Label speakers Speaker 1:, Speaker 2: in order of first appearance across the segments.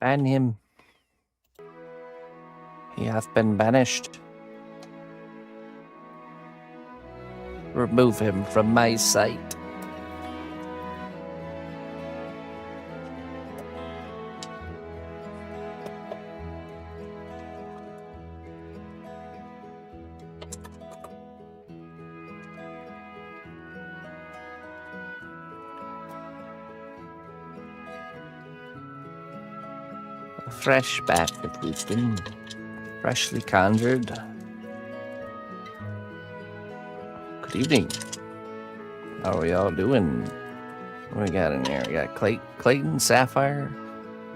Speaker 1: Ban him. He hath been banished. Remove him from my sight. A fresh batch of wisdom, freshly conjured. Good evening. How are we all doing? What we got in here? We got Clayton, Sapphire,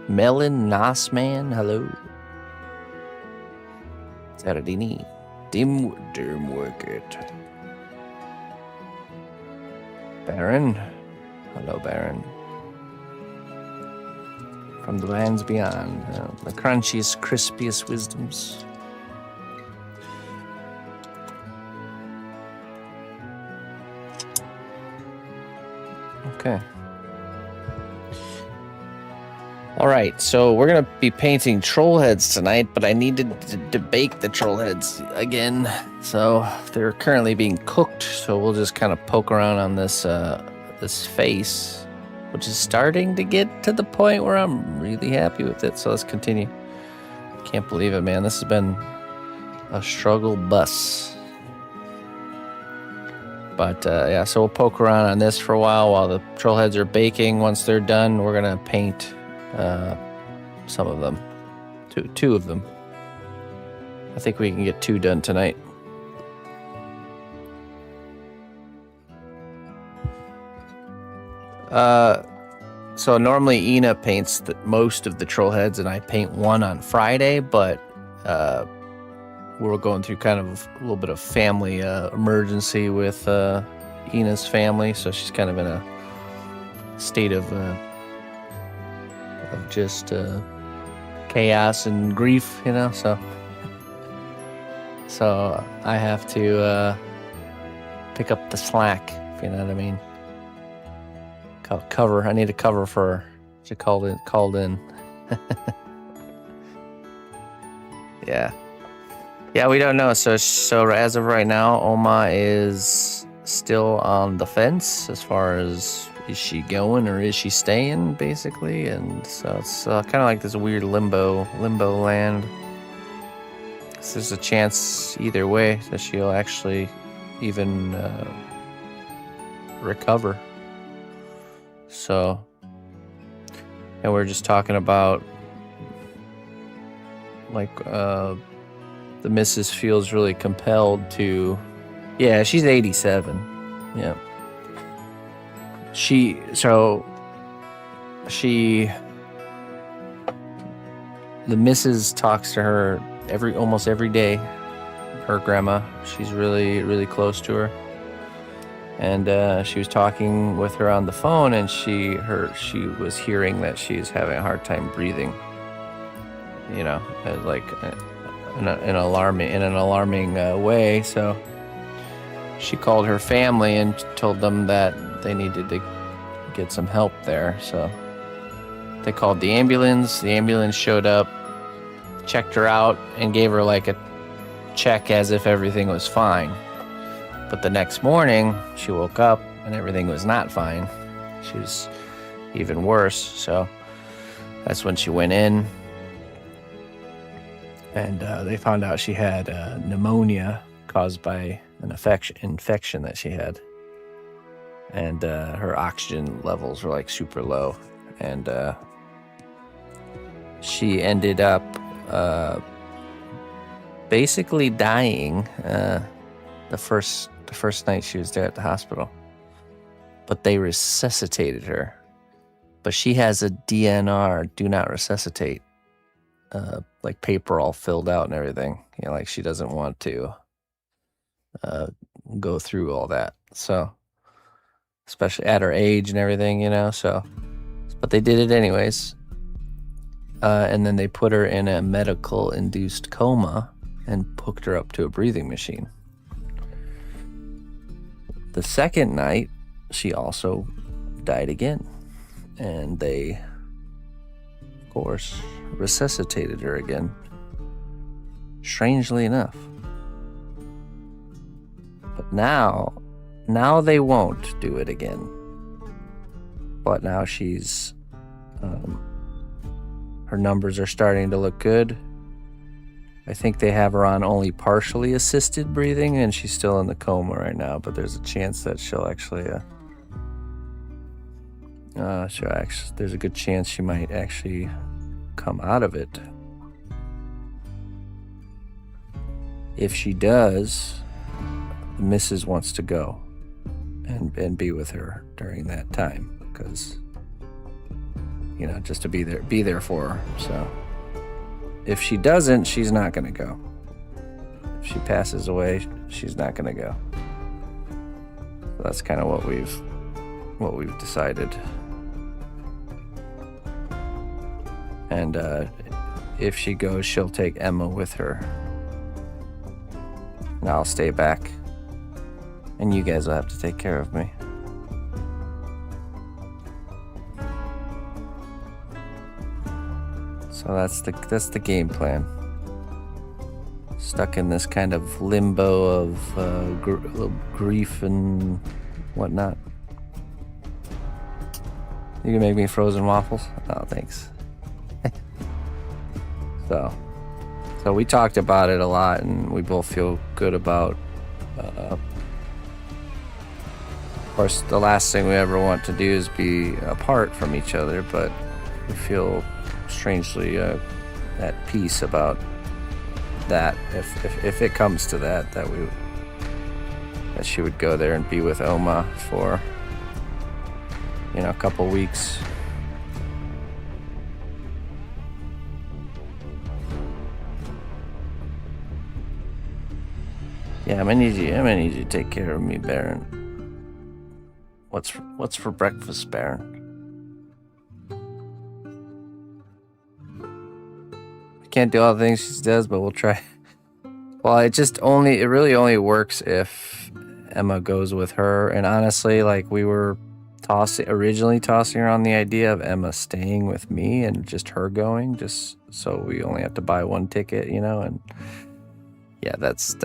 Speaker 1: Melon, Nosman, hello. Saradini, Dim Workert. Baron, hello Baron. From the lands beyond, the crunchiest, crispiest wisdoms. Okay. All right, so we're gonna be painting troll heads tonight, but I need to bake the troll heads again. So they're currently being cooked. So we'll just kind of poke around on this this face, which is starting to get to the point where I'm really happy with it. So let's continue. Can't believe it, man. This has been a struggle bus. But yeah, so we'll poke around on this for a while the troll heads are baking. Once they're done, we're gonna paint some of them, two of them. I think we can get 2 done tonight. So normally Ina paints most of the troll heads, and I paint one on Friday, but we're going through kind of a little bit of family emergency with Ina's family, so she's kind of in a state of just chaos and grief, you know. So I have to pick up the slack, if you know what I mean. Cover. I need a cover for her. She called in. Yeah, we don't know. So as of right now, Oma is still on the fence as far as is she going or is she staying, basically. And so it's kind of like this weird limbo land. So there's a chance either way that she'll actually even recover. So, and we're just talking about like the missus feels really compelled to, yeah, she's 87. Yeah. The missus talks to her almost every day. Her grandma, she's really, really close to her. And she was talking with her on the phone, and she was hearing that she's having a hard time breathing. You know, like in an alarming way. So she called her family and told them that they needed to get some help there. So they called the ambulance. The ambulance showed up, checked her out, and gave her like a check as if everything was fine. But the next morning, she woke up and everything was not fine. She was even worse. So that's when she went in. And they found out she had pneumonia caused by an infection that she had. And her oxygen levels were like super low. And she ended up basically dying the first night she was there at the hospital. But they resuscitated her. But she has a DNR, do not resuscitate, like paper all filled out and everything. You know, like she doesn't want to go through all that. So, especially at her age and everything, you know, so. But they did it anyways. And then they put her in a medical-induced coma and hooked her up to a breathing machine. The second night, she also died again. And they, of course, resuscitated her again. Strangely enough. But now they won't do it again. But now she's, her numbers are starting to look good. I think they have her on only partially assisted breathing, and she's still in the coma right now, but there's a chance that she'll actually, there's a good chance she might actually come out of it. If she does, the missus wants to go and be with her during that time, because, you know, just to be there for her. So if she doesn't, she's not going to go. If she passes away, she's not going to go. So that's kind of what we've decided. And if she goes, she'll take Emma with her. And I'll stay back. And you guys will have to take care of me. So that's the game plan. Stuck in this kind of limbo of grief and whatnot. You can make me frozen waffles? Oh, thanks. So we talked about it a lot, and we both feel good about. Of course, the last thing we ever want to do is be apart from each other, but we feel strangely at peace about that. If it comes to that she would go there and be with Oma for, you know, a couple weeks. Yeah, I'm gonna need you to take care of me, Baron. What's for breakfast, Baron? I can't do all the things she does, but we'll try. Well, it really only works if Emma goes with her. And honestly, like, we were originally tossing around the idea of Emma staying with me and just her going, just so we only have to buy one ticket, you know. And yeah, that's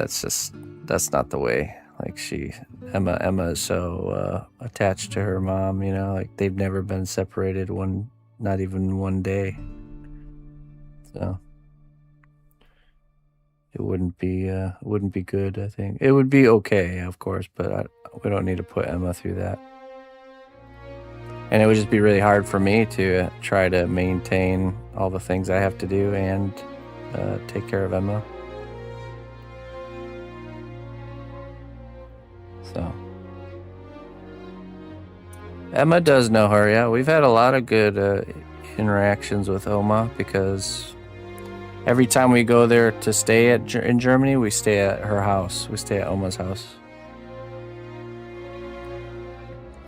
Speaker 1: not the way. Like, Emma is so attached to her mom, you know, like they've never been separated not even one day. So it wouldn't be good. I think it would be okay, of course, but we don't need to put Emma through that. And it would just be really hard for me to try to maintain all the things I have to do and take care of Emma. So Emma does know her. Yeah, we've had a lot of good interactions with Oma, because every time we go there to stay in Germany, we stay at her house. We stay at Oma's house.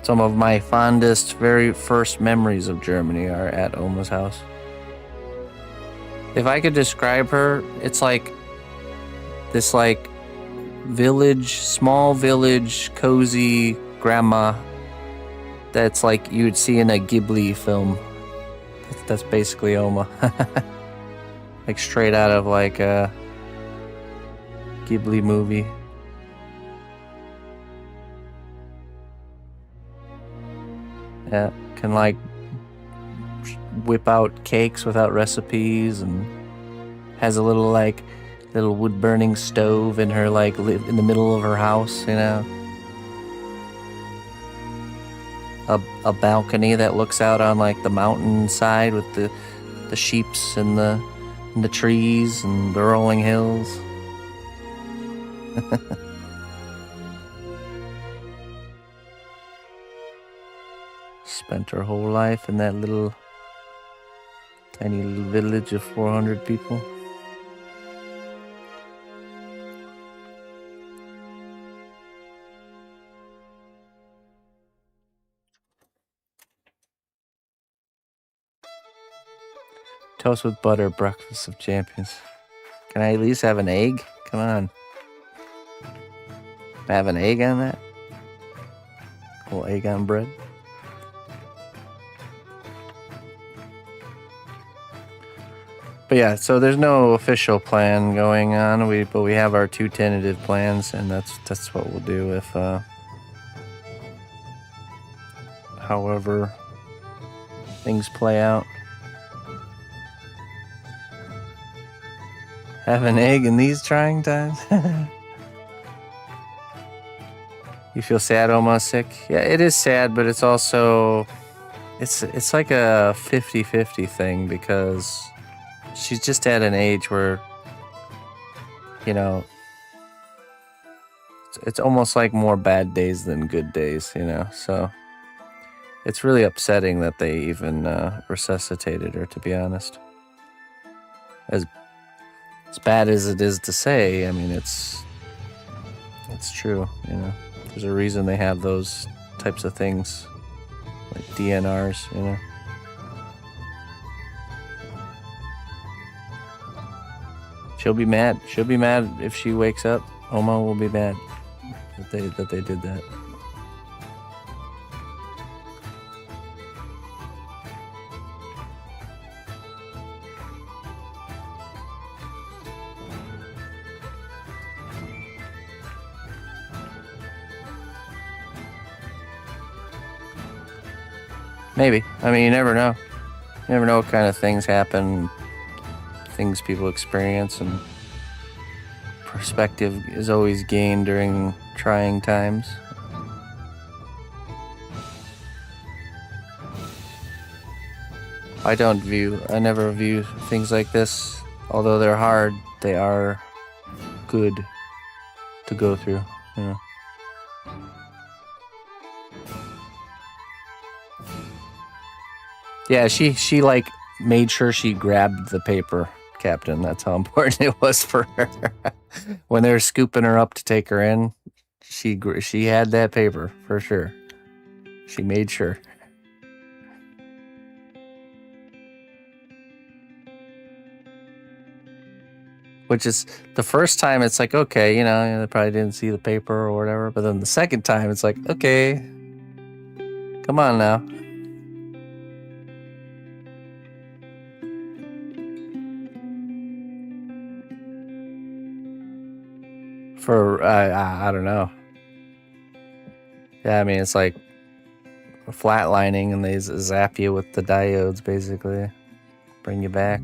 Speaker 1: Some of my fondest, very first memories of Germany are at Oma's house. If I could describe her, it's like this, like, small village, cozy grandma that's like you would see in a Ghibli film. That's basically Oma. Like straight out of like a Ghibli movie. Yeah, can like whip out cakes without recipes, and has a little wood burning stove in her, like, in the middle of her house, you know. A balcony that looks out on like the mountainside with the sheeps and the trees and the rolling hills. Spent her whole life in that tiny little village of 400 people. Toast with butter, breakfast of champions. Can I at least have an egg? Come on. Can I have an egg on that? A little egg on bread. But yeah, so there's no official plan going on. But we have our 2 tentative plans, and that's what we'll do if however things play out. Have an egg in these trying times. You feel sad, almost sick? Yeah, it is sad, but it's also it's like a 50-50 thing, because she's just at an age where, you know, it's almost like more bad days than good days, you know. So it's really upsetting that they even resuscitated her, to be honest. As bad as it is to say, I mean, it's true, you know. There's a reason they have those types of things, like DNRs, you know. She'll be mad. She'll be mad if she wakes up. Oma will be mad that they did that. Maybe. I mean, you never know. You never know what kind of things happen, things people experience, and perspective is always gained during trying times. I never view things like this, although they're hard, they are good to go through, you know. Yeah, she like made sure she grabbed the paper, Captain. That's how important it was for her. When they were scooping her up to take her in, she had that paper for sure. She made sure. Which is the first time it's like, okay, you know, they probably didn't see the paper or whatever. But then the second time it's like, okay, come on now. For I don't know. Yeah, I mean, it's like flatlining, and they zap you with the diodes, basically, bring you back.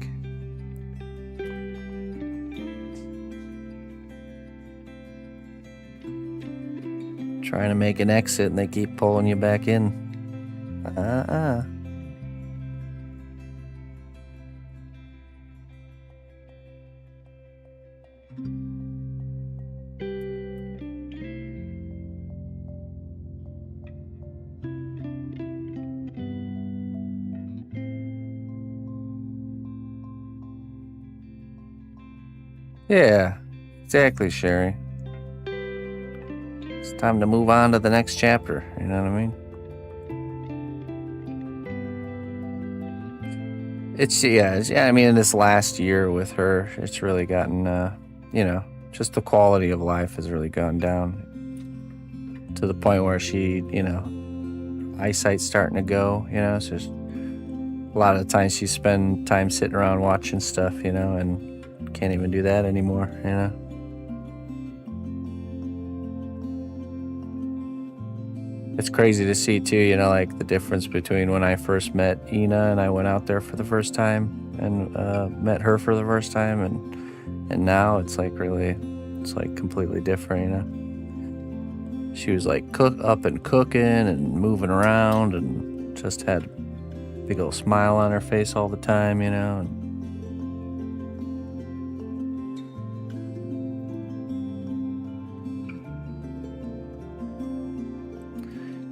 Speaker 1: Trying to make an exit, and they keep pulling you back in. Yeah, exactly, Sherry. It's time to move on to the next chapter, you know what I mean? I mean, in this last year with her, it's really gotten, you know, just the quality of life has really gone down to the point where she, you know, eyesight's starting to go, you know, so a lot of the times she spend time sitting around watching stuff, you know, and can't even do that anymore, you know. It's crazy to see too, you know, like the difference between when I first met Ina and I went out there for the first time and met her for the first time, and now it's like completely different, you know. She was like up and cooking and moving around and just had a big old smile on her face all the time, you know. And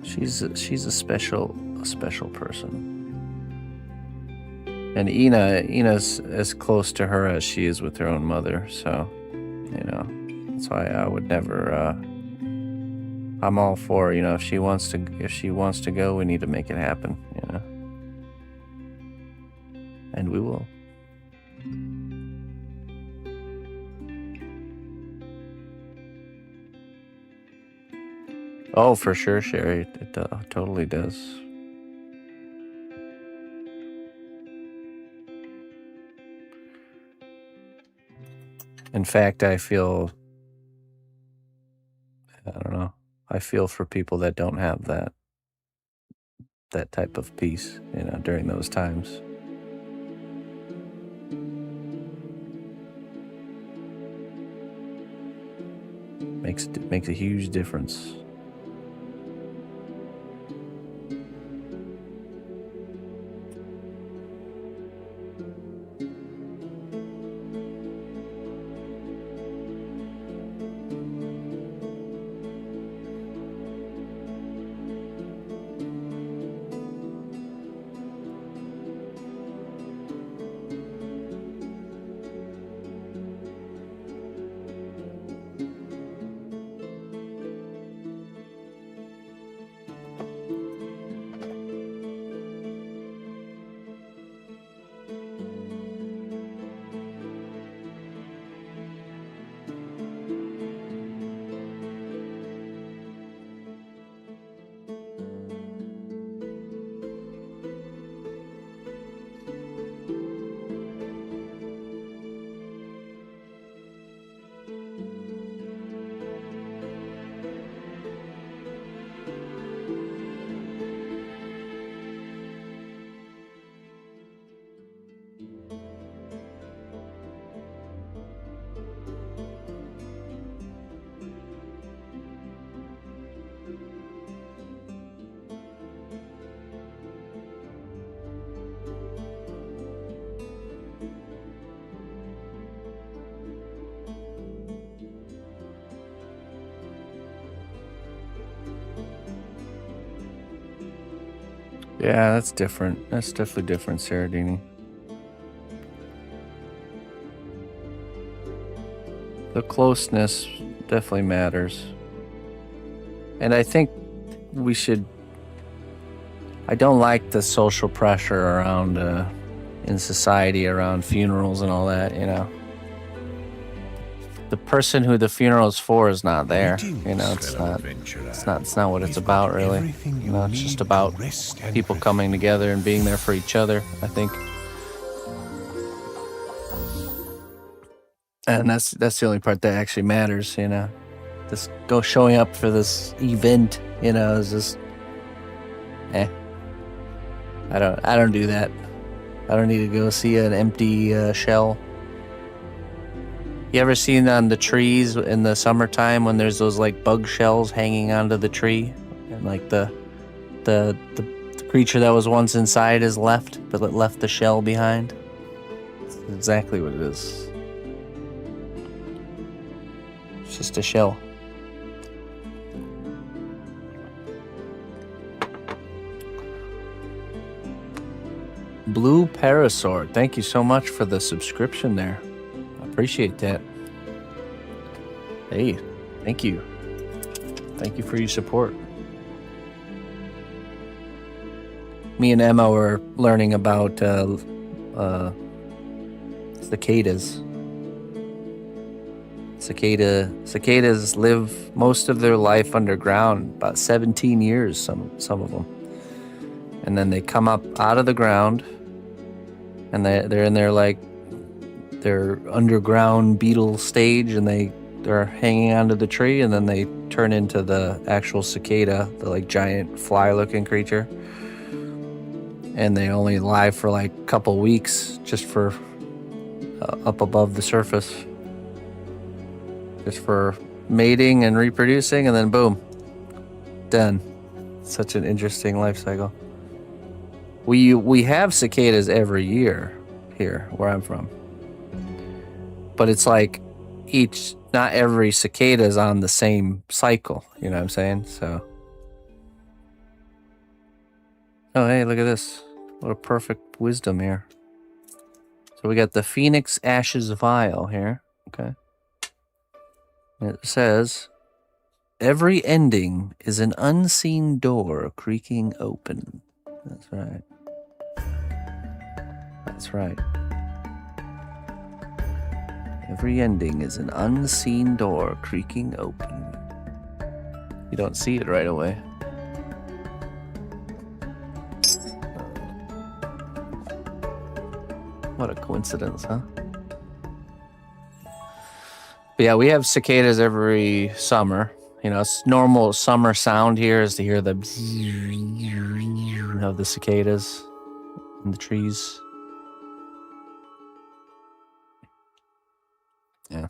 Speaker 1: she's a special person. And Ina's as close to her as she is with her own mother, so, you know, that's why I would never, I'm all for, you know, if she wants to go, we need to make it happen, you know. And we will. Oh, for sure, Sherry. It totally does. In fact, I don't know, I feel for people that don't have that type of peace, during those times. Makes a huge difference. Yeah, that's different. That's definitely different, Saradini. The closeness definitely matters. And I think I don't like the social pressure around, in society around funerals and all that, The person who the funeral is for is not there. It's not what it's about, really. It's just about people coming together and being there for each other, I think. And that's the only part that actually matters, Just showing up for this event, is just I don't do that. I don't need to go see an empty shell. You ever seen on the trees in the summertime when there's those like bug shells hanging onto the tree, and like the creature that was once inside is left, but it left the shell behind? That's exactly what it is. It's just a shell. Blue Parasaur, thank you so much for the subscription there. I appreciate that. Hey, thank you. Thank you for your support. Me and Emma were learning about cicadas. Cicadas live most of their life underground, about 17 years, some of them. And then they come up out of the ground, and they're in their underground beetle stage, and they're hanging onto the tree, and then they turn into the actual cicada, the like giant fly-looking creature. And they only live for like a couple weeks, just for up above the surface, just for mating and reproducing, and then boom, done. Such an interesting life cycle. We have cicadas every year here where I'm from, but it's like not every cicada is on the same cycle. You know what I'm saying? So, oh hey, look at this! What a perfect wisdom here. So we got the Phoenix Ashes Vial here. Okay, it says, every ending is an unseen door creaking open. That's right. That's right. Every ending is an unseen door creaking open. You don't see it right away. What a coincidence, huh? But yeah, we have cicadas every summer. You know, it's normal summer sound here is to hear the of the cicadas in the trees. Yeah.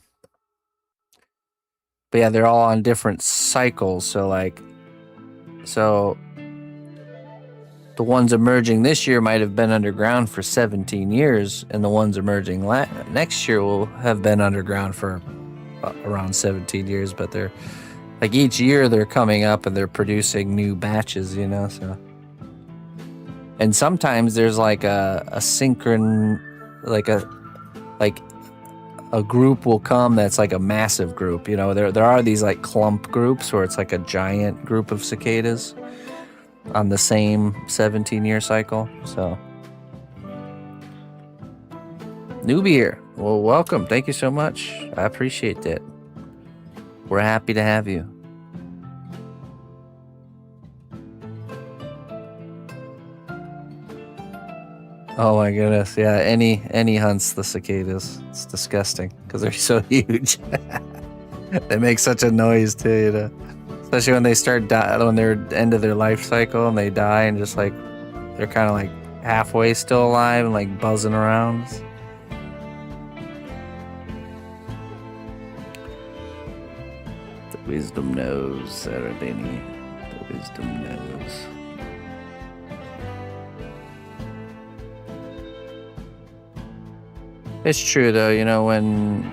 Speaker 1: But yeah, they're all on different cycles. So the ones emerging this year might have been underground for 17 years, and the ones emerging next year will have been underground for around 17 years. But they're like each year they're coming up and they're producing new batches, you know. So, and sometimes there's like a synchron, like a group will come that's like a massive group. You know, there are these like clump groups where it's like a giant group of cicadas on the same 17-year cycle. So, newbie here. Well, welcome. Thank you so much. I appreciate that. We're happy to have you. Oh my goodness. Yeah, any hunts the cicadas. It's disgusting because they're so huge. They make such a noise too, you know. Especially when they start when they're end of their life cycle and they die and just like they're kind of like halfway still alive and like buzzing around. The wisdom knows, Sarabini. The wisdom knows. It's true though, you know, when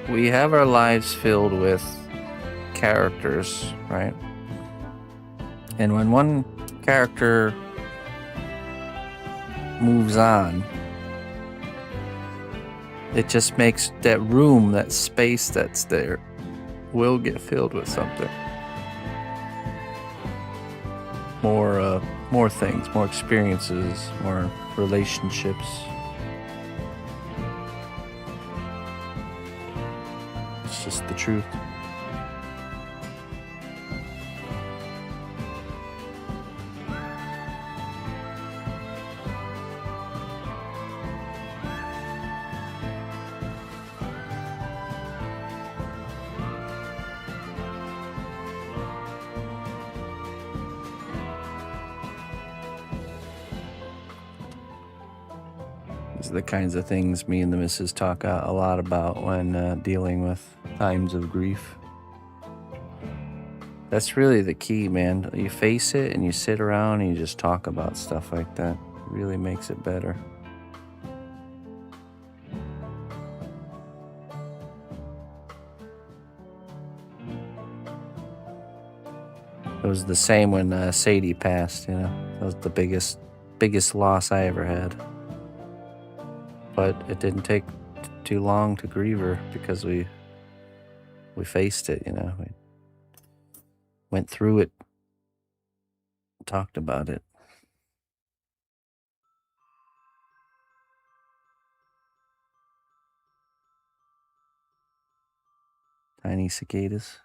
Speaker 1: we have our lives filled with characters, right? And when one character moves on, it just makes that room, that space that's there, will get filled with something. More things, more experiences, more relationships. It's just the truth. These are the kinds of things me and the missus talk a lot about when dealing with times of grief. That's really the key, man. You face it and you sit around and you just talk about stuff like that. It really makes it better. It was the same when Sadie passed, you know. That was the biggest loss I ever had. But it didn't take too long to grieve her because we faced it, you know. We went through it, talked about it. Tiny cicadas.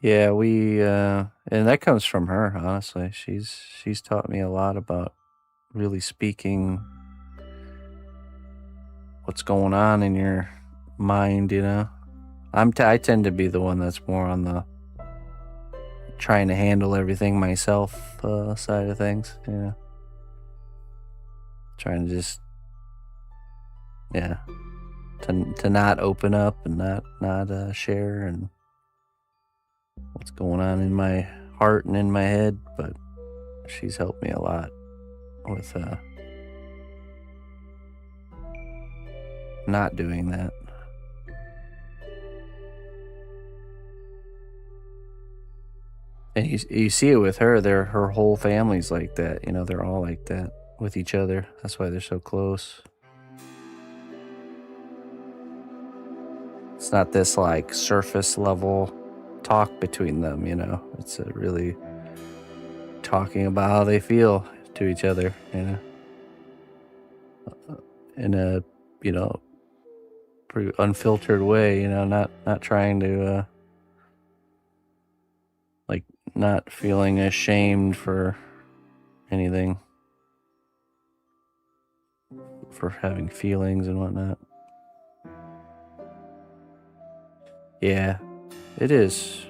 Speaker 1: Yeah, and that comes from her, honestly. She's taught me a lot about really speaking what's going on in your mind, you know. I tend to be the one that's more on the trying to handle everything myself side of things, you know. Trying to just to not open up and not share and what's going on in my heart and in my head, but she's helped me a lot with not doing that. And you see it with her. Her whole family's like that. You know, they're all like that with each other. That's why they're so close. It's not this like surface level talk between them, you know. It's really talking about how they feel to each other, you know, in a, you know, pretty unfiltered way, you know, not trying to like not feeling ashamed for anything, for having feelings and whatnot. Yeah, it is.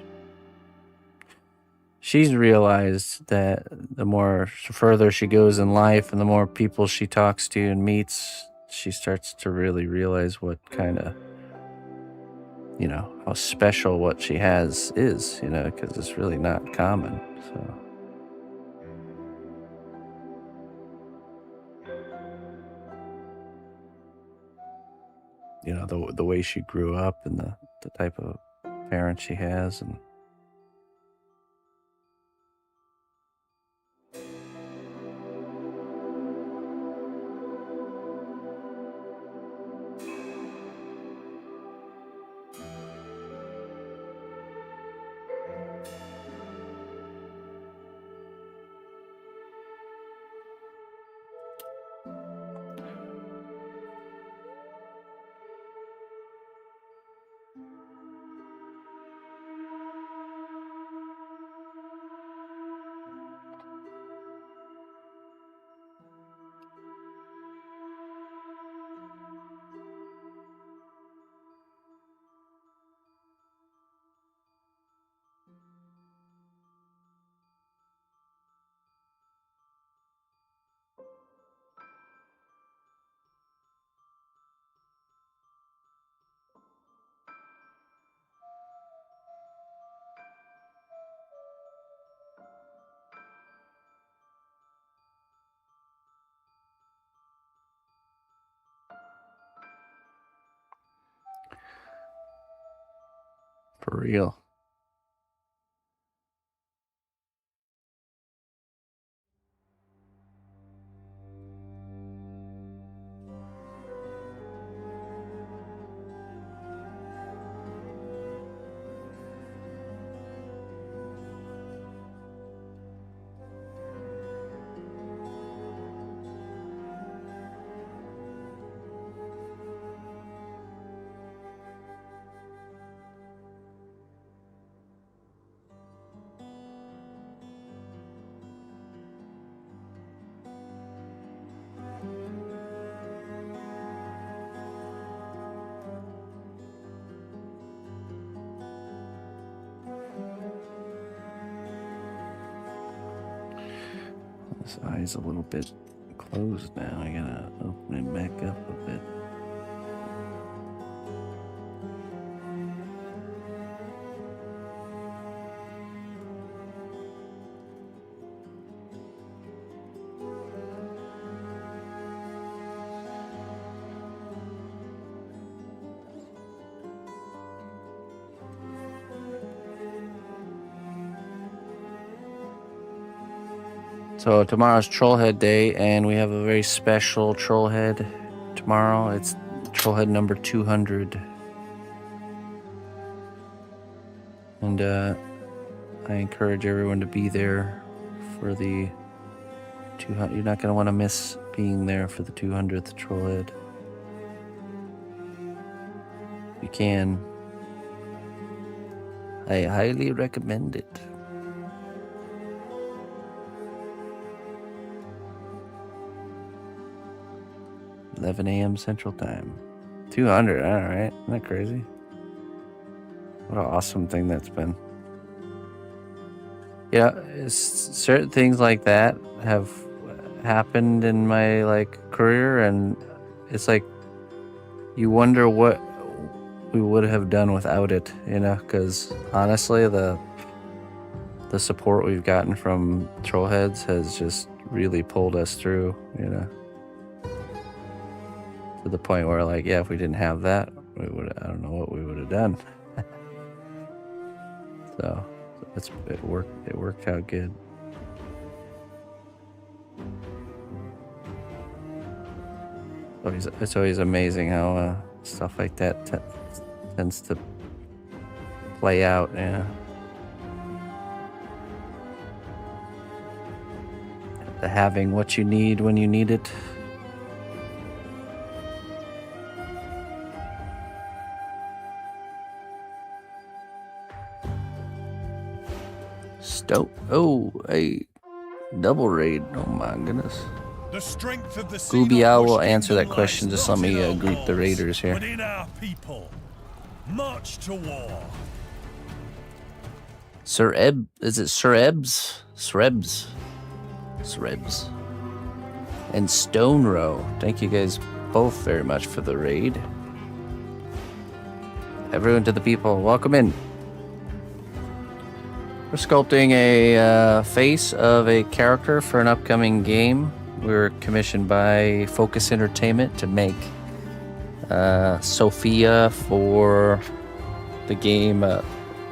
Speaker 1: She's realized that the more further she goes in life and the more people she talks to and meets, she starts to really realize what kind of, how special what she has is, because it's really not common. So, the way she grew up and the type of parents she has. And for real. This eye's a little bit closed now. I gotta open it back up a bit. So tomorrow's Trollhead Day, and we have a very special Trollhead tomorrow. It's Trollhead number 200. And I encourage everyone to be there for the 200. You're not going to want to miss being there for the 200th Trollhead. If you can, I highly recommend it. 11 a.m. Central Time. 200, all right. Isn't that crazy? What an awesome thing that's been. Certain things like that have happened in my career, and it's like you wonder what we would have done without it, because honestly, the support we've gotten from Trollheads has just really pulled us through, to the point where if we didn't have that, I don't know what we would have done. So it worked out good. It's always amazing how stuff like that tends to play out. The having what you need when you need it. Oh, hey. Double raid. Oh my goodness.
Speaker 2: The strength of the
Speaker 1: Gooby, I will answer that question. Just let me greet the raiders here.
Speaker 2: But in our people, march to war.
Speaker 1: Sir Eb, is it Sir Ebs? Srebs. Srebs. And Stone Row. Thank you guys both very much for the raid. Everyone to the people, welcome in. We're sculpting a face of a character for an upcoming game. We were commissioned by Focus Entertainment to make Sophia for the game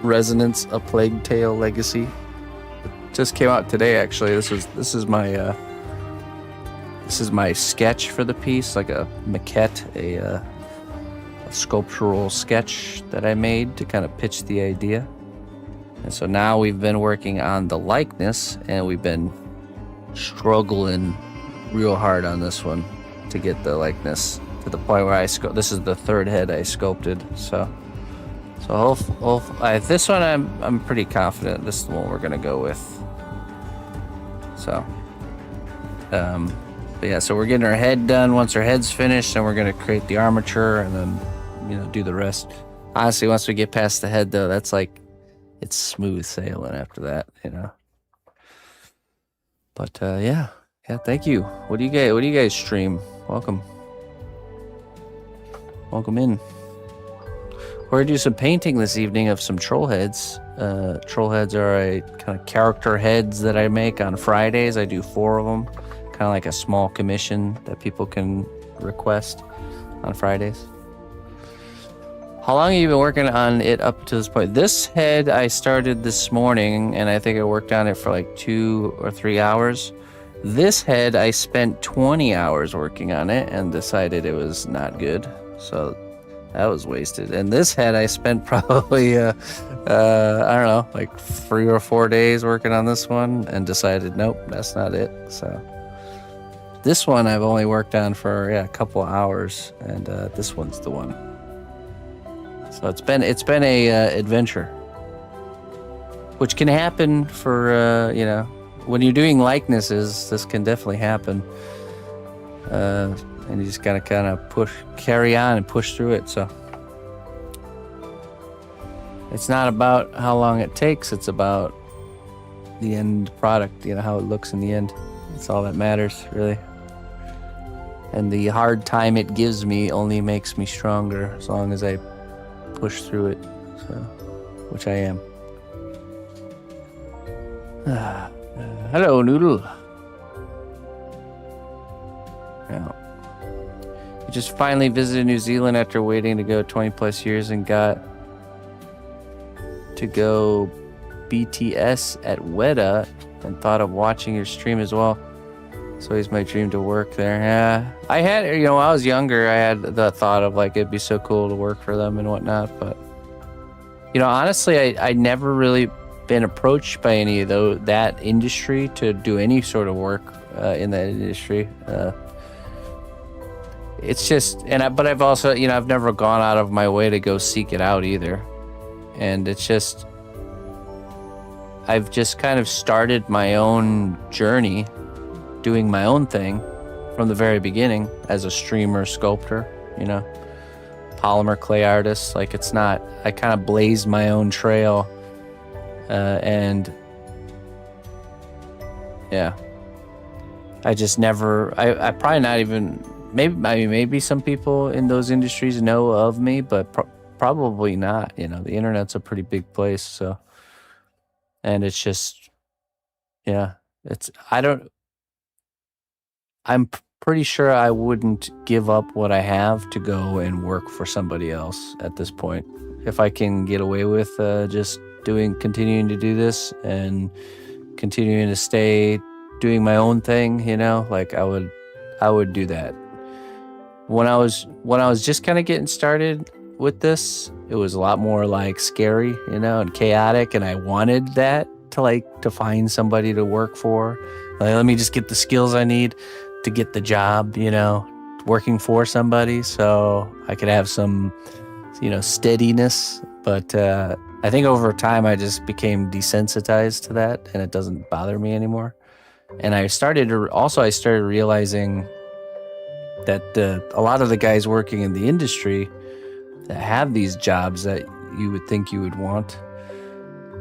Speaker 1: Resonance: A Plague Tale Legacy. Just came out today, actually. This is my sketch for the piece, like a maquette, a sculptural sketch that I made to kind of pitch the idea. And so now we've been working on the likeness, and we've been struggling real hard on this one to get the likeness to the point where this is the third head I sculpted. So this one I'm pretty confident this is the one we're gonna go with. So, but yeah, so we're getting our head done. Once our head's finished, then we're gonna create the armature and then do the rest. Honestly, once we get past the head, though, that's like it's smooth sailing after that, But yeah, thank you. What do you guys stream? Welcome in. We're gonna do some painting this evening of some troll heads. Troll heads are a kind of character heads that I make on Fridays. I do 4 of them, kind of like a small commission that people can request on Fridays. How long have you been working on it up to this point? This head I started this morning, and I think I worked on it for like 2 or 3 hours. This head I spent 20 hours working on it and decided it was not good. So that was wasted. And this head I spent probably, I don't know, like 3 or 4 days working on this one and decided, nope, that's not it. So this one I've only worked on for a couple of hours, and this one's the one. So it's been a adventure, which can happen for when you're doing likenesses. This can definitely happen, and you just gotta kind of carry on and push through it. So it's not about how long it takes; it's about the end product. How it looks in the end. That's all that matters, really. And the hard time it gives me only makes me stronger, as long as I push through it, which I am. Hello, Noodle. Now, you just finally visited New Zealand after waiting to go 20 plus years and got to go BTS at Weta and thought of watching your stream as well. It's always my dream to work there. Yeah, I had, when I was younger, I had the thought of like it'd be so cool to work for them and whatnot. But honestly, I never really been approached by any of that industry to do any sort of work in that industry. It's just, but I've also, I've never gone out of my way to go seek it out either. And it's just, I've just kind of started my own journey doing my own thing from the very beginning as a streamer, sculptor, polymer clay artist. Like, it's not, I kind of blazed my own trail, and yeah, I just never, I probably not even, maybe some people in those industries know of me, but probably not. The internet's a pretty big place. So, and it's just, I'm pretty sure I wouldn't give up what I have to go and work for somebody else at this point. If I can get away with just continuing to do this and continuing to stay doing my own thing, like I would do that. When I was just kind of getting started with this, it was a lot more like scary, and chaotic, and I wanted that to find somebody to work for. Like, let me just get the skills I need to get the job, working for somebody, so I could have some, steadiness. But I think over time I just became desensitized to that, and it doesn't bother me anymore. And I started realizing that a lot of the guys working in the industry that have these jobs that you would think you would want,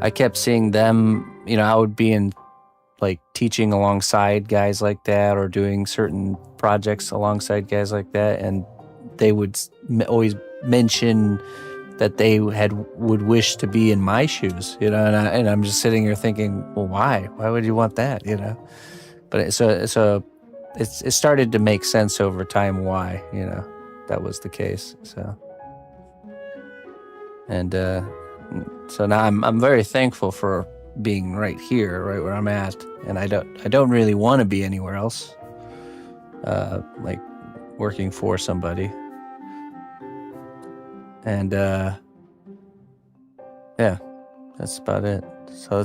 Speaker 1: I kept seeing them, I would be in like teaching alongside guys like that or doing certain projects alongside guys like that, and they would always mention that they would wish to be in my shoes, and I'm just sitting here thinking, well, why would you want that, but it started to make sense over time why that was the case. So now I'm very thankful for being right here, right where I'm at, and I don't really want to be anywhere else, like working for somebody. And yeah, that's about it. So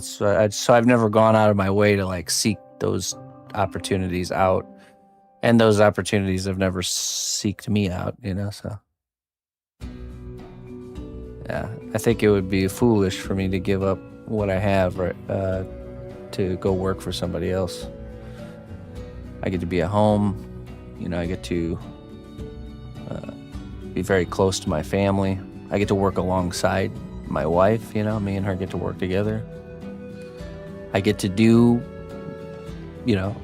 Speaker 1: I've never gone out of my way to like seek those opportunities out, and those opportunities have never seeked me out, so yeah, I think it would be foolish for me to give up what I have, to go work for somebody else. I get to be at home, I get to be very close to my family. I get to work alongside my wife, me and her get to work together. I get to do,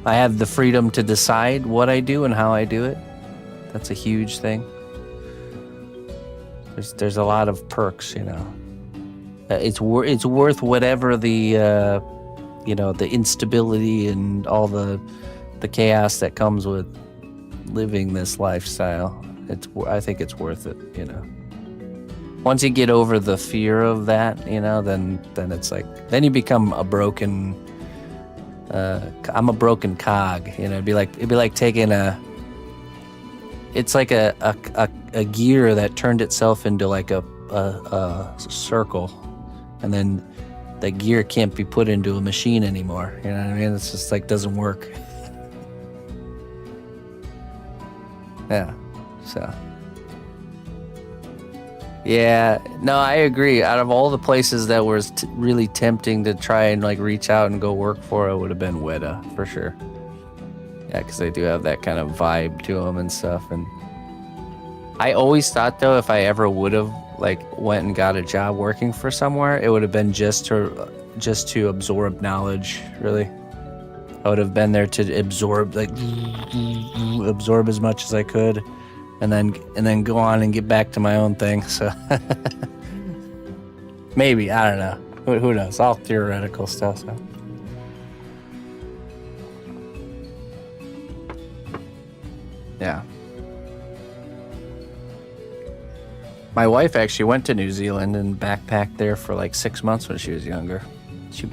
Speaker 1: I have the freedom to decide what I do and how I do it. That's a huge thing. There's a lot of perks, It's worth whatever the the instability and all the chaos that comes with living this lifestyle. I think it's worth it, Once you get over the fear of that, then it's like, then you become a broken. I'm a broken cog, It'd be like taking it's like a gear that turned itself into like a circle, and then the gear can't be put into a machine anymore. You know what I mean? It's just like doesn't work. Yeah. So. Yeah. No, I agree. Out of all the places that was really tempting to try and like reach out and go work for, it would have been Weta for sure. Yeah, because they do have that kind of vibe to them and stuff. And I always thought, though, if I ever would have like went and got a job working for somewhere, it would have been just to absorb knowledge. Really, I would have been there to absorb as much as I could, and then go on and get back to my own thing. So maybe, I don't know. Who knows? All theoretical stuff. So. Yeah. My wife actually went to New Zealand and backpacked there for like 6 months when she was younger. She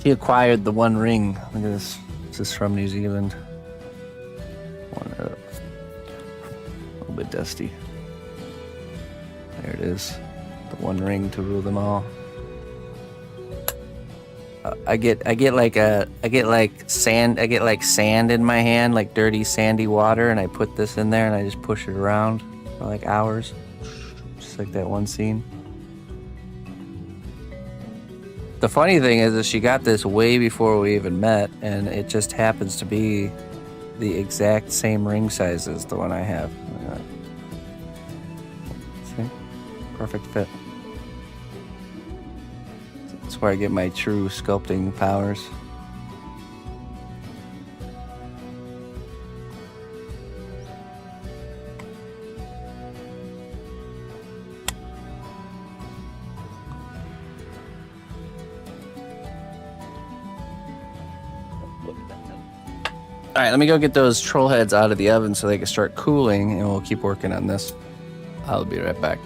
Speaker 1: acquired the One Ring. Look at this. This is from New Zealand. A little bit dusty. There it is. The One Ring to rule them all. I get sand in my hand, like dirty sandy water, and I put this in there and I just push it around for like hours, just like that one scene. The funny thing is that she got this way before we even met, and it just happens to be the exact same ring size as the one I have. See? Perfect fit. That's where I get my true sculpting powers. All right, let me go get those troll heads out of the oven so they can start cooling, and we'll keep working on this. I'll be right back.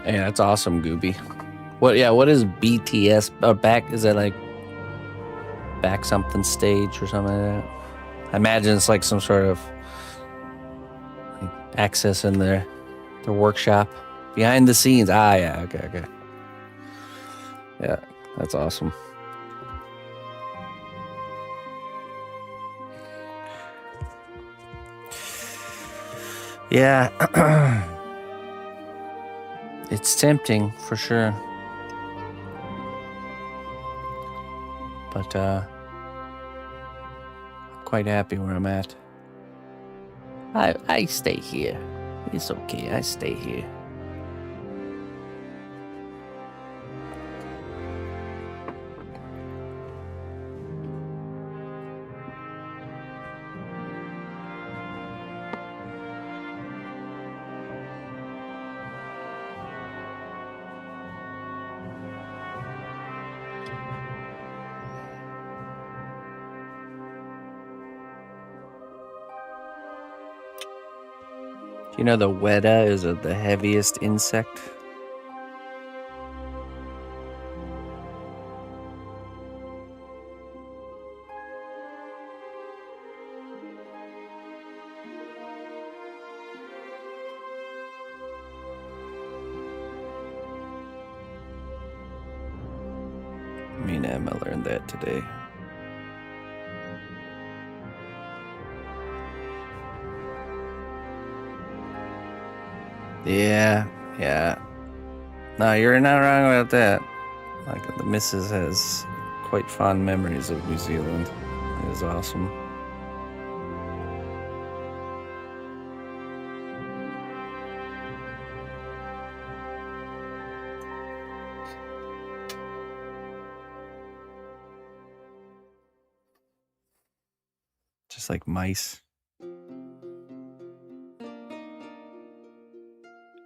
Speaker 1: Hey, that's awesome, Gooby. What? Yeah, what is BTS? Back? Is that like back something stage or something like that? I imagine it's like some sort of like access in their workshop, behind the scenes. Ah, yeah, okay. Yeah, that's awesome. Yeah, it's tempting for sure, but I'm quite happy where I'm at. I stay here. It's okay. I stay here. Do you know the weta is the heaviest insect? Me and Emma learned that today. Yeah. No, you're not wrong about that. Like, the missus has quite fond memories of New Zealand. It is awesome. Just like mice.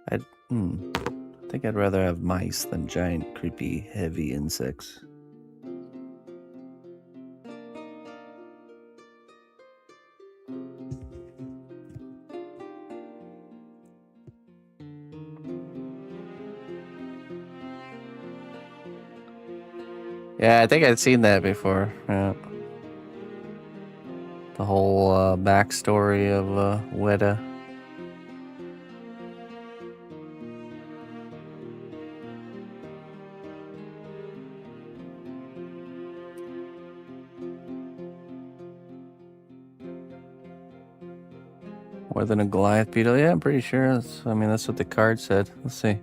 Speaker 1: I think I'd rather have mice than giant, creepy, heavy insects. Yeah, I think I'd seen that before. Yeah. The whole backstory of Weta. More than a Goliath beetle? Yeah, I'm pretty sure. That's what the card said. Let's see.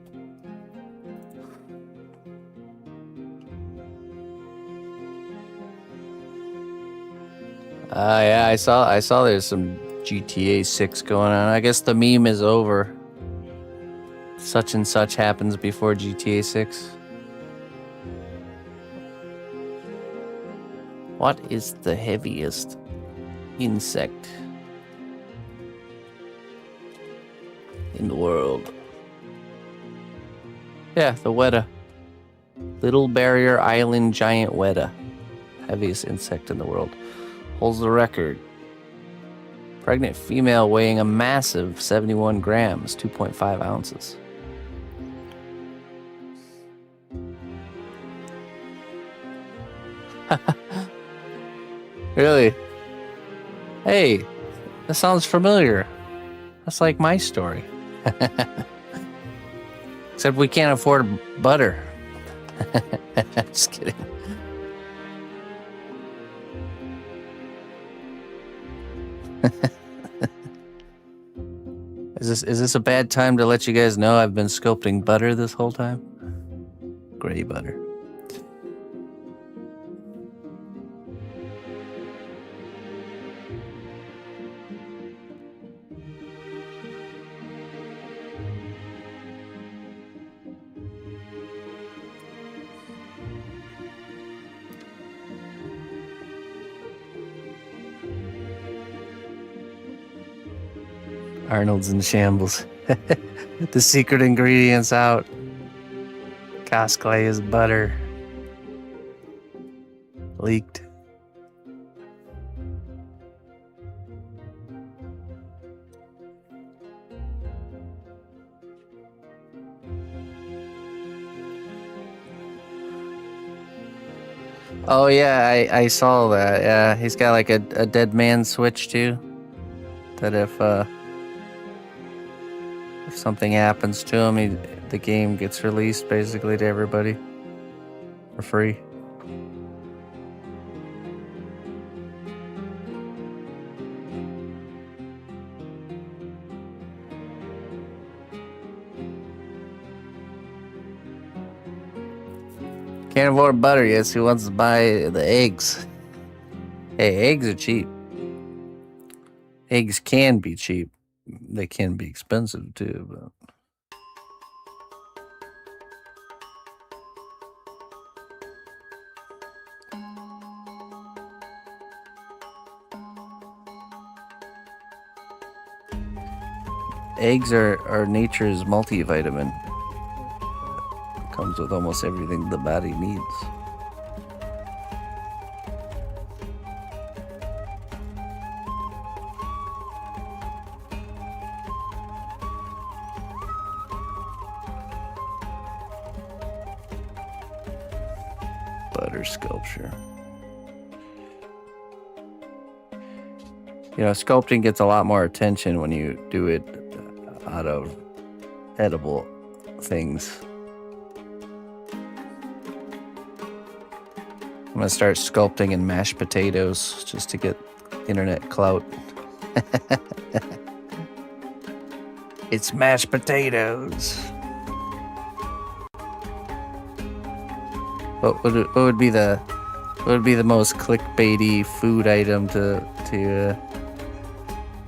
Speaker 1: Yeah, I saw there's some GTA 6 going on. I guess the meme is over. Such and such happens before GTA 6. What is the heaviest insect in the world? Yeah, the weta. Little Barrier Island giant weta. Heaviest insect in the world. Holds the record. Pregnant female weighing a massive 71 grams, 2.5 ounces. Really? Hey, that sounds familiar. That's like my story. Except we can't afford butter. Just kidding. Is this a bad time to let you guys know I've been sculpting butter this whole time? Gray butter. Arnold's in shambles. The secret ingredients out. Cosplay is butter. Leaked. Oh yeah, I saw that. Yeah, he's got like a dead man switch too. That if something happens to him, the game gets released basically to everybody for free. Can't afford butter, yes. Who wants to buy the eggs? Hey, eggs are cheap. Eggs can be cheap. They can be expensive too, but eggs are nature's multivitamin. Comes with almost everything the body needs. Butter sculpture. You know, sculpting gets a lot more attention when you do it out of edible things. I'm gonna start sculpting in mashed potatoes just to get internet clout. It's mashed potatoes. What would be the most clickbaity food item to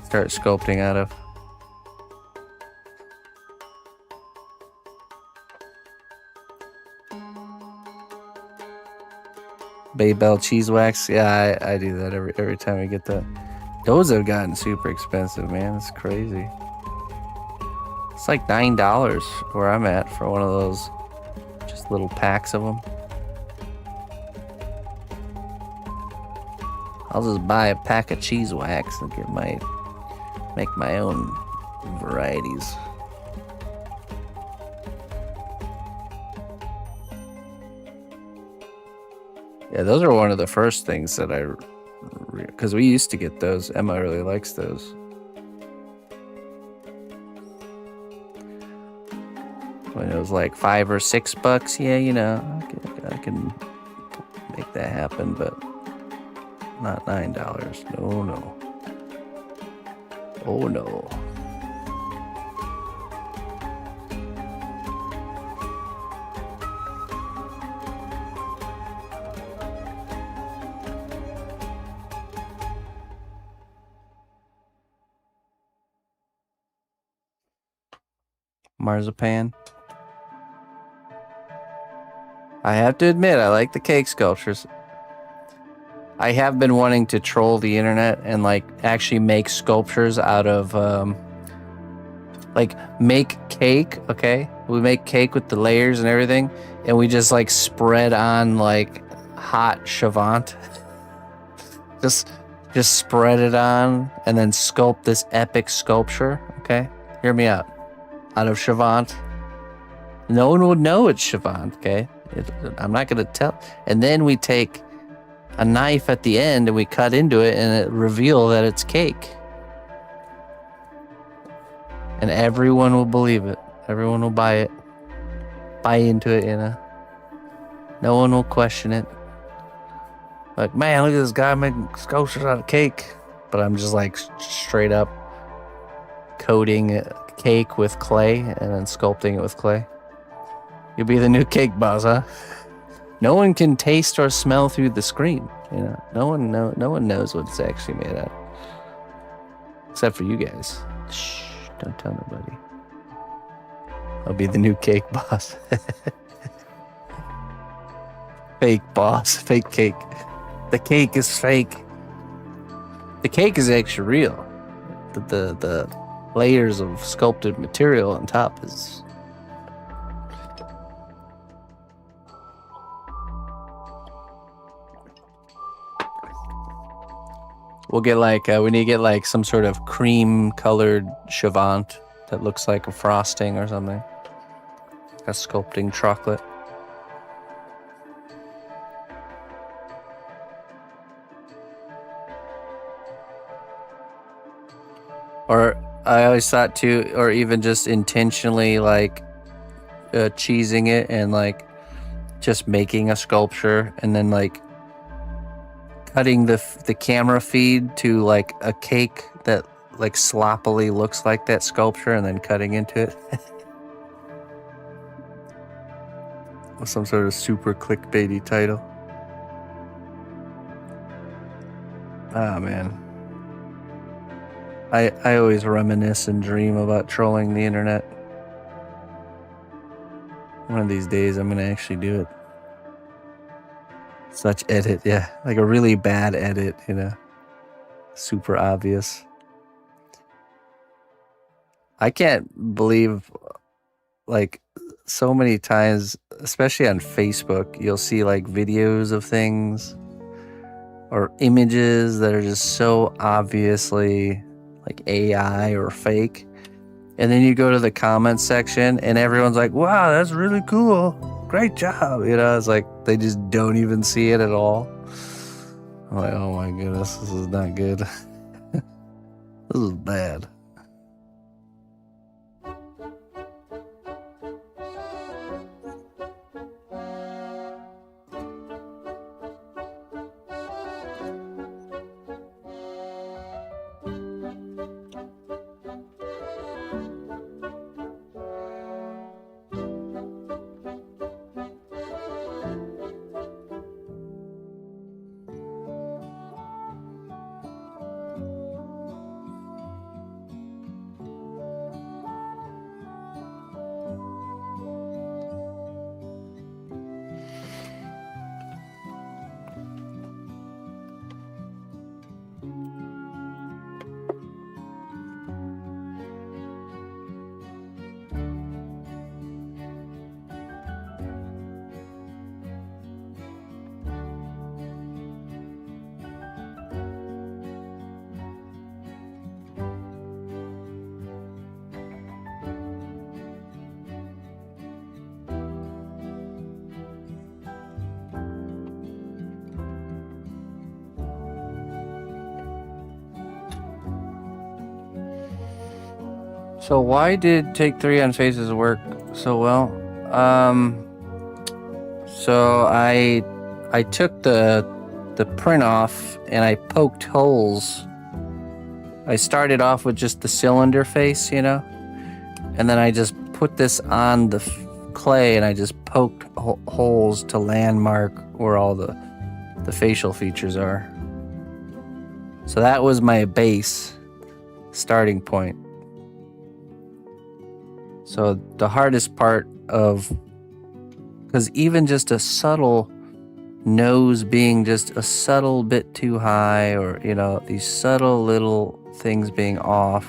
Speaker 1: start sculpting out of? Baybell cheese wax. Yeah, I do that every time I get that. Those have gotten super expensive, man. It's crazy. It's like $9 where I'm at for one of those, just little packs of them. I'll just buy a pack of cheese wax and make my own varieties. Yeah, those are one of the first things that because we used to get those. Emma really likes those. When it was like $5 or $6, yeah, you know, I can make that happen, but not $9. No. Oh no. Marzipan. I have to admit, I like the cake sculptures. I have been wanting to troll the internet and like actually make sculptures out of like make cake, okay? We make cake with the layers and everything, and we just like spread on like hot Chavant. just spread it on and then sculpt this epic sculpture, okay? Hear me out. Out of Chavant. No one would know it's Chavant, okay? I'm not gonna tell. And then we take a knife at the end and we cut into it and it reveal that it's cake. And everyone will believe it. Everyone will buy it. Buy into it, you know. No one will question it. Like, man, look at this guy making sculptures out of cake. But I'm just like straight up coating cake with clay and then sculpting it with clay. You'll be the new cake boss, huh? No one can taste or smell through the screen. You know, no one knows what it's actually made out of. Except for you guys. Shh, don't tell nobody. I'll be the new cake boss. Fake boss, fake cake. The cake is fake. The cake is actually real. The layers of sculpted material on top is... We'll get like, we need to get like some sort of cream colored Chavant that looks like a frosting or something. A sculpting chocolate. Or I always thought too, or even just intentionally like cheesing it and like just making a sculpture and then like cutting the camera feed to like a cake that like sloppily looks like that sculpture and then cutting into it. With some sort of super clickbaity title. Ah, man. I always reminisce and dream about trolling the internet. One of these days I'm gonna actually do it. Such edit, yeah. Like a really bad edit, you know. Super obvious. I can't believe, like, so many times, especially on Facebook, you'll see like videos of things or images that are just so obviously like AI or fake. And then you go to the comments section and everyone's like, wow, that's really cool. Great job. You know, it's like they just don't even see it at all. I'm like, oh my goodness, this is not good. This is bad. So why did Take 3 on Faces work so well? So I took the print off and I poked holes. I started off with just the cylinder face, you know, and then I just put this on the clay and I just poked holes to landmark where all the facial features are. So that was my base starting point. So the hardest part of, because even just a subtle nose being just a subtle bit too high, or, you know, these subtle little things being off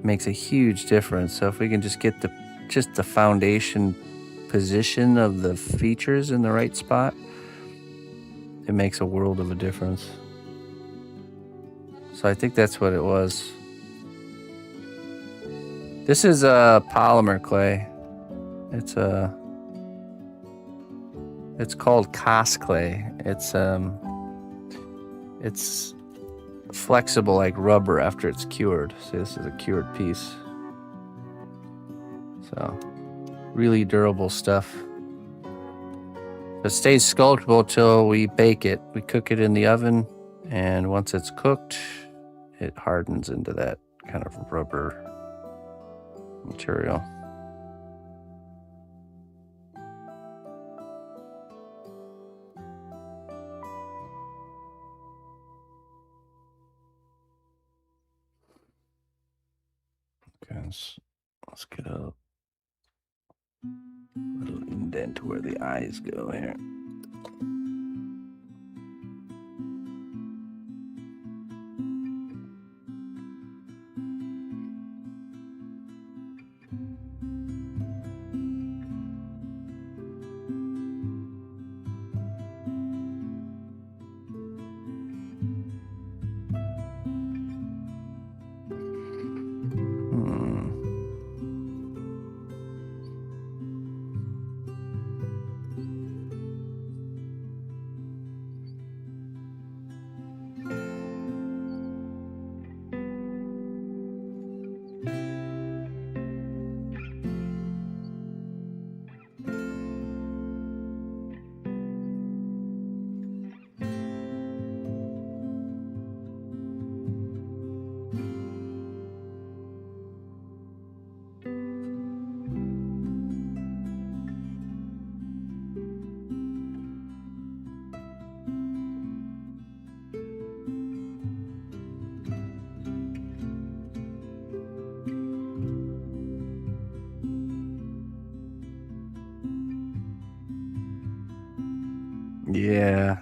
Speaker 1: makes a huge difference. So if we can just get the foundation position of the features in the right spot, it makes a world of a difference. So I think that's what it was. This is a polymer clay. It's called Cos clay. It's flexible like rubber after it's cured. So this is a cured piece. So really durable stuff. It stays sculptable till we bake it. We cook it in the oven, and once it's cooked, it hardens into that kind of rubber material. Okay, let's get a little indent where the eyes go here. Yeah.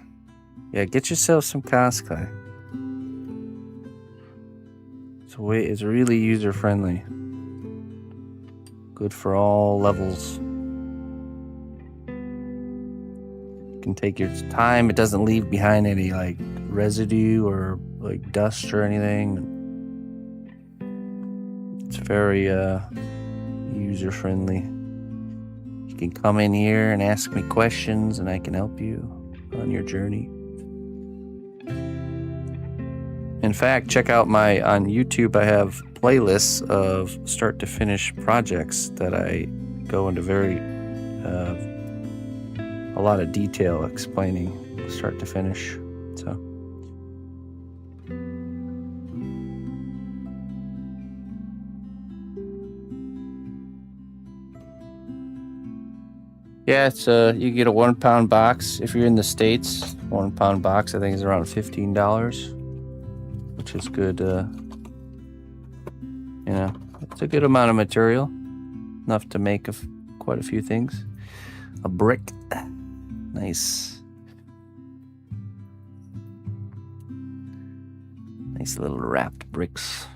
Speaker 1: Yeah, get yourself some cosplay. It's really user friendly. Good for all levels. You can take your time. It doesn't leave behind any like residue or like dust or anything. It's very user friendly. You can come in here and ask me questions and I can help you on your journey. In fact, check out on YouTube. I have playlists of start to finish projects that I go into a lot of detail explaining start to finish. So yeah, it's you get a 1 pound box. If you're in the States, 1 pound box I think is around $15, which is good. It's a good amount of material, enough to make quite a few things. A brick, nice little wrapped bricks.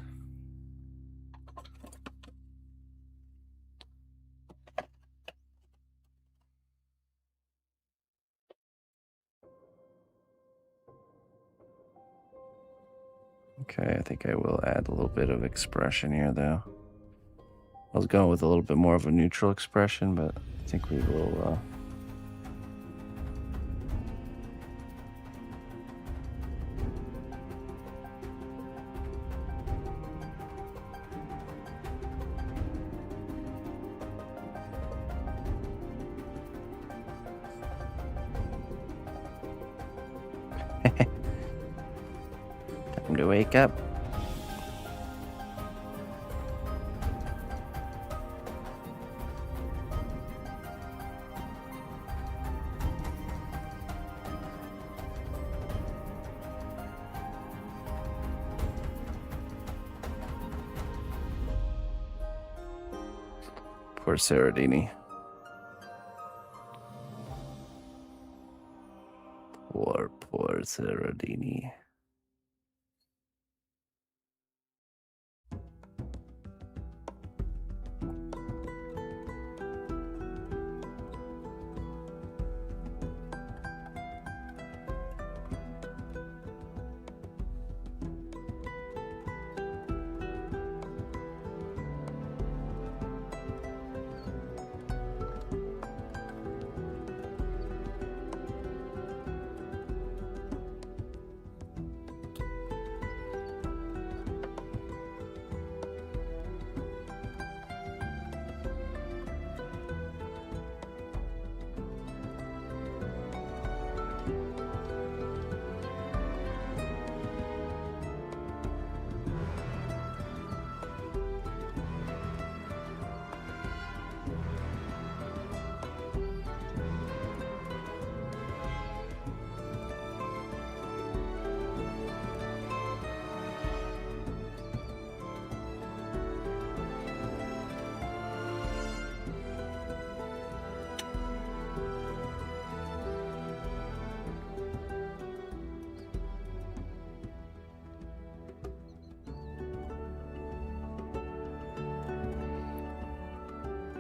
Speaker 1: Okay, I think I will add a little bit of expression here, though. I was going with a little bit more of a neutral expression, but I think we will... Time to wake up. Poor Saradini. Poor Saradini.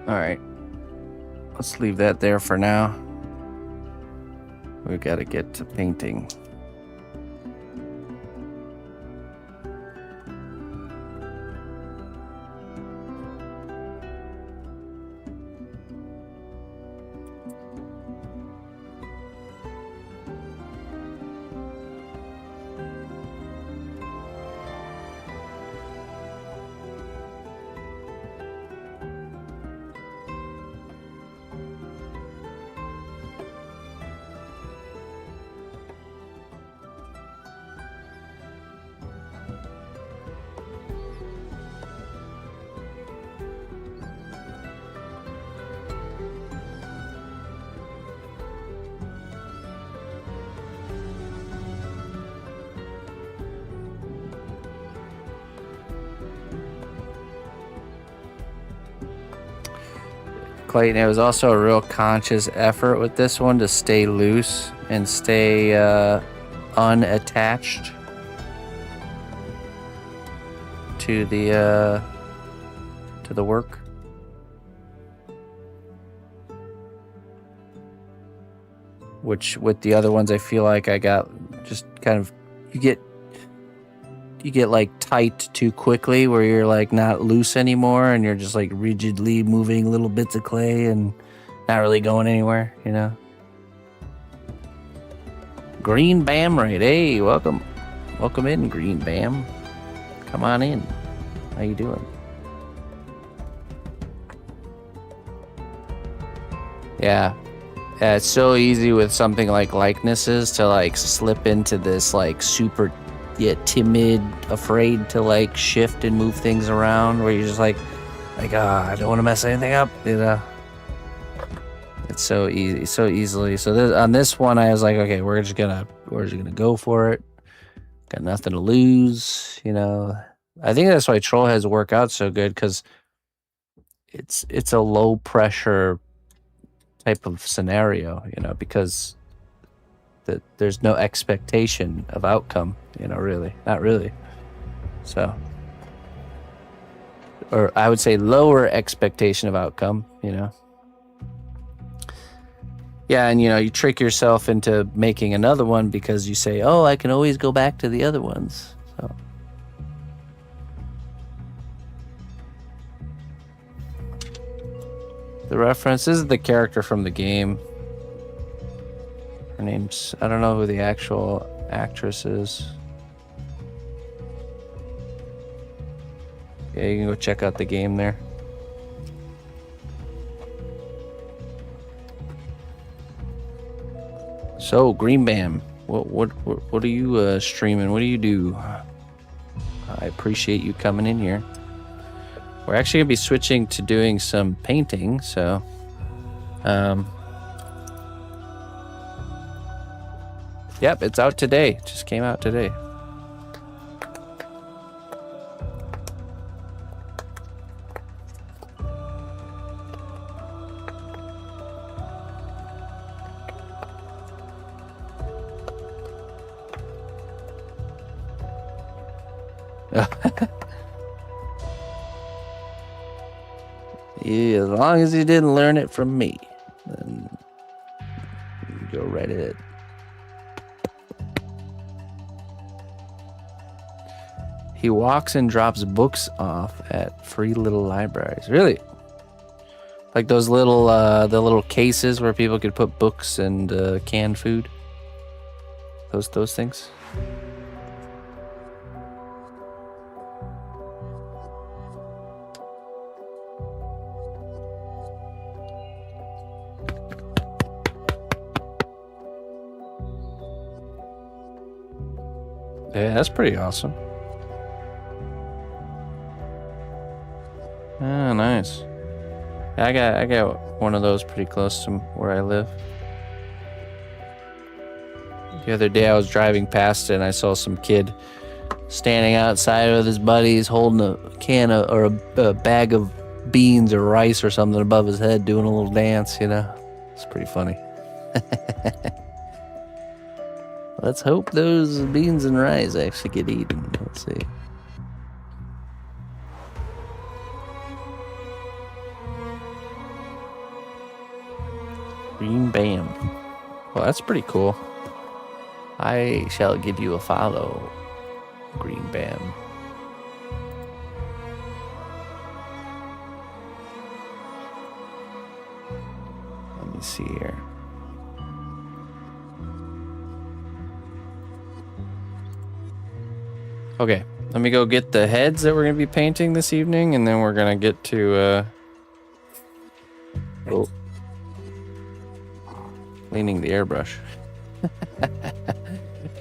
Speaker 1: All right, let's leave that there for now. We've got to get to painting. Clayton, it was also a real conscious effort with this one to stay loose and stay unattached to the work. Which with the other ones, I feel like I got just kind of you get like tight too quickly, where you're like not loose anymore, and you're just like rigidly moving little bits of clay and not really going anywhere, you know. Green Bam, right? Hey, welcome in, Green Bam. Come on in. How you doing? Yeah, it's so easy with something like likenesses to like slip into this like super timid, afraid to like shift and move things around, where you're just like I don't want to mess anything up, you know. It's so easy, so easily. So on this one, I was like, okay, we're just gonna go for it. Got nothing to lose, you know. I think that's why Trollheads work out so good, because it's a low pressure type of scenario, you know, because there's no expectation of outcome, you know, really, not really. So, or I would say lower expectation of outcome, you know. Yeah, and you know, you trick yourself into making another one because you say, oh, I can always go back to the other ones. So the reference, this is the character from the game. Her name's, I don't know who the actual actress is. Yeah, you can go check out the game there. So, Green Bam, what are you streaming? What do you do? I appreciate you coming in here. We're actually gonna be switching to doing some painting, so yep, it's out today. Just came out today. Yeah, as long as you didn't learn it from me, then you go right ahead. He walks and drops books off at free little libraries. Really? Like those little, the little cases where people could put books and canned food? Those things? Yeah, that's pretty awesome. Oh, nice. I got one of those pretty close to where I live. The other day I was driving past it and I saw some kid standing outside with his buddies holding a can of, or a bag of beans or rice or something above his head, doing a little dance, you know. It's pretty funny. Let's hope those beans and rice actually get eaten. Let's see. Green Bam. Well, that's pretty cool. I shall give you a follow, Green Bam. Let me see here. Okay, let me go get the heads that we're going to be painting this evening, and then we're going to get to, cleaning the airbrush.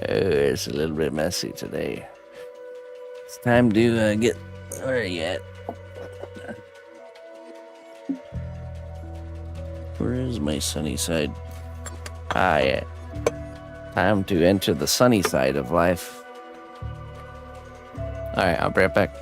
Speaker 1: It's a little bit messy today. It's time to get... Where are you at? Where is my sunny side? Ah, yeah. Time to enter the sunny side of life. Alright, I'll be right back.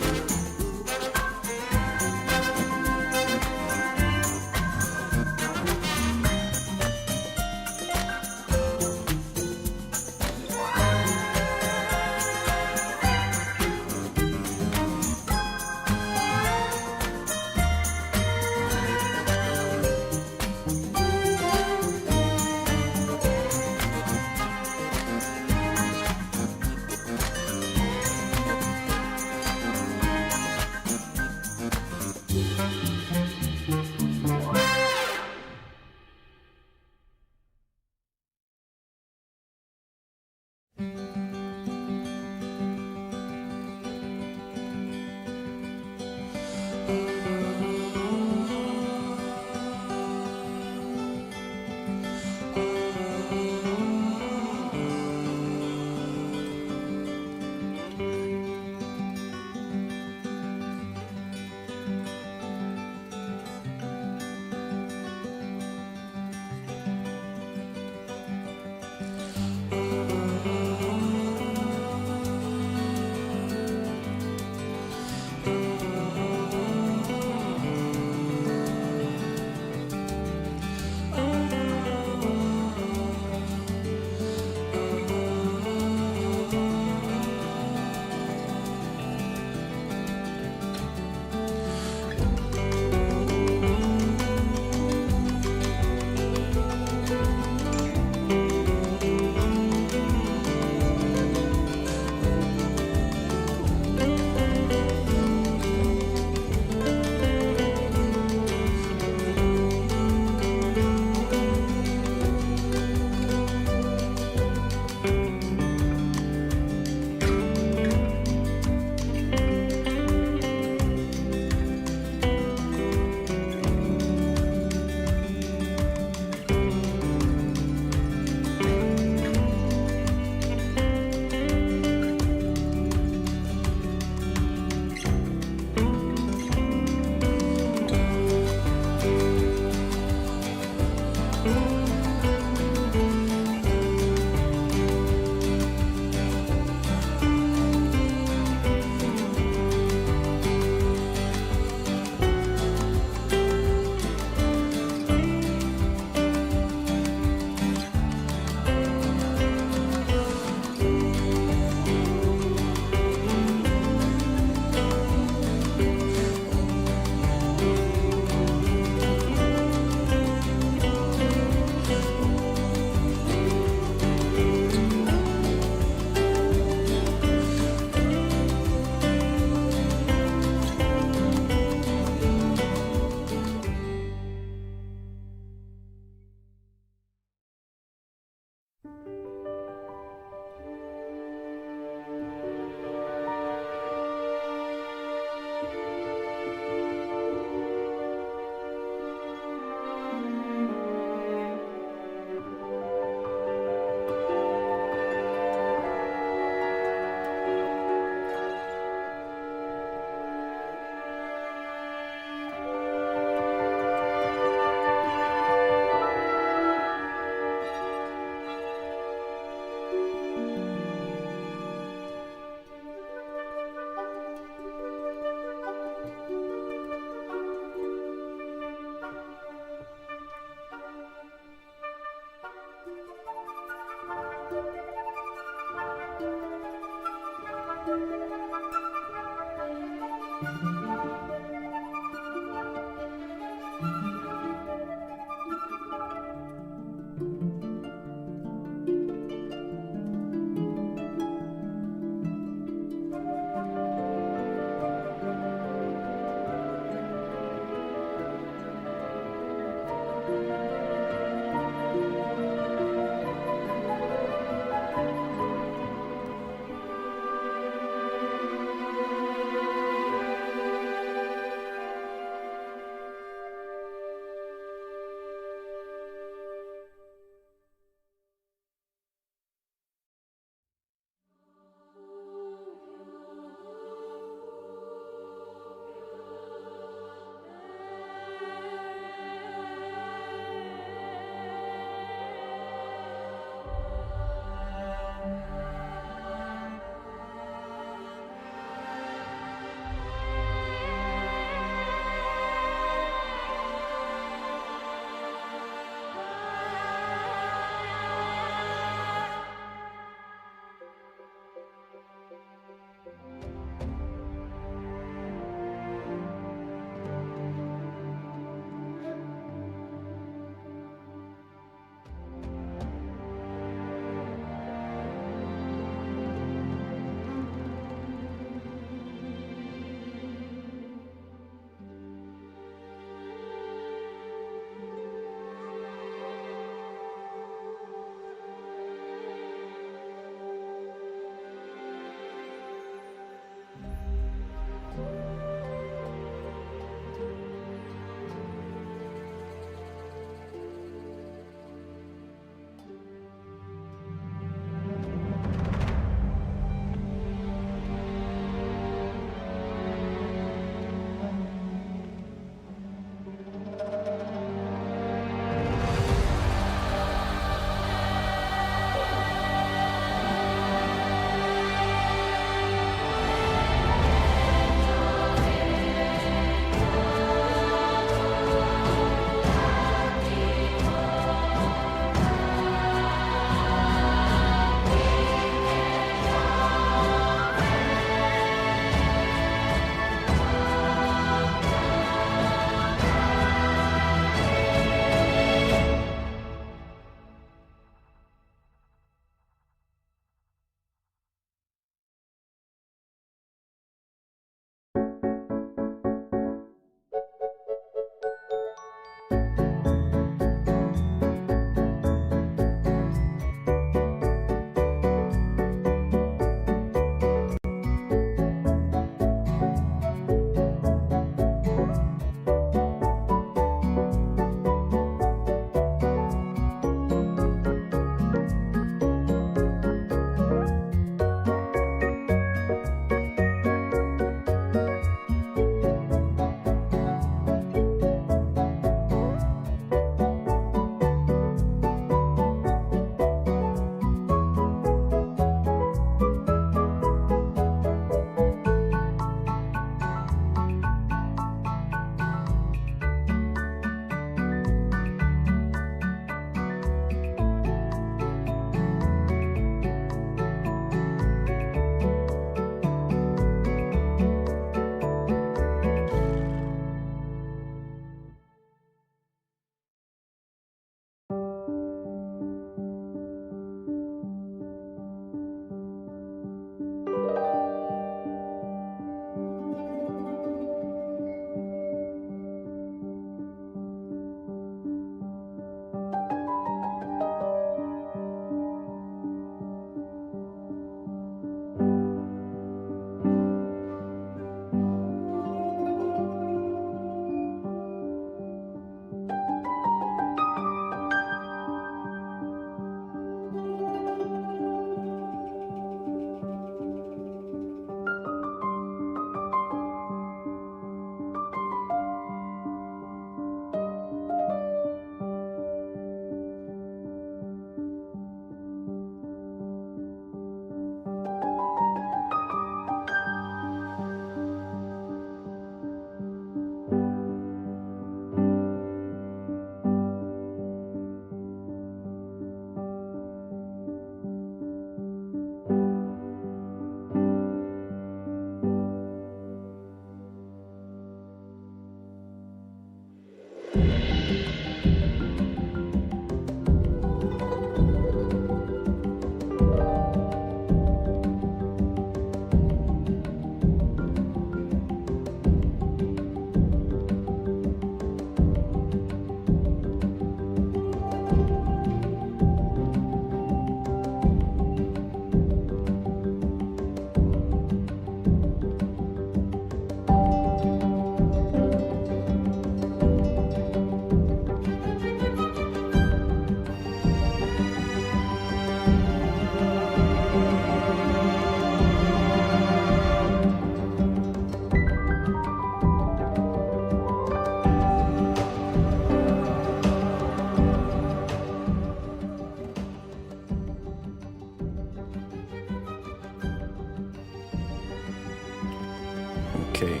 Speaker 1: Okay.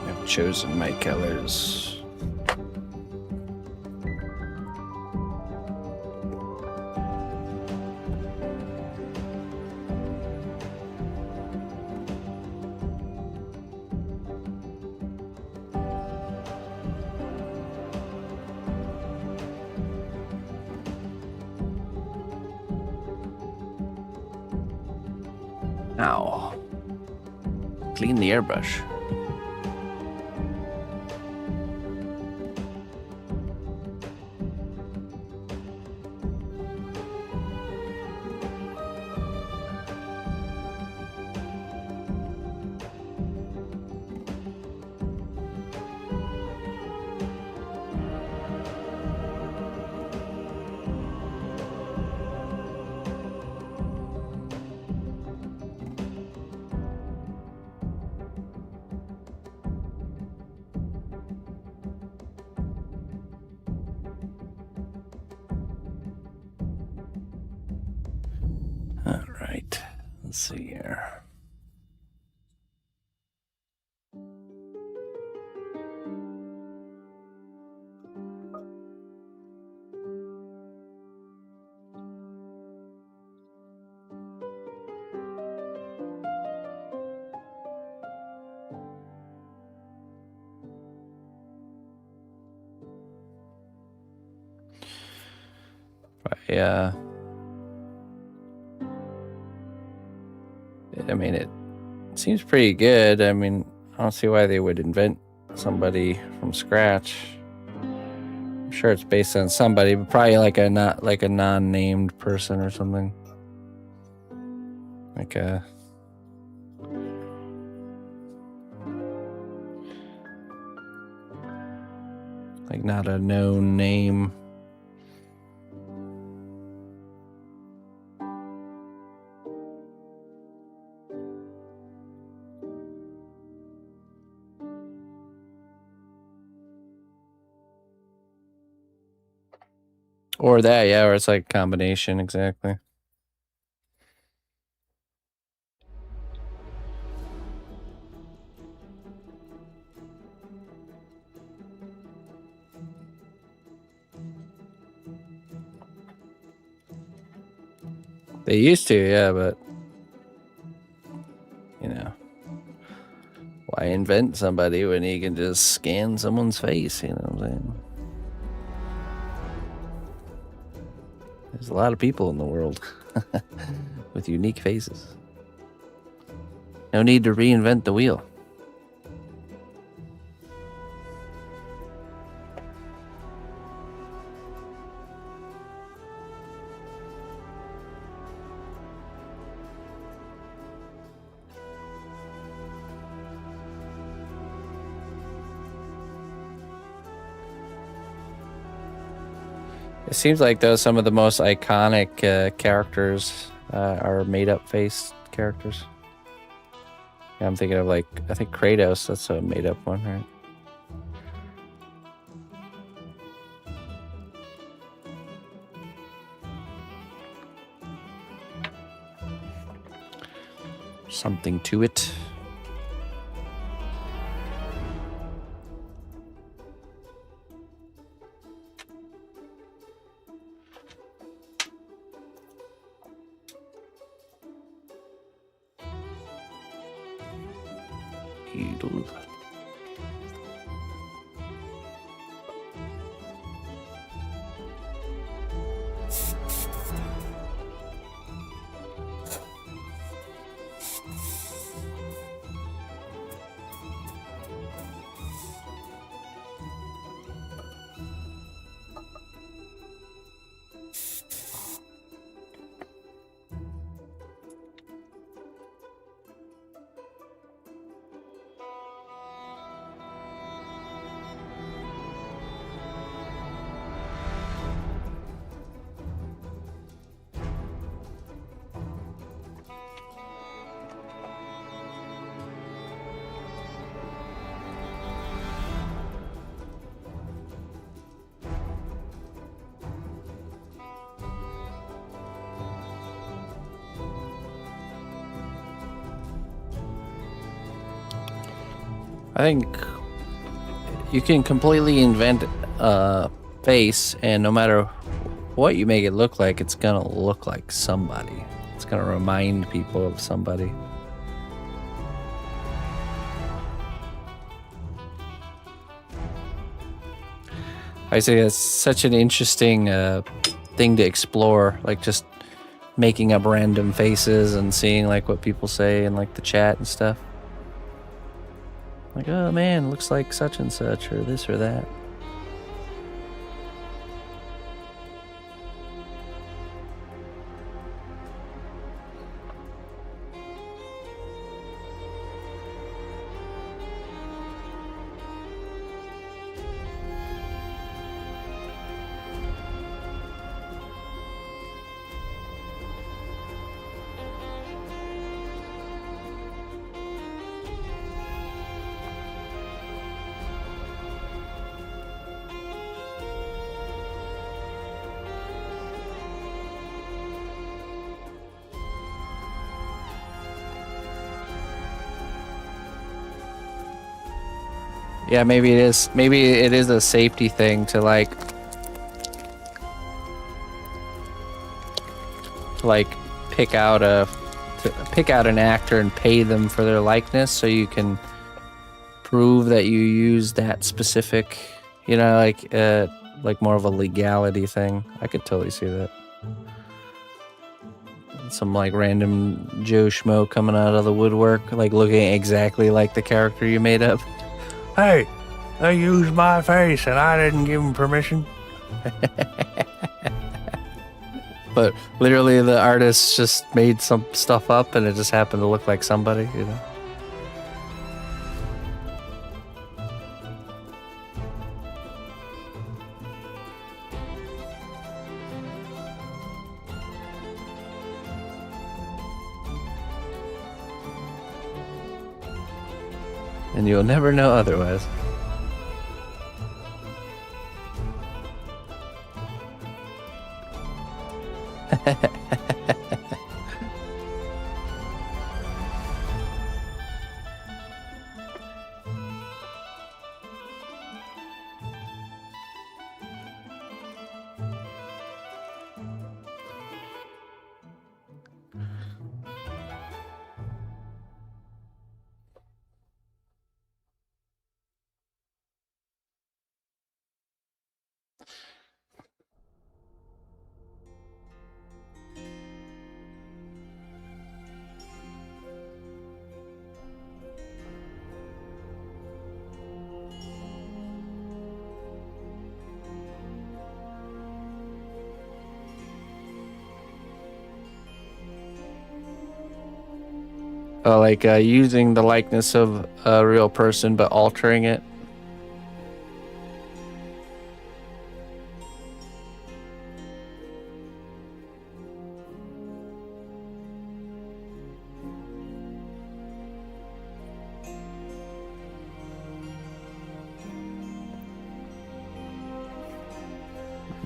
Speaker 1: I've chosen my colors. Now, clean the airbrush. All right, let's see here. Yeah. I mean, it seems pretty good. I mean, I don't see why they would invent somebody from scratch. I'm sure it's based on somebody, but probably like a non-named person or something. Like not a known name. Or that, yeah, or it's like a combination, exactly. They used to, yeah, but you know, why invent somebody when you can just scan someone's face, you know what I'm saying? There's a lot of people in the world with unique faces. No need to reinvent the wheel. It seems like those some of the most iconic characters are made-up face characters. Yeah, I'm thinking of I think Kratos, that's a made-up one, right? Something to it. Eedle. I think you can completely invent a face, and no matter what you make it look like, it's gonna look like somebody. It's gonna remind people of somebody. I say it's such an interesting thing to explore, like just making up random faces and seeing like what people say in like the chat and stuff. Like, oh man, looks like such and such, or this or that. Yeah, maybe it is. Maybe it is a safety thing to like pick out an actor and pay them for their likeness, so you can prove that you use that specific, like more of a legality thing. I could totally see that. Some like random Joe Schmo coming out of the woodwork, like looking exactly like the character you made up.
Speaker 3: Hey, they used my face and I didn't give them permission.
Speaker 1: But literally the artist just made some stuff up and it just happened to look like somebody, you know? And you'll never know otherwise. Like using the likeness of a real person but altering it.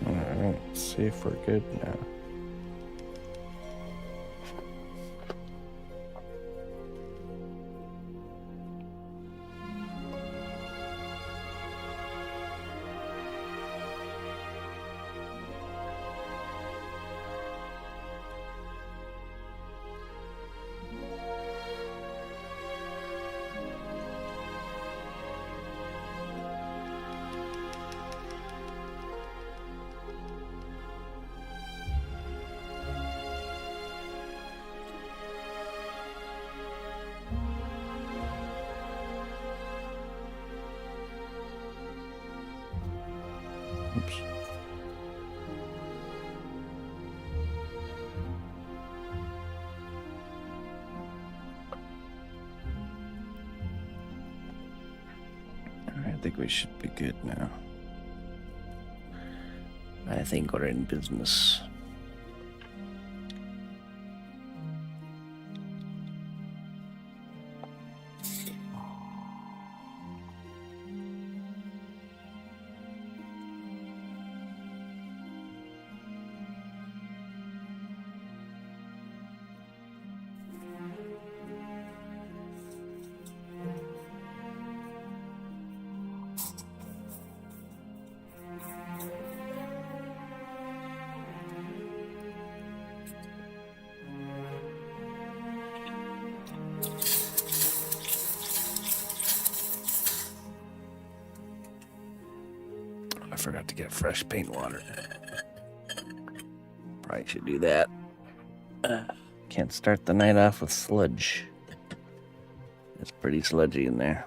Speaker 1: Alright, let's see if we're good now. Oops. I think we should be good now. I think we're in business. forgot to get fresh paint water. Probably should do that. Can't start the night off with sludge. It's pretty sludgy in there.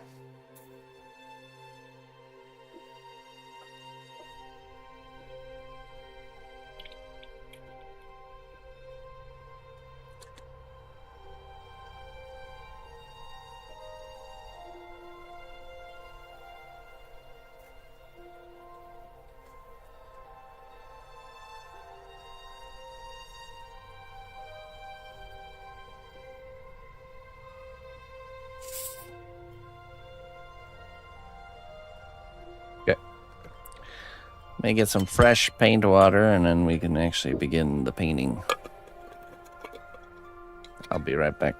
Speaker 1: May get some fresh paint water and then we can actually begin the painting. I'll be right back.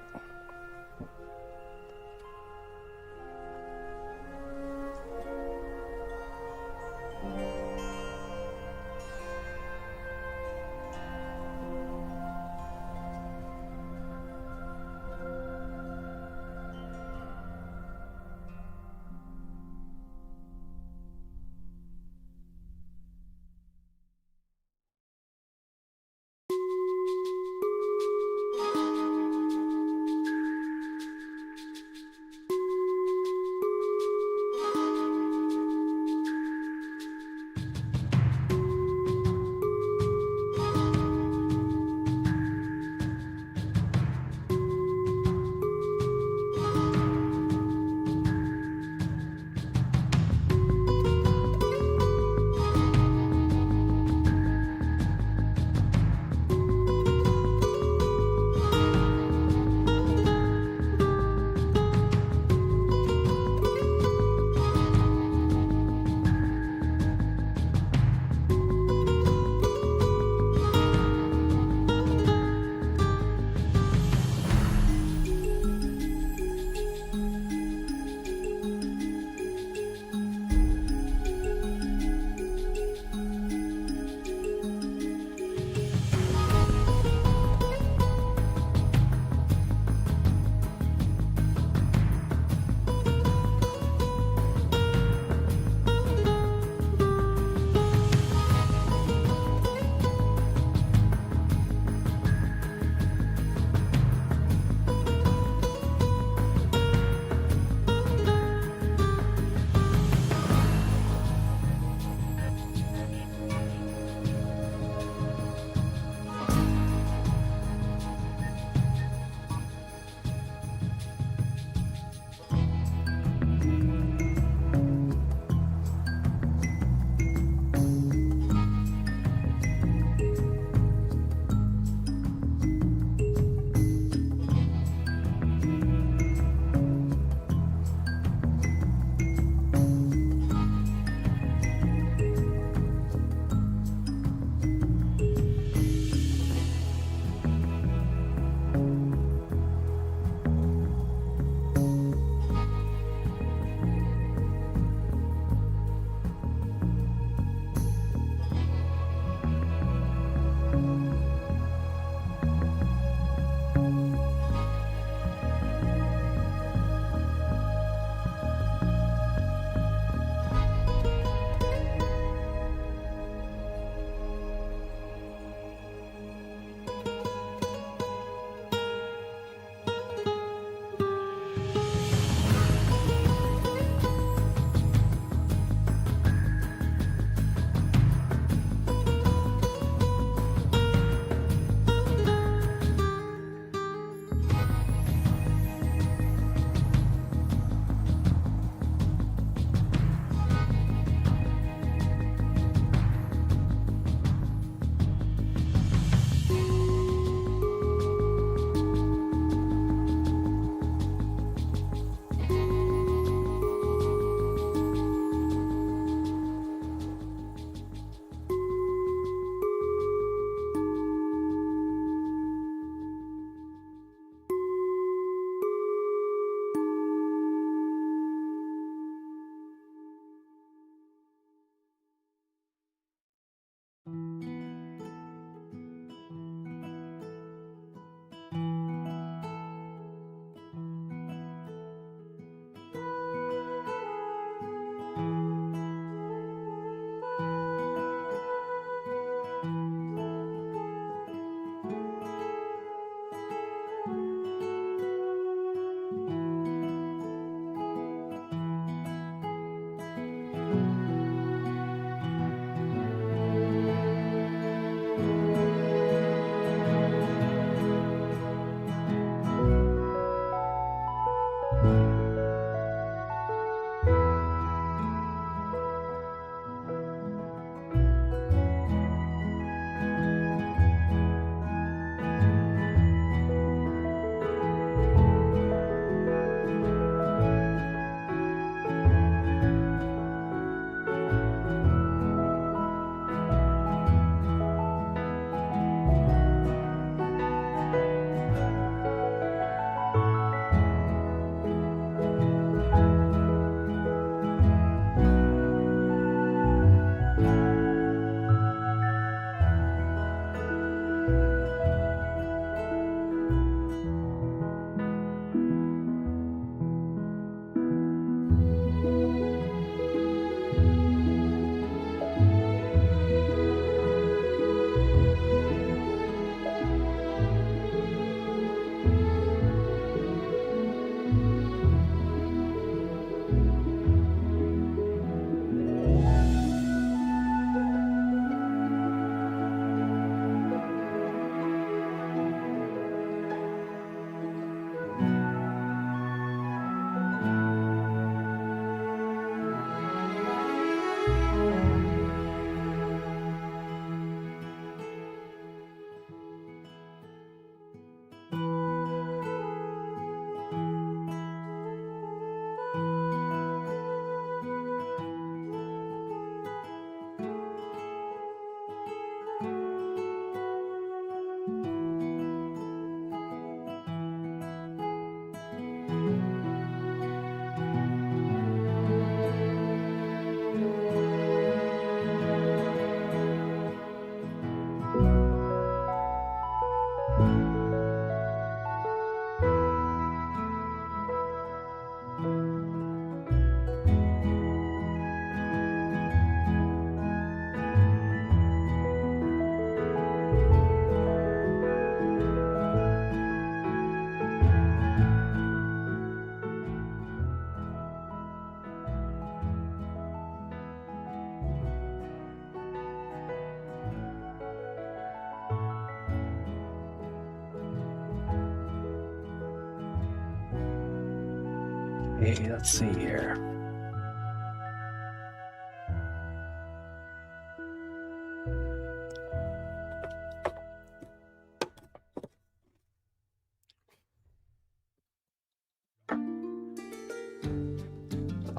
Speaker 1: Hey, let's see here.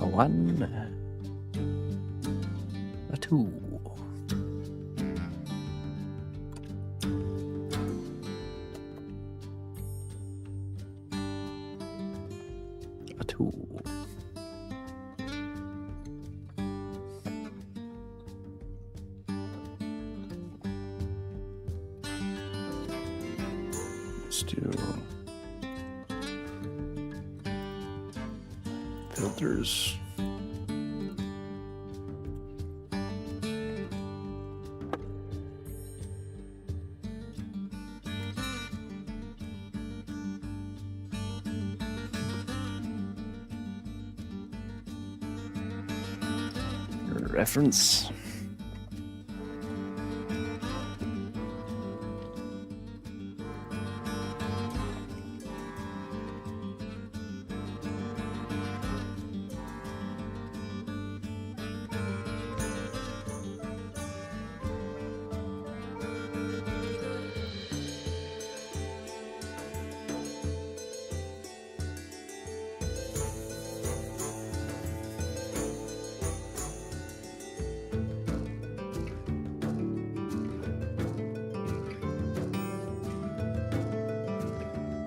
Speaker 1: A 1, a 2. A 2. Let's do filters. Reference.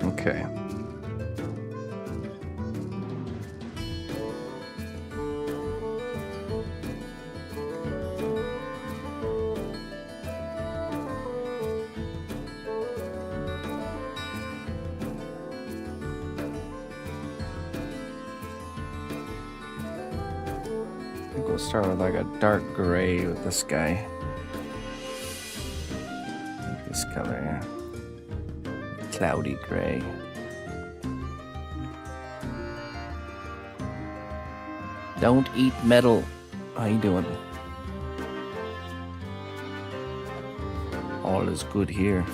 Speaker 1: Okay. I think we'll start with like a dark gray with this guy. This color here. Cloudy gray. Don't eat metal. How you doing? All is good here.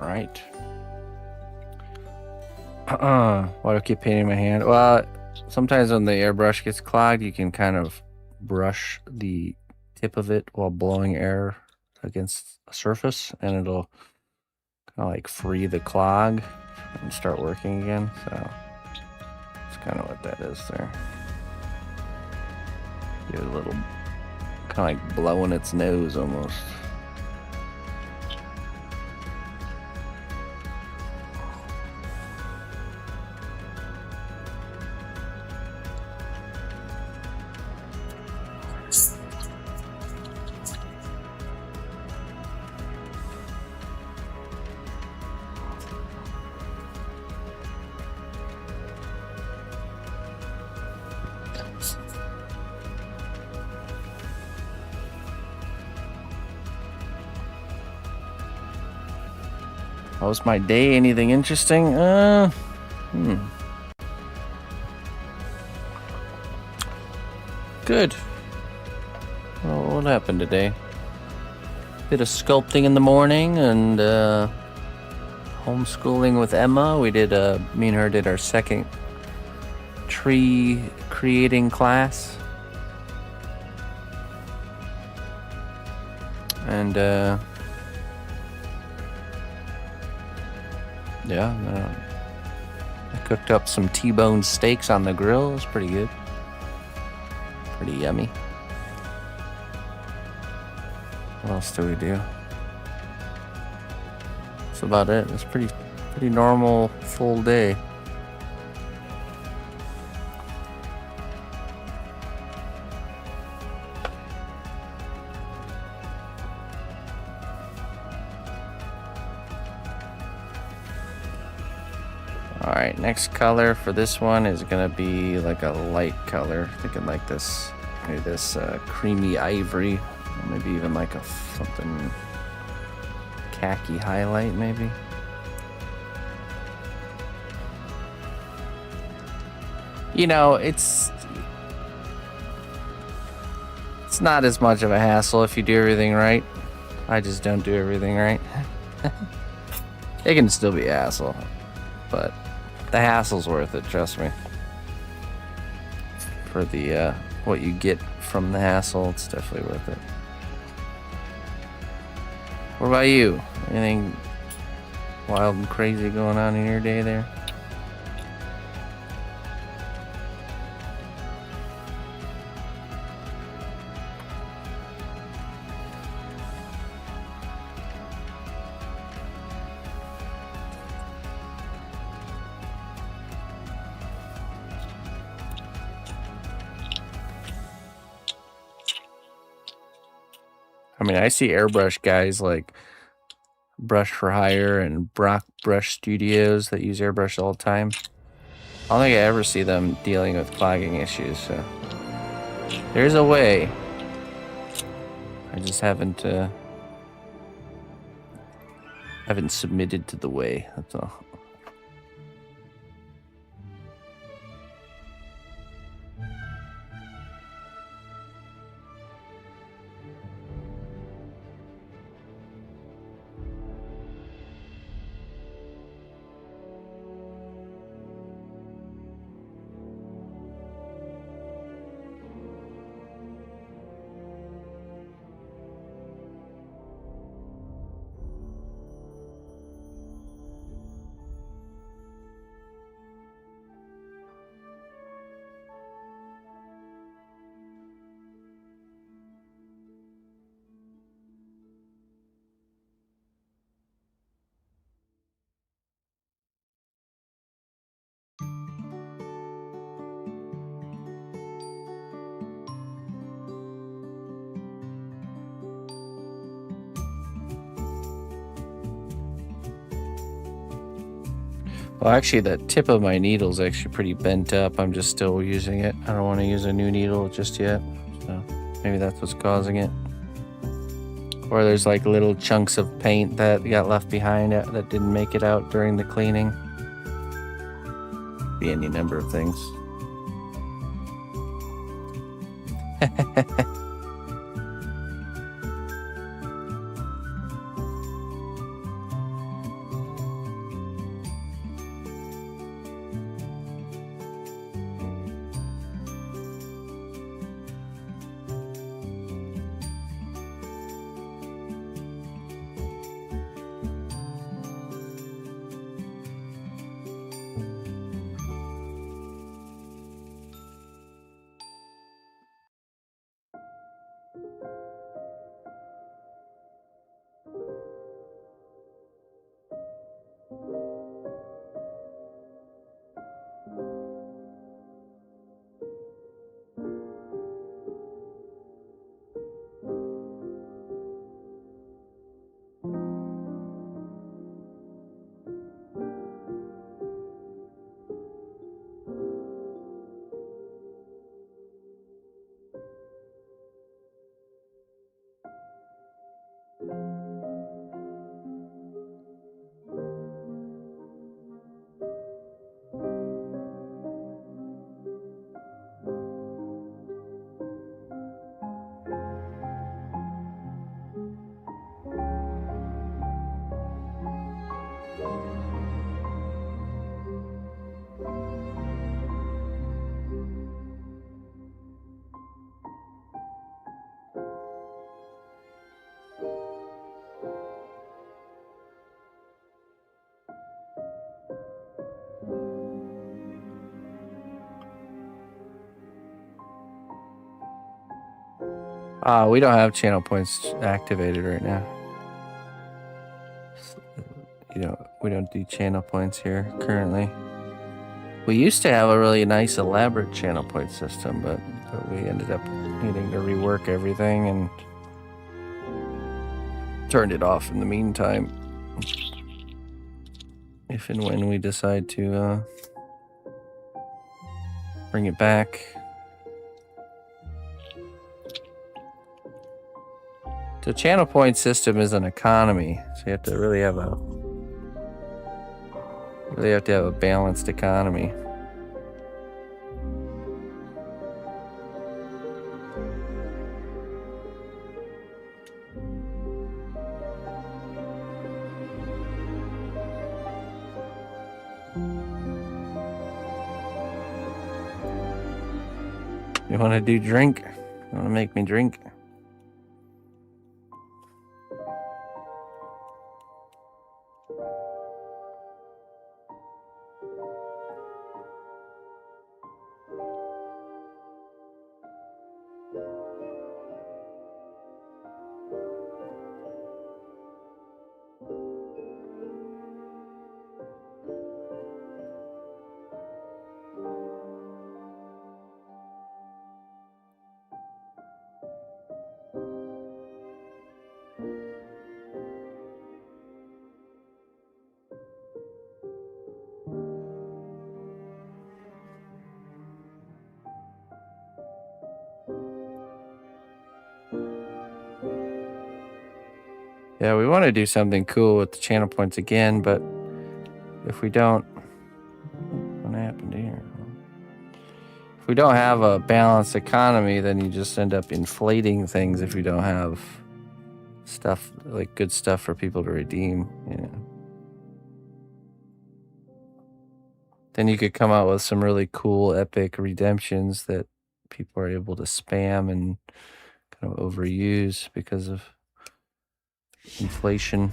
Speaker 1: Right. Why do I keep painting my hand? Well, sometimes when the airbrush gets clogged, you can kind of brush the tip of it while blowing air against a surface, and it'll kind of like free the clog and start working again. So that's kind of what that is there. Give it a little, kind of like blowing its nose almost. How was my day? Anything interesting? Good. Well, what happened today? Bit of sculpting in the morning and homeschooling with Emma. We did me and her did our second tree creating class. And I cooked up some T-bone steaks on the grill. It was pretty good. Pretty yummy. What else do we do? That's about it. It's pretty normal full day. Alright, next color for this one is gonna be like a light color. Thinking like this, maybe this creamy ivory, or maybe even like a something khaki highlight, maybe. You know, it's not as much of a hassle if you do everything right. I just don't do everything right. It can still be a hassle, but the hassle's worth it, trust me. For the what you get from the hassle, it's definitely worth it. What about you? Anything wild and crazy going on in your day there? I mean, I see airbrush guys like Brush for Hire and Brock Brush Studios that use airbrush all the time. I don't think I ever see them dealing with clogging issues, so there's a way. I just haven't submitted to the way, that's all. Well, actually, the tip of my needle is actually pretty bent up. I'm just still using it. I don't want to use a new needle just yet. So maybe that's what's causing it. Or there's like little chunks of paint that got left behind that didn't make it out during the cleaning. Be any number of things. We don't have channel points activated right now. We don't do channel points here currently. We used to have a really nice elaborate channel point system, but we ended up needing to rework everything and turned it off in the meantime. If and when we decide to bring it back. The channel point system is an economy, so you have to really have a balanced economy. You want to do drink? You want to make me drink? Yeah, we want to do something cool with the channel points again, but if we don't, what happened here? If we don't have a balanced economy, then you just end up inflating things if you don't have stuff, like good stuff for people to redeem. Yeah. Then you could come out with some really cool, epic redemptions that people are able to spam and kind of overuse because of inflation.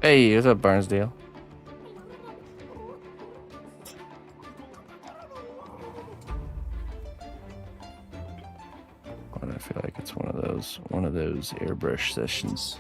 Speaker 1: Hey, what's up, Barnesdale? I feel like it's one of those airbrush sessions.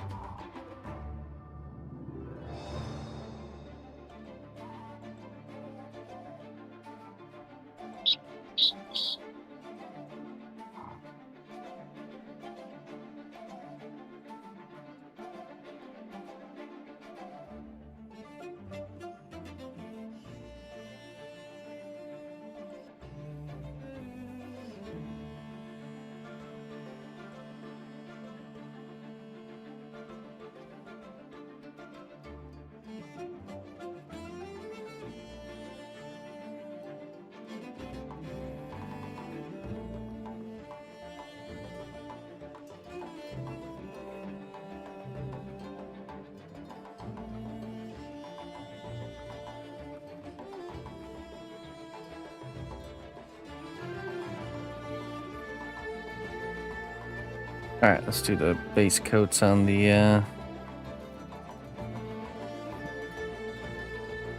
Speaker 1: All right, let's do the base coats on the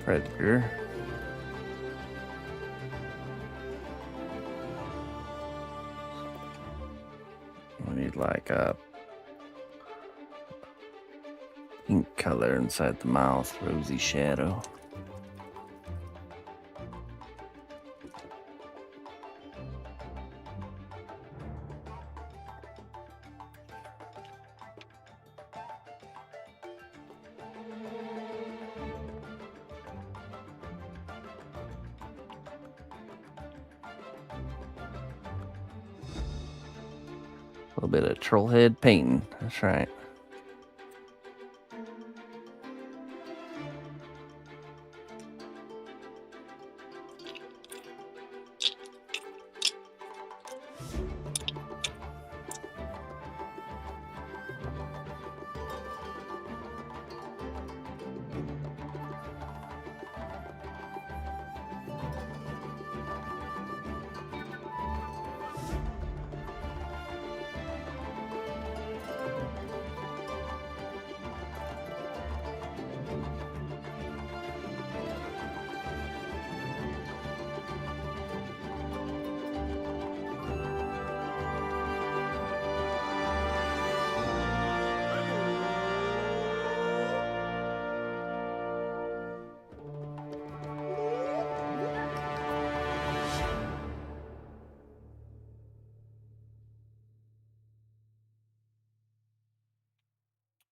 Speaker 1: Predator. We need like a pink color inside the mouth, rosy shadow. A little bit of troll head painting. That's right.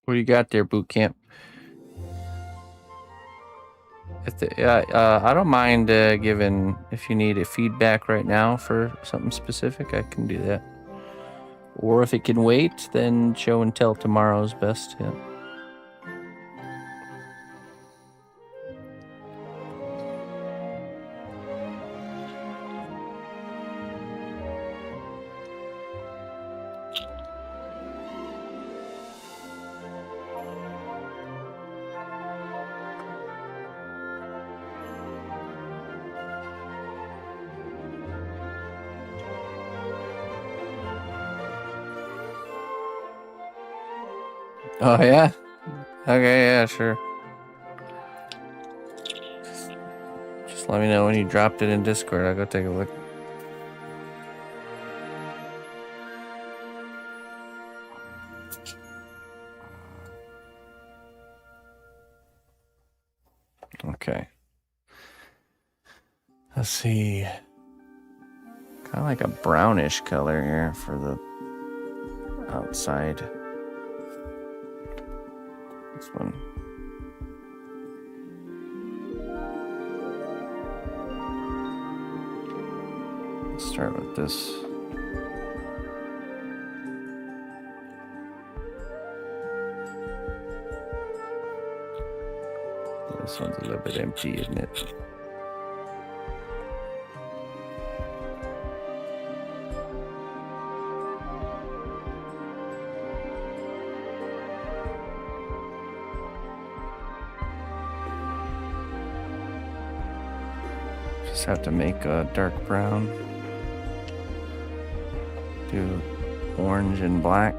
Speaker 1: What do you got there, boot camp? I don't mind giving, if you need a feedback right now for something specific, I can do that. Or if it can wait, then show and tell tomorrow's best. Yeah. Oh yeah. Okay. Yeah. Sure. Just let me know when you dropped it in Discord. I'll go take a look. Okay. Let's see. Kind of like a brownish color here for the outside. This one. Let's start with this. This one's a little bit empty, isn't it? Just have to make a dark brown. Do orange and black.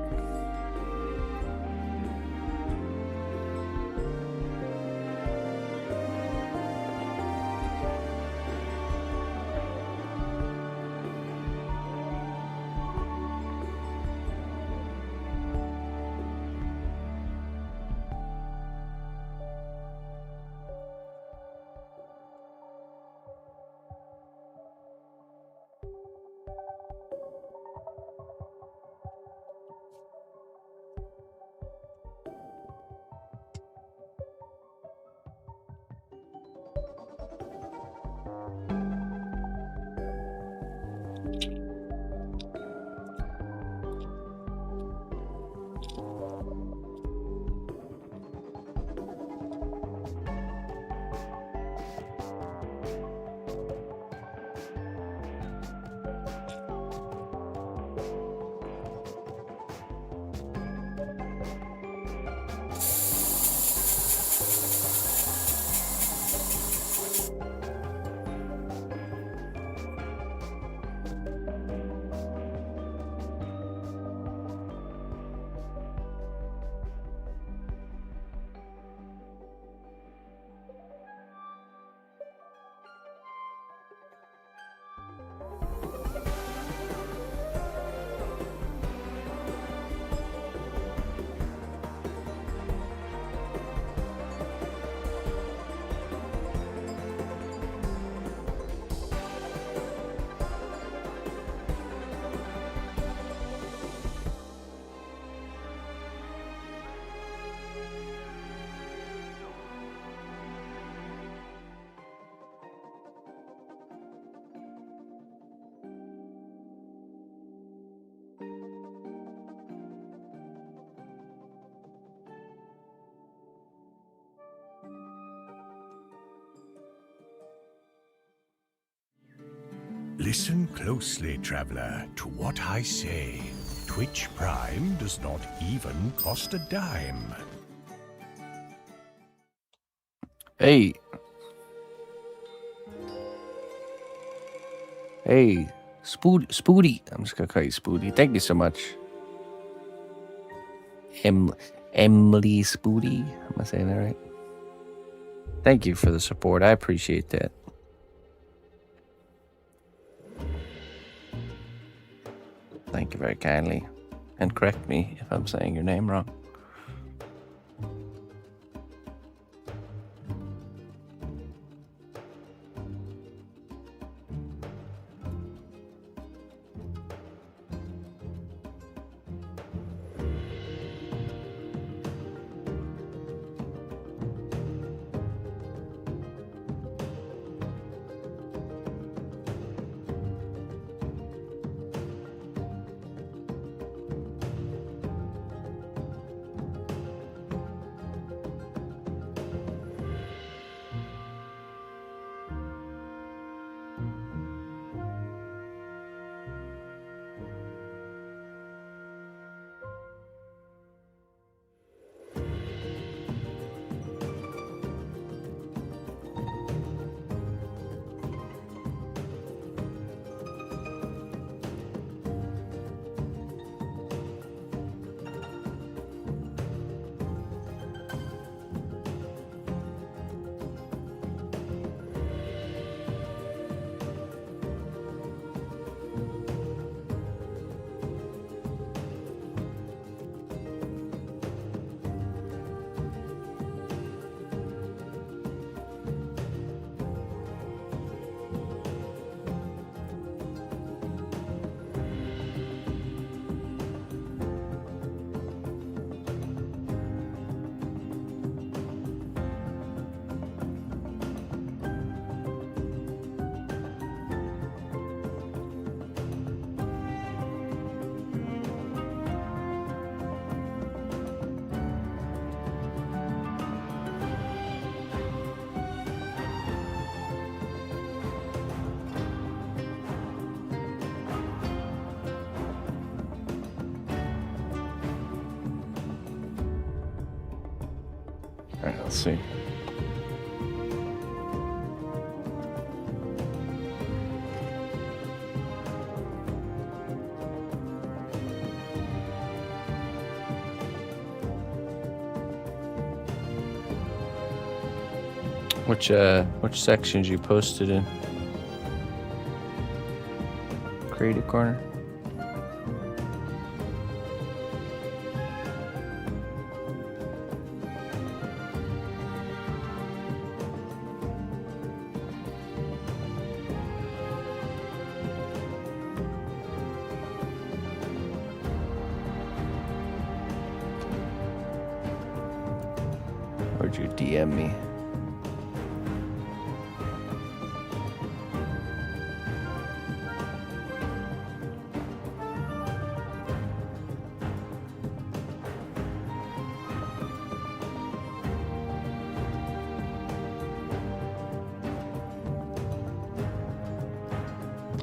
Speaker 2: Listen closely, traveler, to what I say. Twitch Prime does not even cost a dime.
Speaker 1: Hey. Hey, Spooty. I'm just gonna call you Spooty. Thank you so much. Emily Spooty. Am I saying that right? Thank you for the support. I appreciate that. Thank you very kindly. And correct me if I'm saying your name wrong. All right, let's see. Which sections you posted in? Creative Corner? Or did you DM me?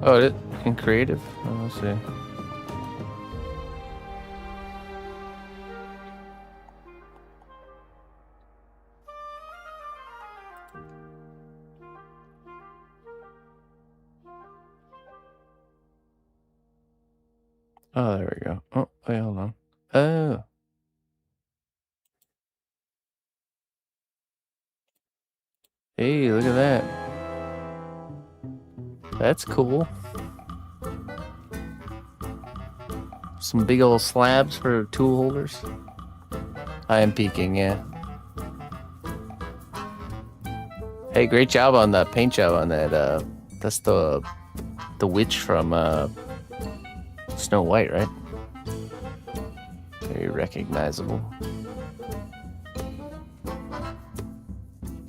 Speaker 1: Oh, it in creative? Oh, let's see. Oh, there we go. Oh, wait, hold on. Oh. Hey, look at that. That's cool. Some big old slabs for tool holders. I am peeking, yeah. Hey, great job on that paint job on that. That's the witch from Snow White, right? Very recognizable.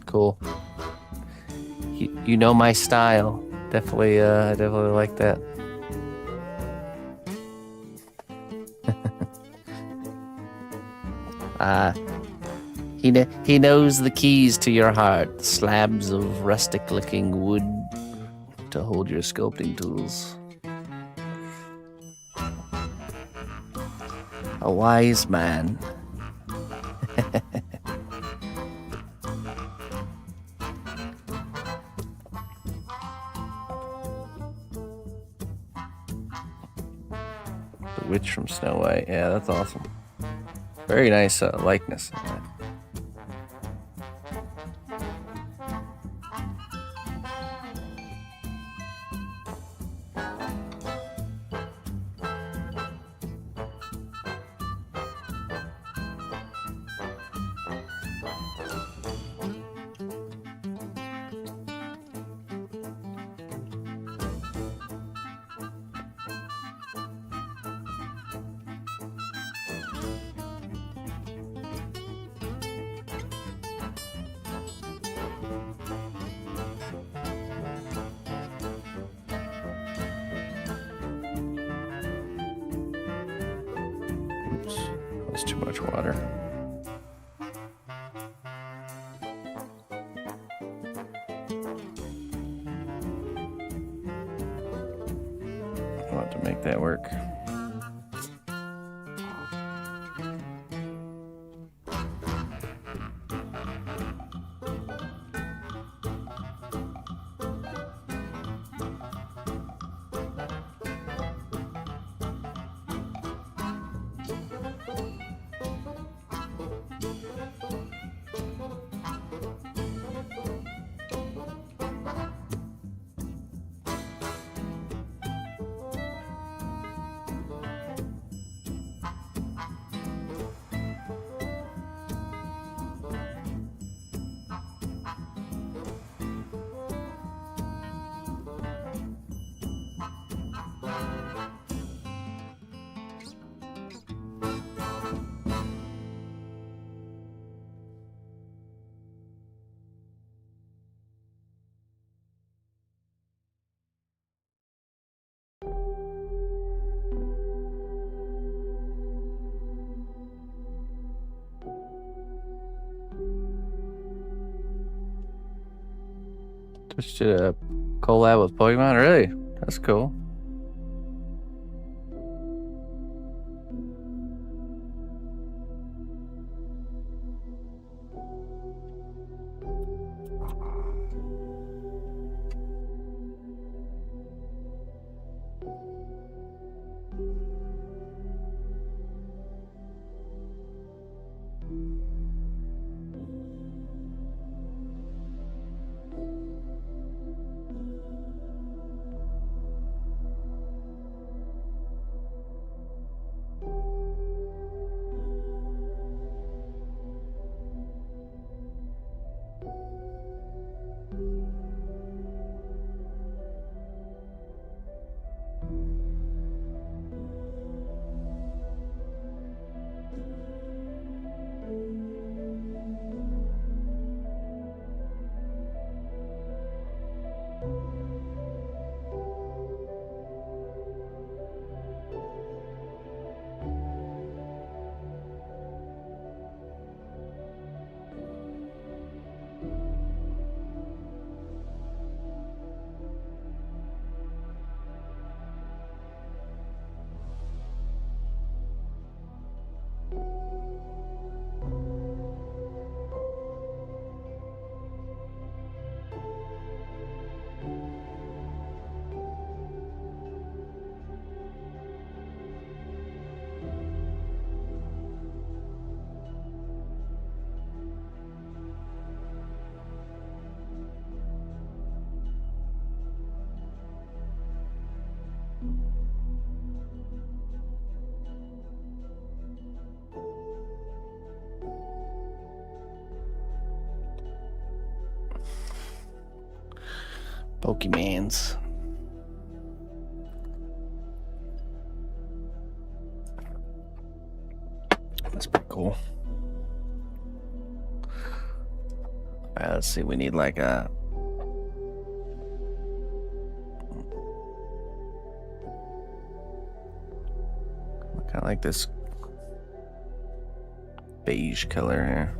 Speaker 1: Cool. You know my style. Definitely, I definitely like that. He knows the keys to your heart. Slabs of rustic-looking wood. to hold your sculpting tools. A wise man. The witch from Snow White. Yeah, that's awesome. Very nice likeness. Oops, that's too much water. I want to make that work. Just did a collab with Pokemon? Really? That's cool. Pokemans. That's pretty cool. Alright, let's see. We need like a kind of like this beige color here.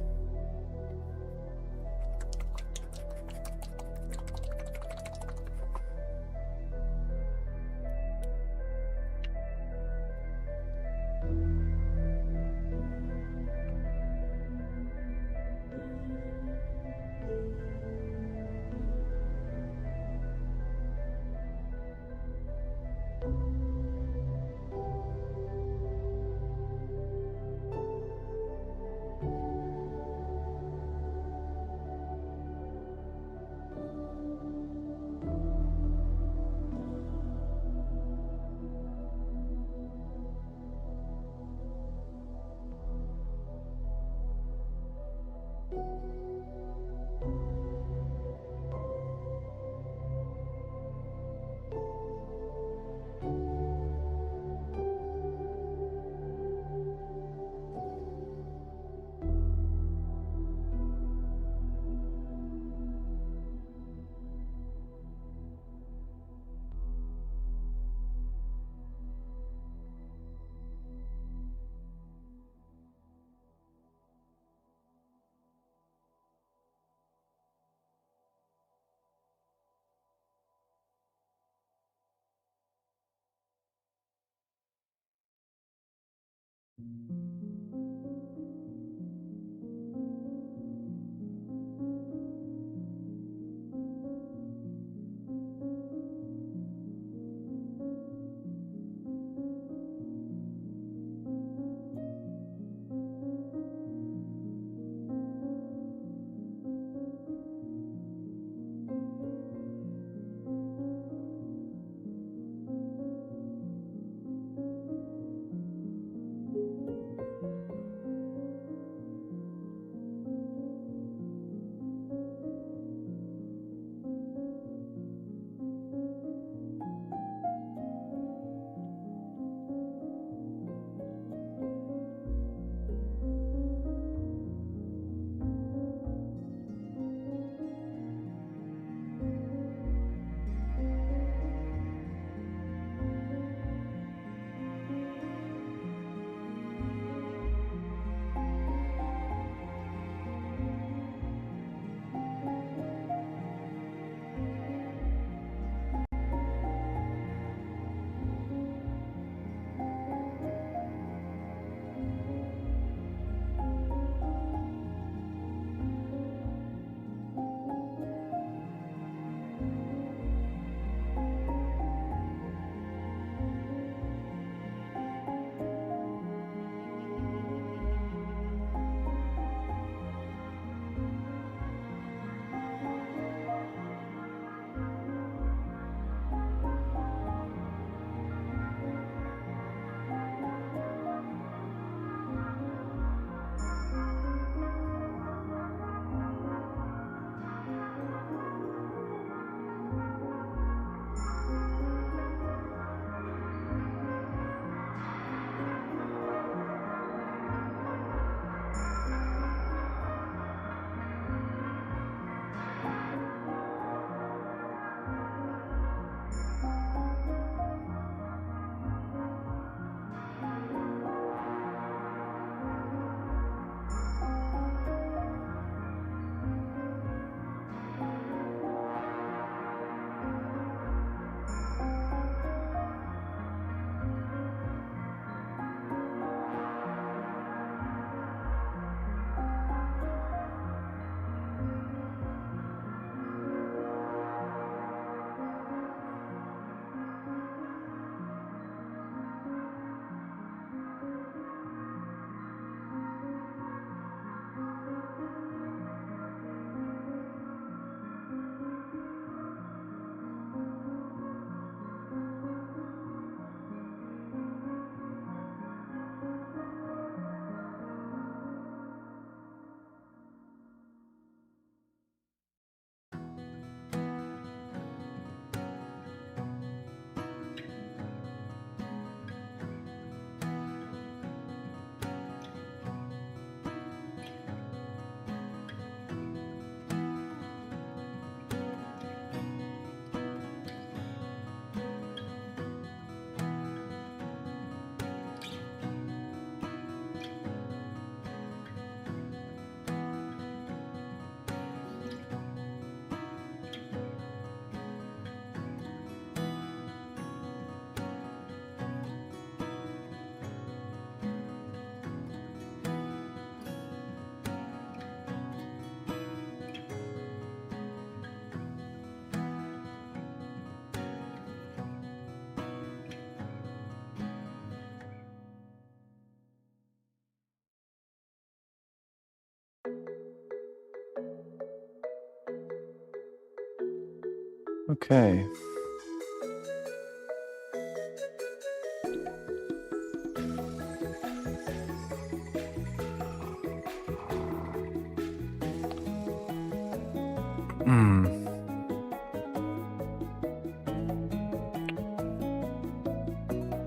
Speaker 1: Okay.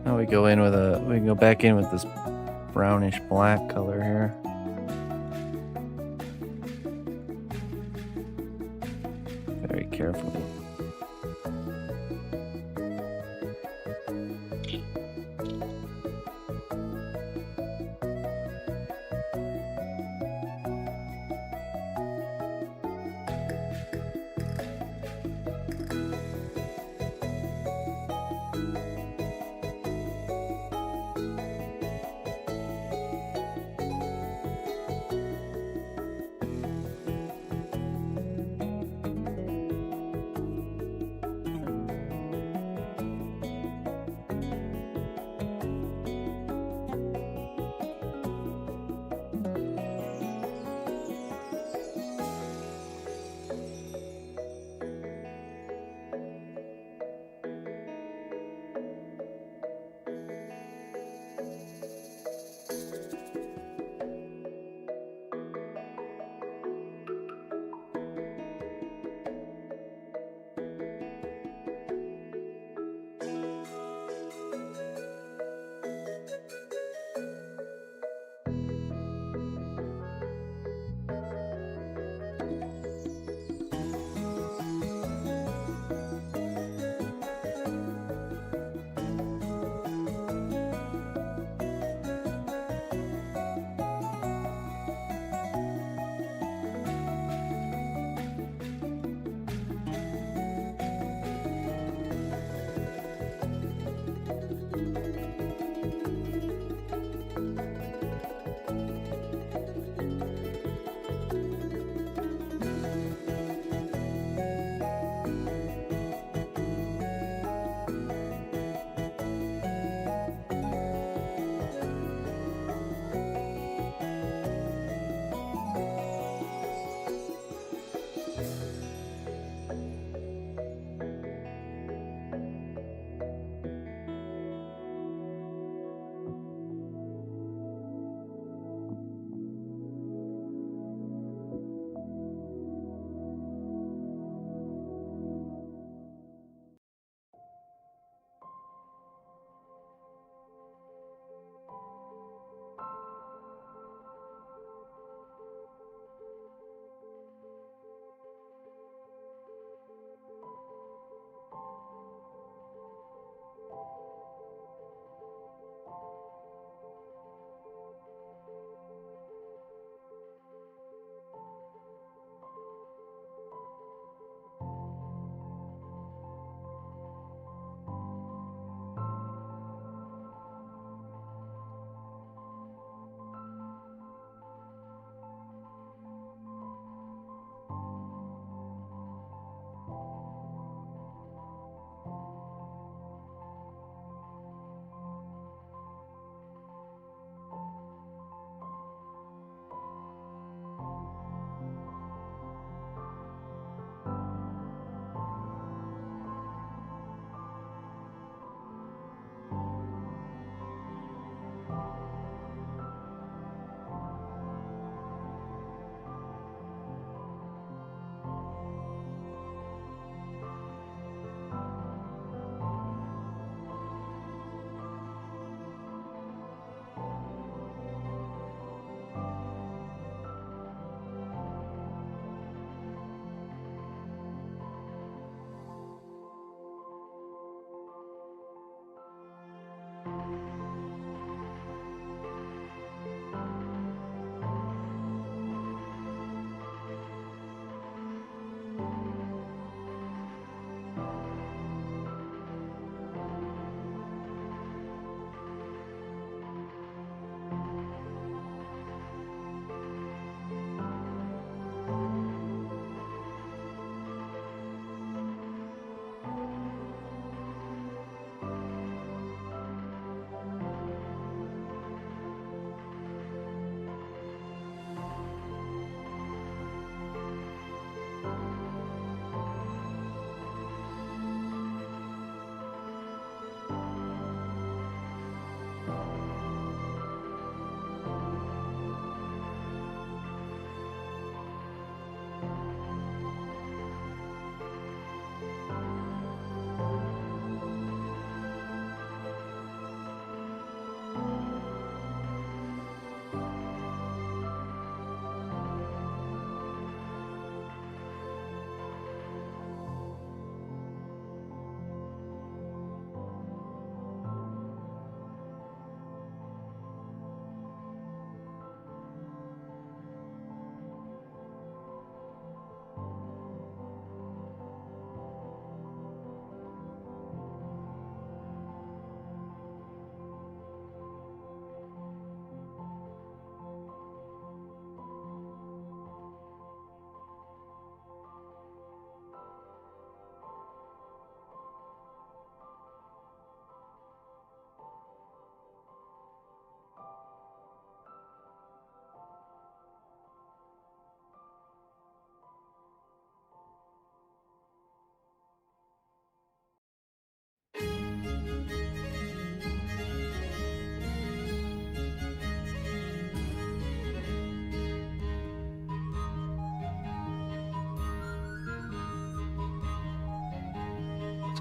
Speaker 1: Now we can go back in with this brownish black color here. Very carefully.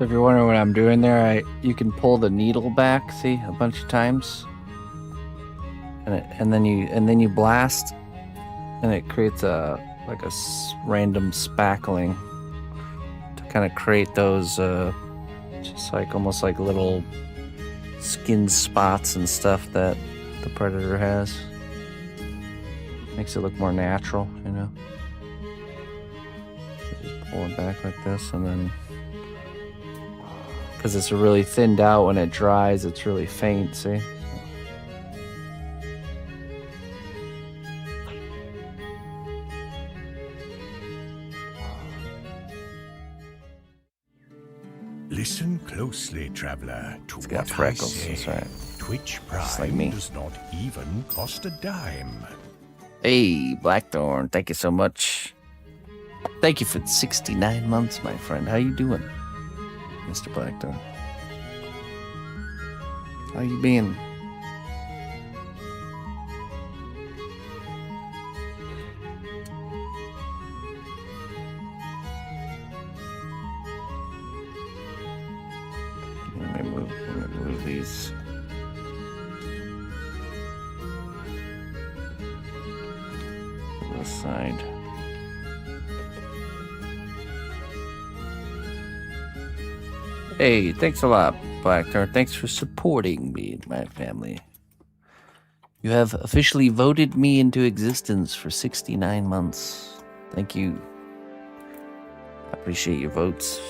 Speaker 1: So if you're wondering what I'm doing there, you can pull the needle back, see, a bunch of times, and then you blast, and it creates a random spackling to kind of create those just like almost like little skin spots and stuff that the predator has. Makes it look more natural, you know. Just pull it back like this, and then because it's really thinned out, when it dries, it's really faint, see?
Speaker 2: Listen closely, traveler, to
Speaker 1: It's got
Speaker 2: what
Speaker 1: freckles,
Speaker 2: I say.
Speaker 1: that's right.
Speaker 2: Twitch
Speaker 1: Just like
Speaker 2: Prime
Speaker 1: me.
Speaker 2: does not even cost a dime.
Speaker 1: Hey, Blackthorn, thank you so much. Thank you for 69 months, my friend. How you doing, Mr. Blackthorn? How you been? Let me move these. To the side. Hey, thanks a lot, Blackthorn. Thanks for supporting me and my family. You have officially voted me into existence for 69 months. Thank you. I appreciate your votes.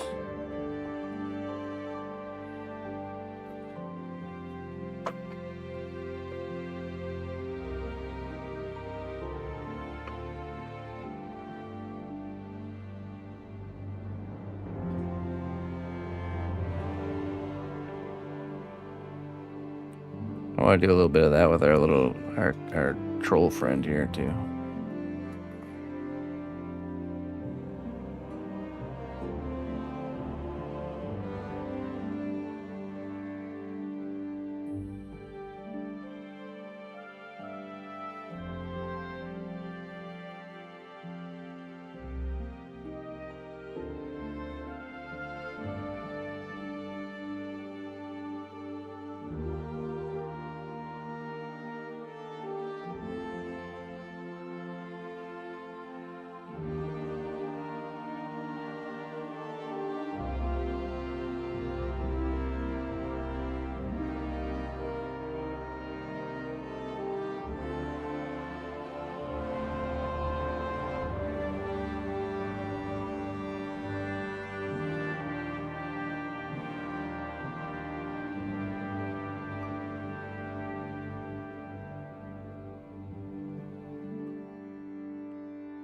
Speaker 1: I want to do a little bit of that with our troll friend here too.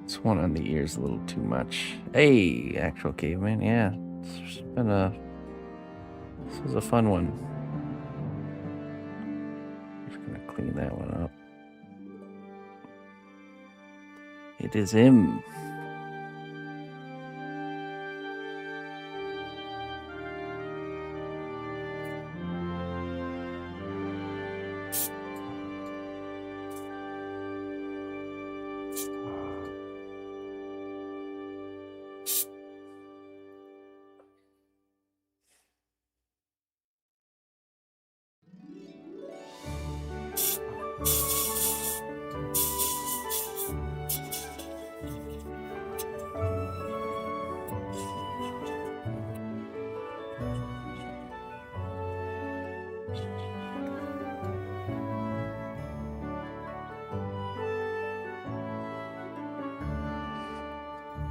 Speaker 1: This one on the ear's a little too much. Hey, actual caveman, yeah. This was a fun one. Just gonna clean that one up. It is him.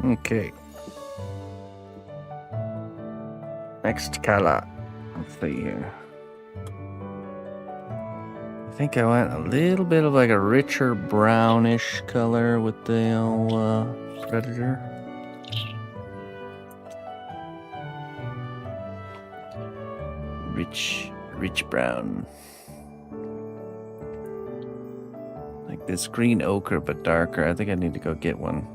Speaker 1: Okay. Next color. Let's see here. I think I went a little bit of like a richer brownish color with the old predator. Rich brown. Like this green ochre but darker. I think I need to go get one.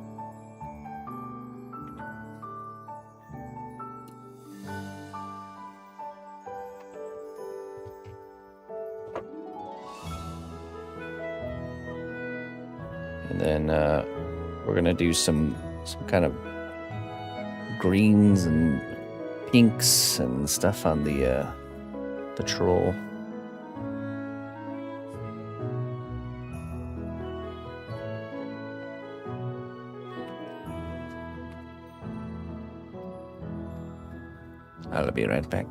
Speaker 1: And then we're gonna do some kind of greens and inks and stuff on the troll. I'll be right back.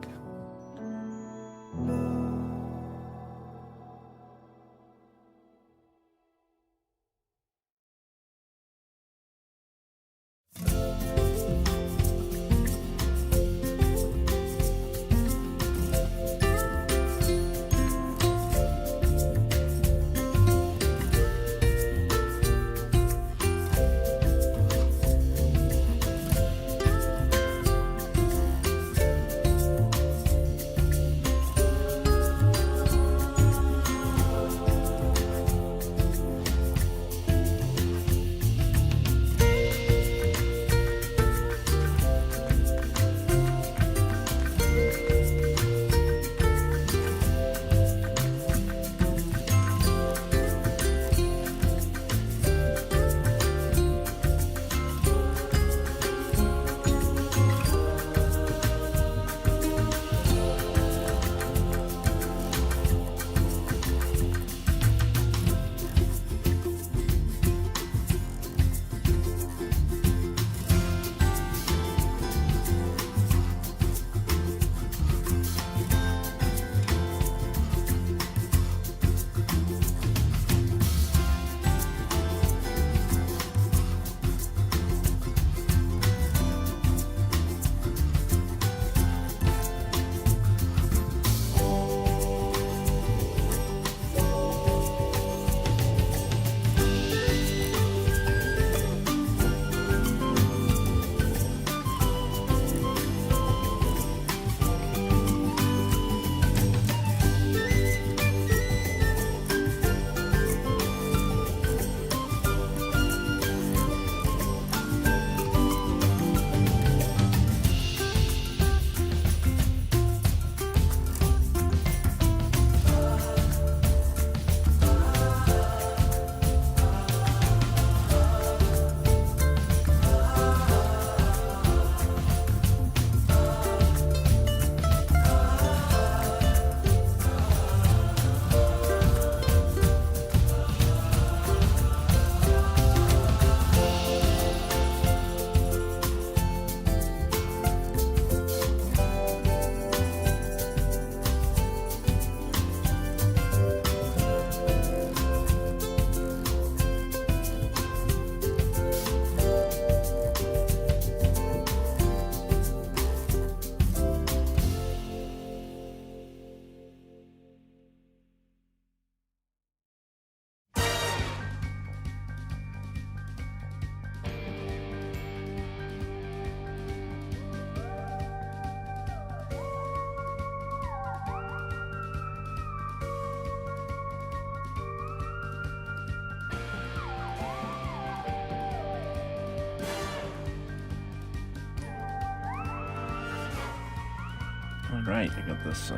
Speaker 1: Alright, I got this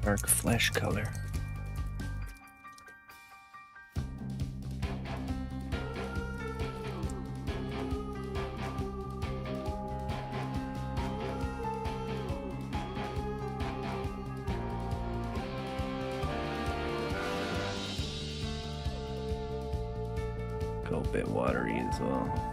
Speaker 1: dark flesh color. Go a bit watery as well.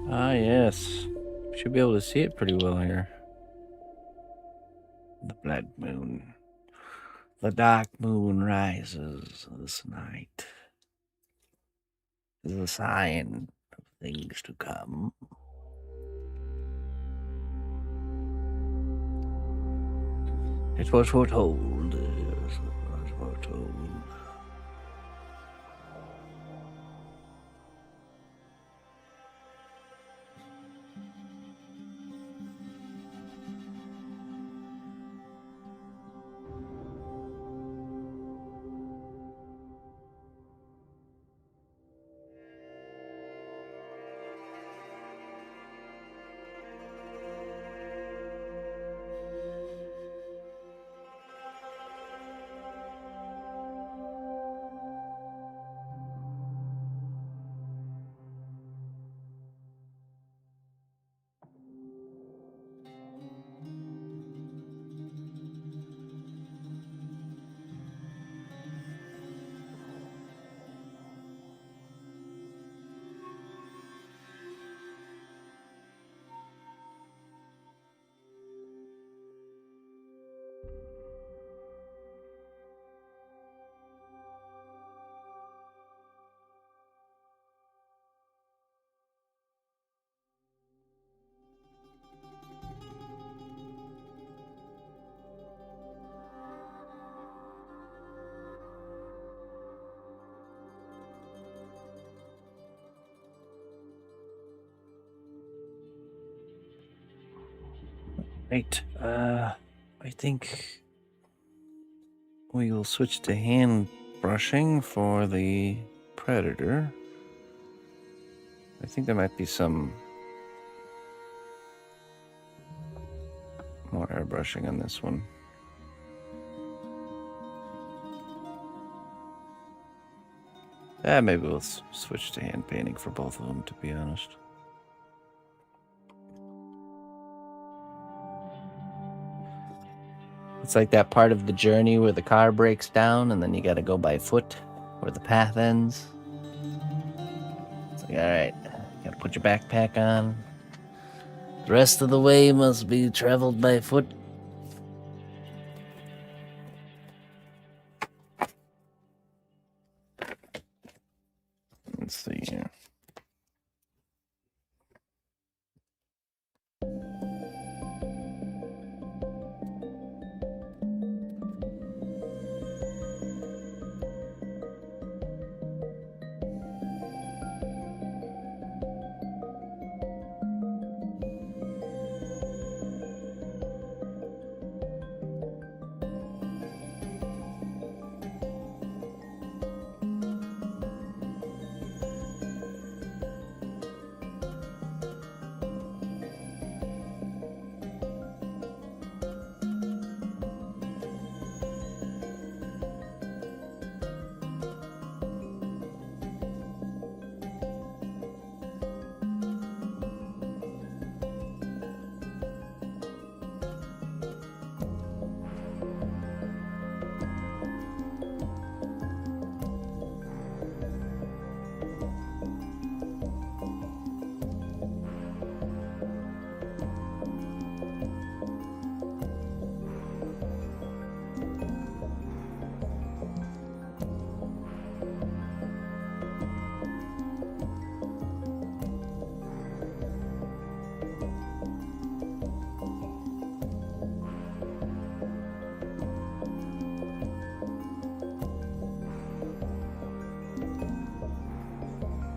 Speaker 1: Ah, yes. Should be able to see it pretty well here. The blood moon. The dark moon rises this night. Is a sign of things to come. It was foretold. Yes, it was foretold. Right. I think we will switch to hand brushing for the predator. I think there might be some more airbrushing on this one. Maybe we'll switch to hand painting for both of them, to be honest. It's like that part of the journey where the car breaks down and then you gotta go by foot where the path ends. It's like, alright, you gotta put your backpack on. The rest of the way must be traveled by foot. Let's see here.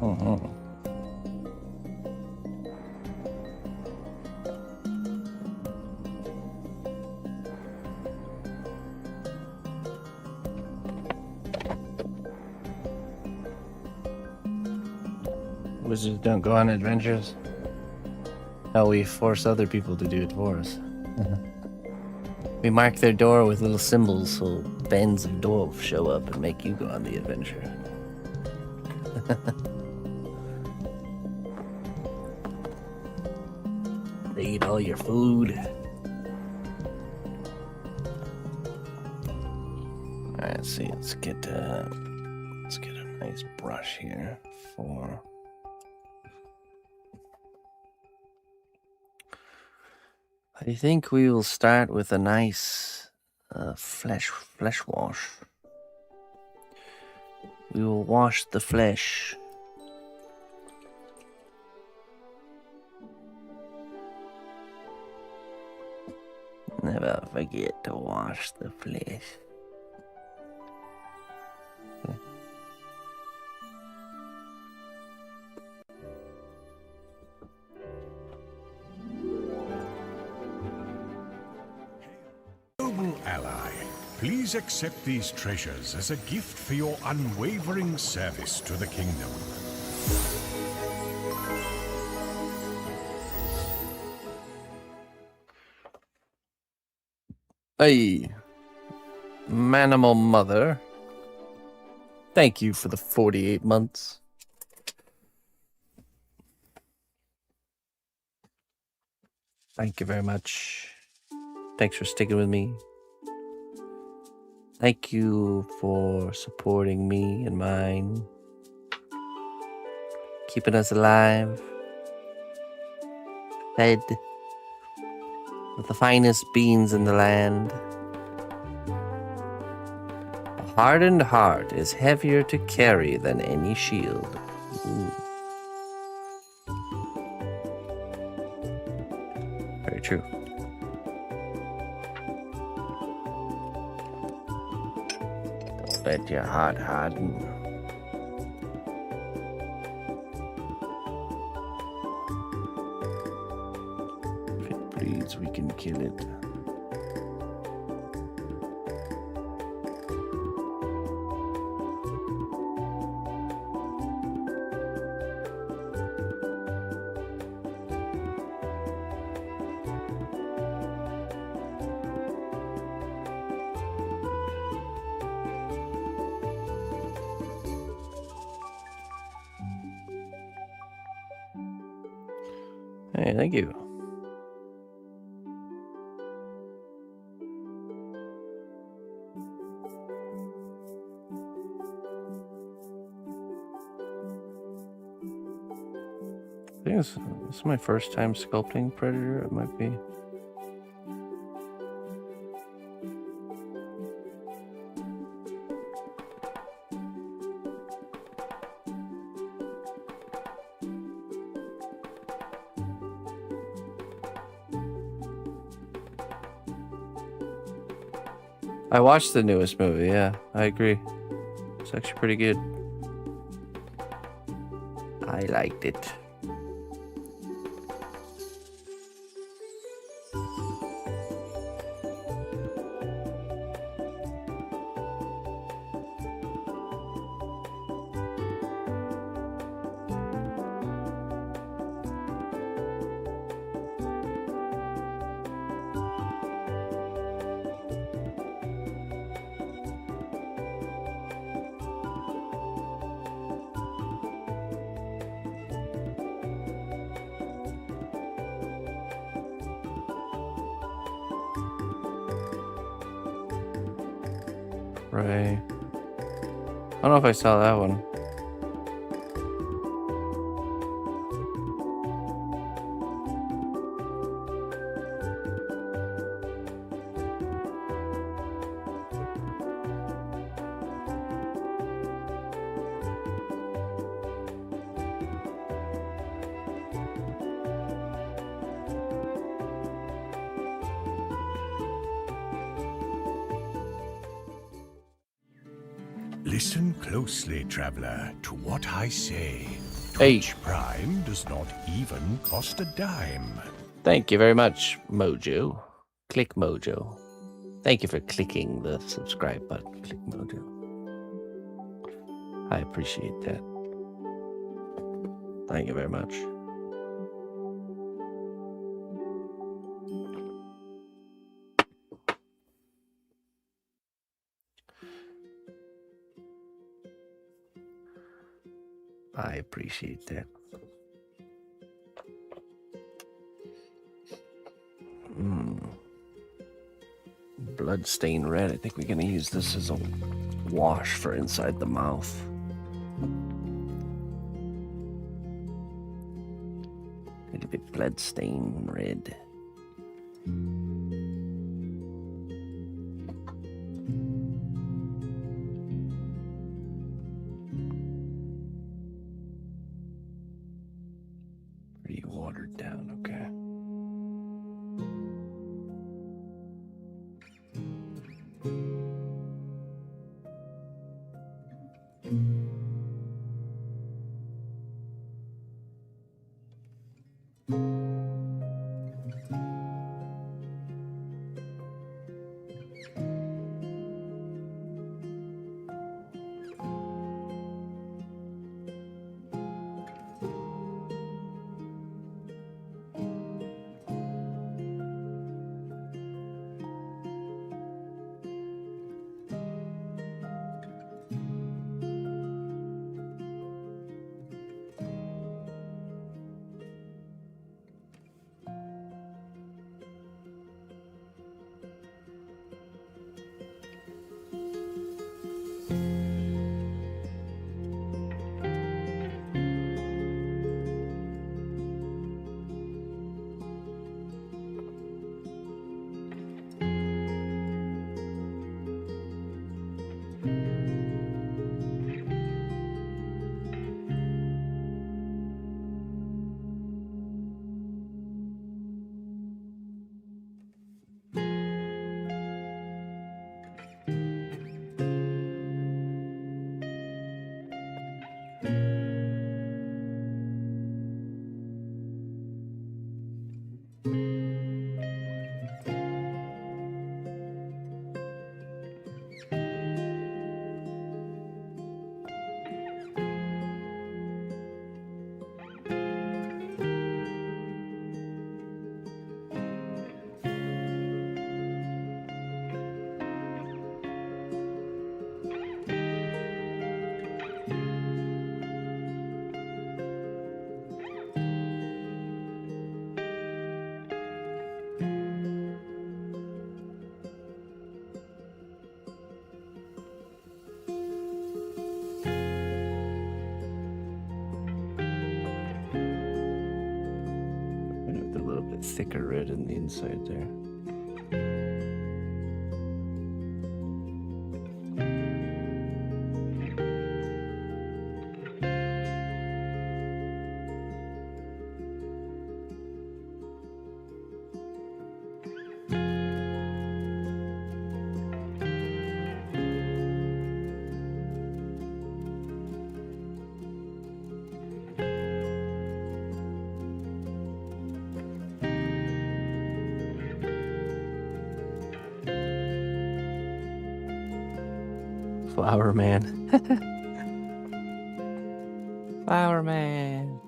Speaker 1: Mm-hmm. Wizards don't go on adventures. How we force other people to do it for us. We mark their door with little symbols so bands of dwarves show up and make you go on the adventure. They eat all your food. Alright, let's see. Let's get a nice brush here for I think we will start with a nice flesh wash. We will wash the flesh. Never forget to wash the flesh.
Speaker 2: Noble ally, please accept these treasures as a gift for your unwavering service to the kingdom.
Speaker 1: Hey, Manimal Mother. Thank you for the 48 months. Thank you very much. Thanks for sticking with me. Thank you for supporting me and mine. Keeping us alive. Fed with the finest beans in the land. A hardened heart is heavier to carry than any shield. Ooh. Very true. Don't let your heart harden. If it bleeds, we can kill it. Hey, thank you. I think this is my first time sculpting Predator. It might be. I watched the newest movie, yeah, I agree. It's actually pretty good. I liked it. Right. I don't know if I saw that one.
Speaker 2: Listen closely, traveler, to what I say.
Speaker 1: Hey.
Speaker 2: Twitch Prime does not even cost a dime.
Speaker 1: Thank you very much, Mojo. Click Mojo. Thank you for clicking the subscribe button. Click Mojo. I appreciate that. Thank you very much. I appreciate that. Bloodstained red. I think we're going to use this as a wash for inside the mouth. A little bit bloodstained red. Pretty watered down, okay. With a little bit thicker red in the inside there. Flower man. Flower man.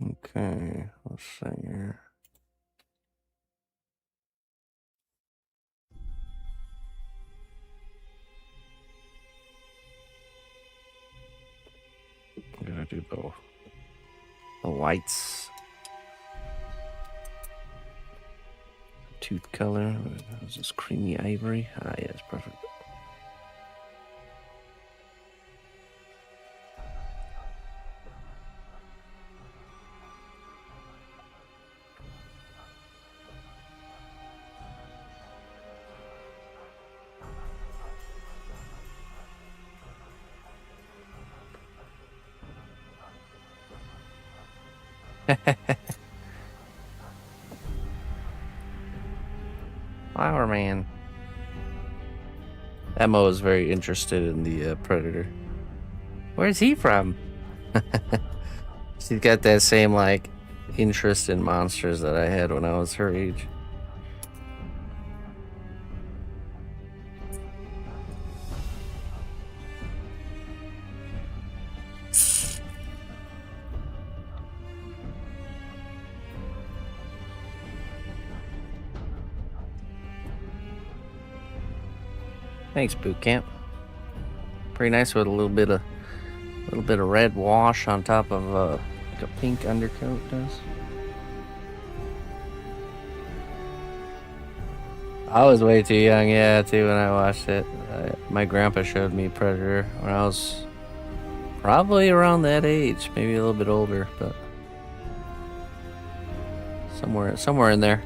Speaker 1: Okay, let's see here. I'm gonna do the whites. Tooth color. Is this creamy ivory? Ah, yeah, it's perfect. Flower man. Emma was very interested in the predator. Where's he from? She's got that same like interest in monsters that I had when I was her age. Thanks, boot camp. Pretty nice with a little bit of red wash on top of like a pink undercoat does. I was way too young, yeah, too, when I watched it. My grandpa showed me Predator when I was probably around that age, maybe a little bit older, but somewhere in there.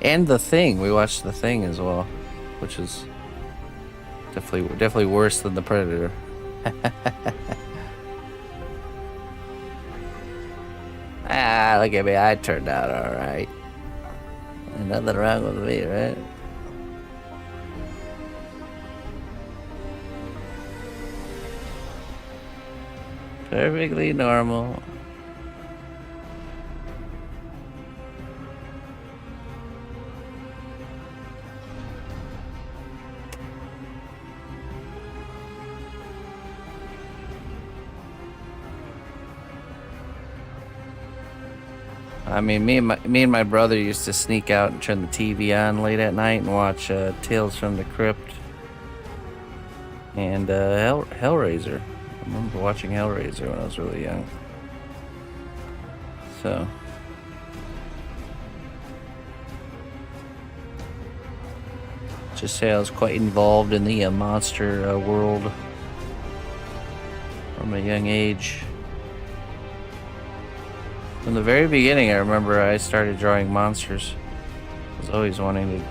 Speaker 1: And The Thing, we watched The Thing as well, which is definitely worse than the Predator. Look at me, I turned out all right. Ain't nothing wrong with me, right? Perfectly normal. I mean, me and my brother used to sneak out and turn the TV on late at night and watch Tales from the Crypt and Hellraiser. I remember watching Hellraiser when I was really young. So, just say I was quite involved in the monster world from a young age. From the very beginning, I remember I started drawing monsters. I was always wanting to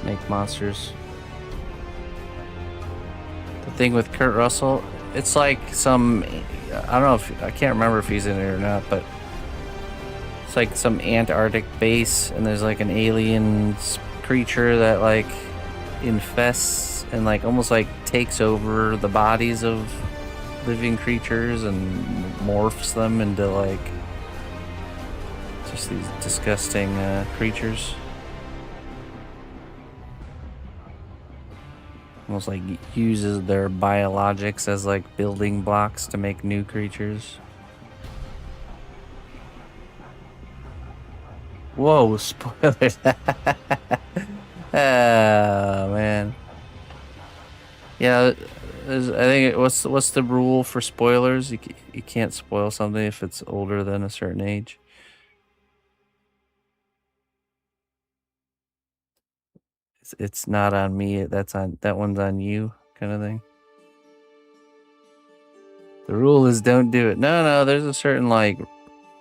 Speaker 1: make monsters. The thing with Kurt Russell, it's like some, I don't know if, I can't remember if he's in it or not, but it's like some Antarctic base, and there's like an alien creature that like infests and like almost like takes over the bodies of living creatures and morphs them into like just these disgusting creatures. Almost like uses their biologics as like building blocks to make new creatures. Whoa, spoilers. Oh man. Yeah, I think what's the rule for spoilers? You can't spoil something if it's older than a certain age. It's not on me. That one's on you, kind of thing. The rule is don't do it. No, there's a certain like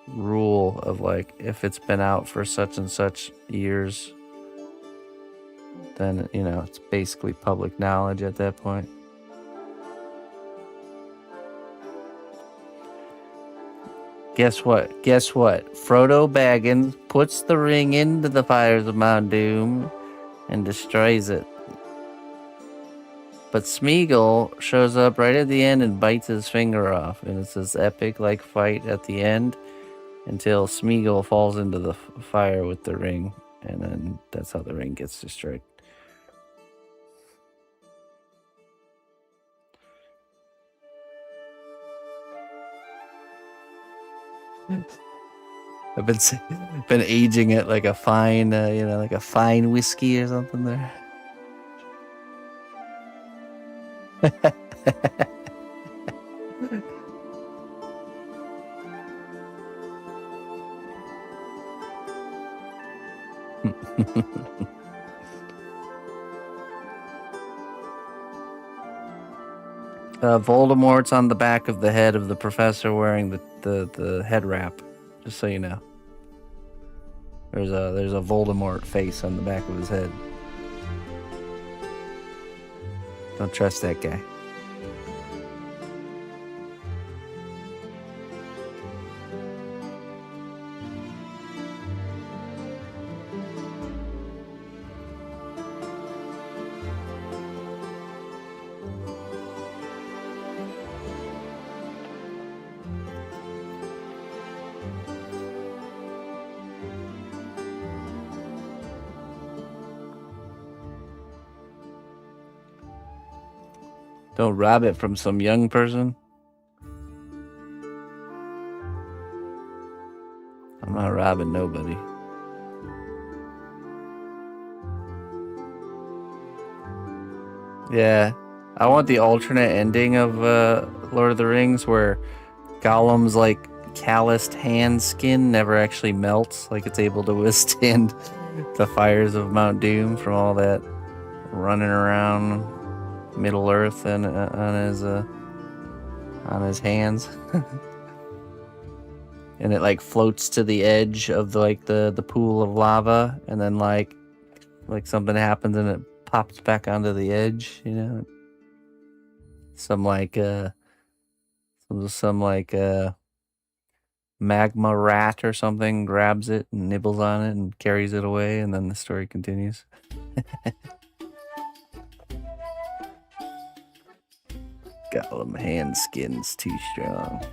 Speaker 1: rule of like if it's been out for such and such years, then it's basically public knowledge at that point. Guess what? Frodo Baggins puts the ring into the fires of Mount Doom and destroys it. But Smeagol shows up right at the end and bites his finger off. And it's this epic like fight at the end until Smeagol falls into the fire with the ring. And then that's how the ring gets destroyed. I've been aging it like a fine, like a fine whiskey or something there. Voldemort's on the back of the head of the professor wearing the head wrap, just so you know. There's a Voldemort face on the back of his head. Don't trust that guy. Don't rob it from some young person. I'm not robbing nobody. Yeah, I want the alternate ending of Lord of the Rings where Gollum's like calloused hand skin never actually melts, like it's able to withstand The fires of Mount Doom from all that running around Middle Earth and on his hands. And it like floats to the edge of the pool of lava, and then like something happens and it pops back onto the edge, you know. Some magma rat or something grabs it and nibbles on it and carries it away, and then the story continues. Gollum hand skin's too strong.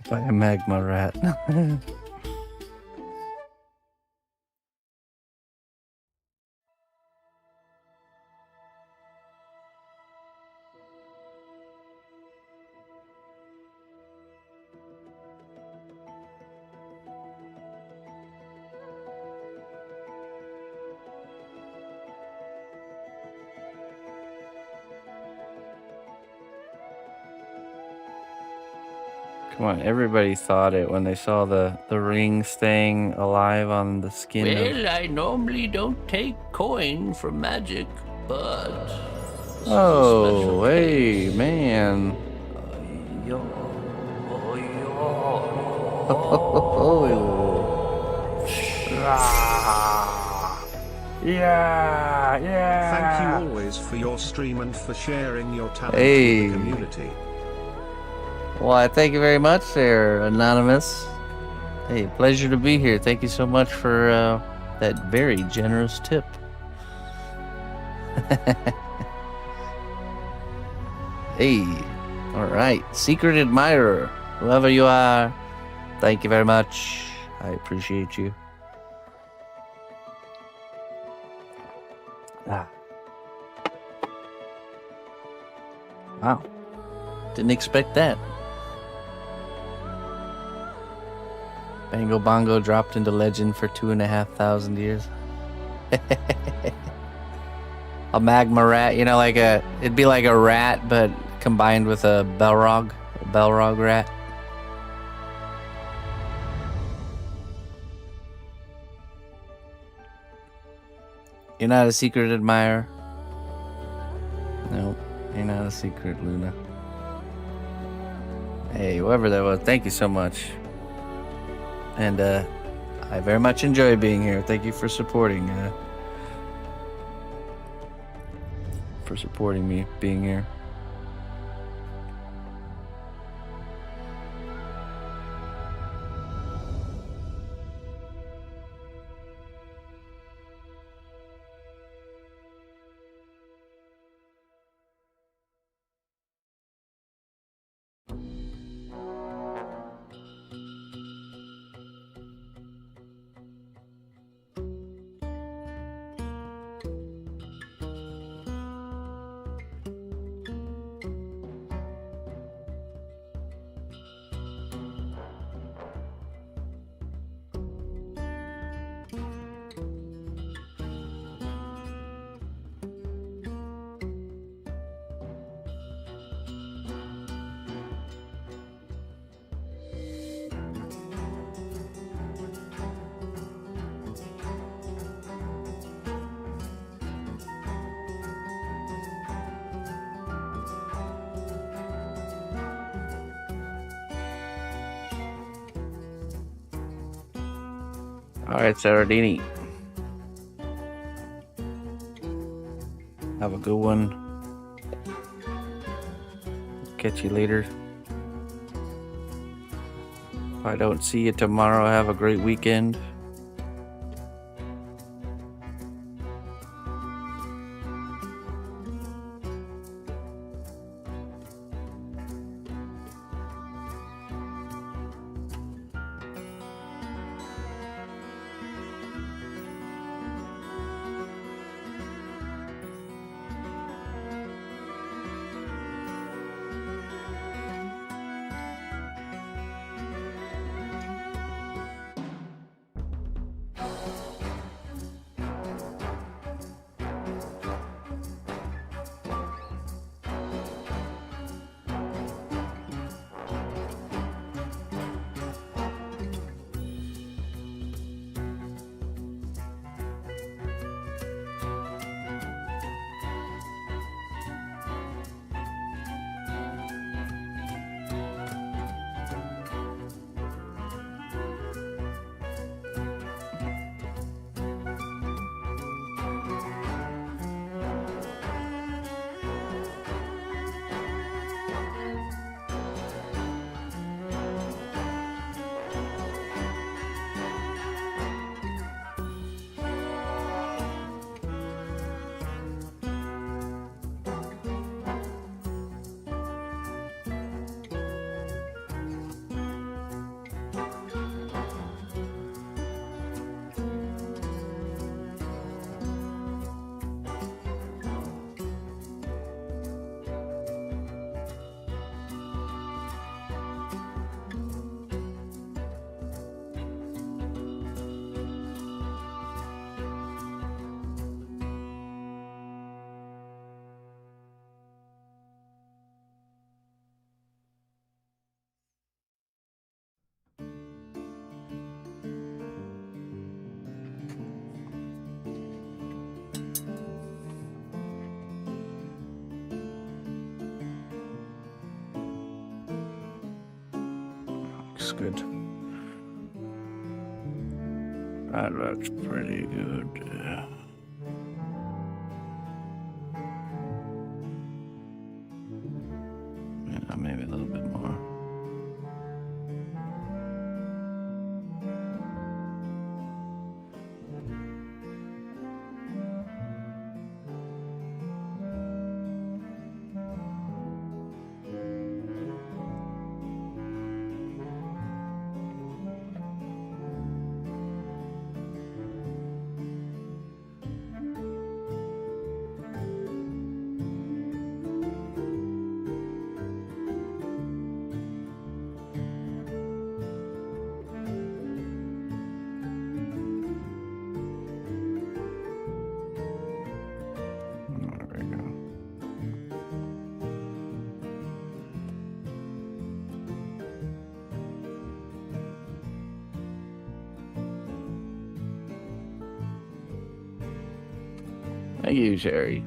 Speaker 1: By a magma rat. Come on, everybody thought it when they saw the ring staying alive on the skin.
Speaker 4: Well, I normally don't take coin for magic, but...
Speaker 1: Oh, hey, man.
Speaker 3: Yeah.
Speaker 5: Thank you always for your stream and for sharing your talent
Speaker 1: Hey.
Speaker 5: with the community.
Speaker 1: Well, I thank you very much there, Anonymous. Hey, pleasure to be here. Thank you so much for that very generous tip. Hey, all right. Secret admirer, whoever you are, thank you very much. I appreciate you. Wow. Didn't expect that. Bango Bongo dropped into legend for 2,500 years. A magma rat, you know, it'd be like a rat, but combined with a Balrog rat. You're not a secret admirer? Nope, you're not a secret, Luna. Hey, whoever that was, thank you so much. And I very much enjoy being here. Thank you for supporting me being here. All right, Sardini. Have a good one. Catch you later. If I don't see you tomorrow, have a great weekend.
Speaker 3: looks good. That looks pretty good.
Speaker 1: Yeah, maybe a little bit more. There we go. Thank you, Sherry.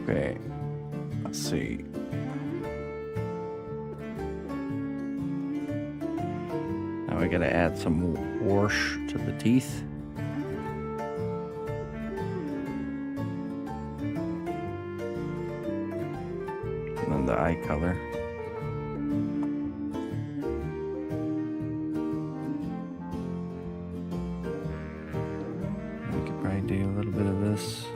Speaker 1: Okay, let's see. Now we gotta add some wash to the teeth. And then the eye color. We could probably do a little bit of this.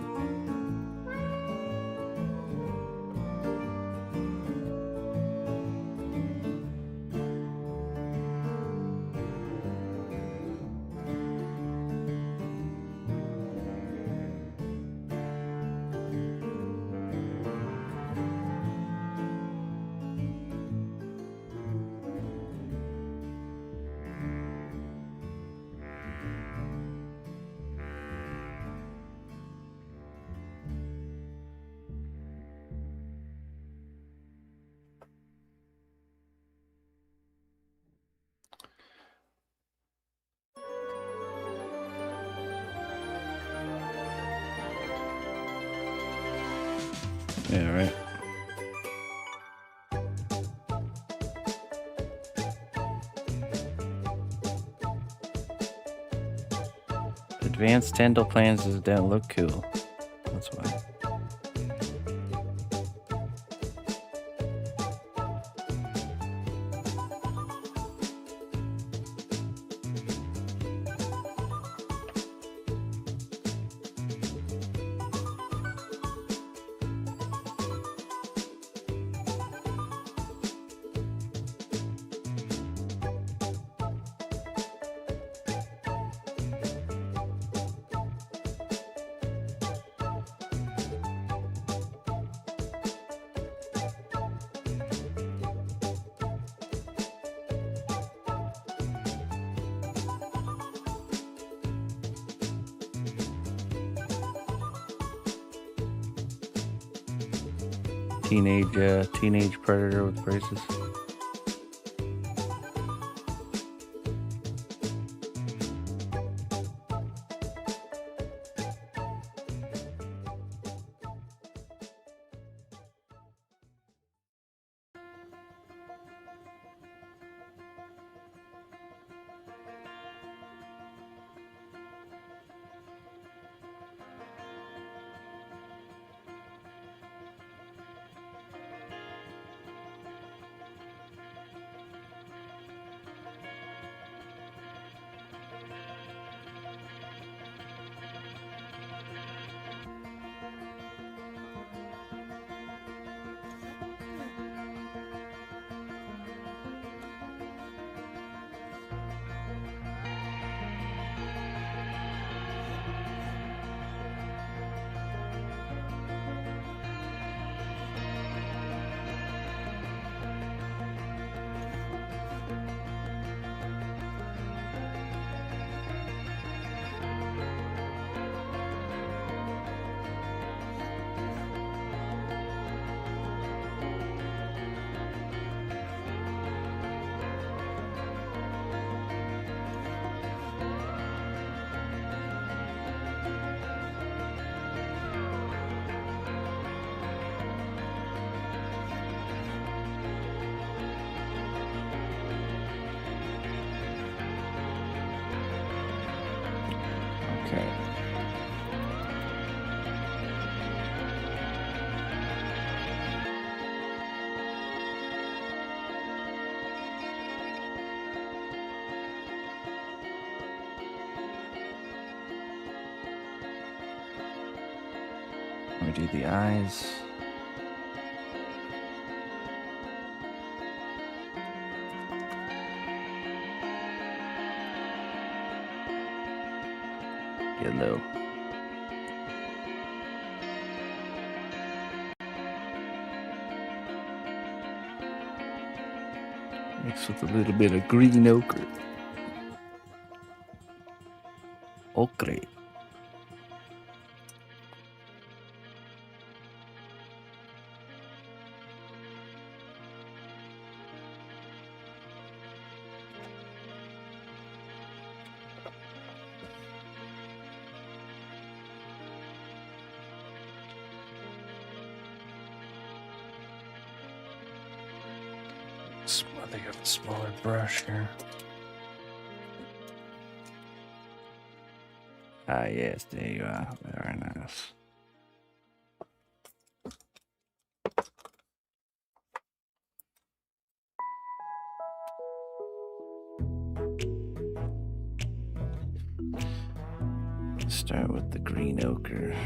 Speaker 1: Yeah, right. Advanced dental plans don't look cool. That's why. Teenage predator with braces. Okay. Let me do the eyes. Yellow. Mixed with a little bit of green ochre. Ochre. I think I have a smaller brush here. Ah, yes, there you are. Very nice. Start with the green ochre.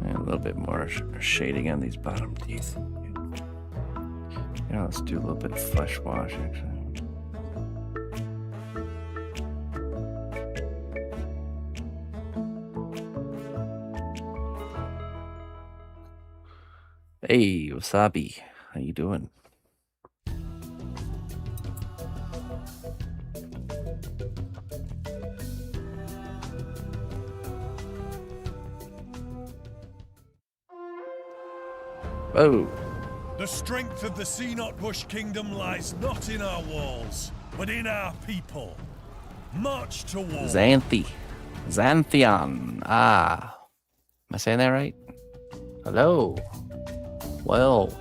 Speaker 1: And a little bit more shading on these bottom teeth. Yeah, let's do a little bit of flesh wash actually. Hey, Wasabi, how you doing? Oh,
Speaker 2: The strength of the Sea-Not-Bush Kingdom lies not in our walls, but in our people. March to war.
Speaker 1: Xanthion. Ah, am I saying that right? Hello. Well,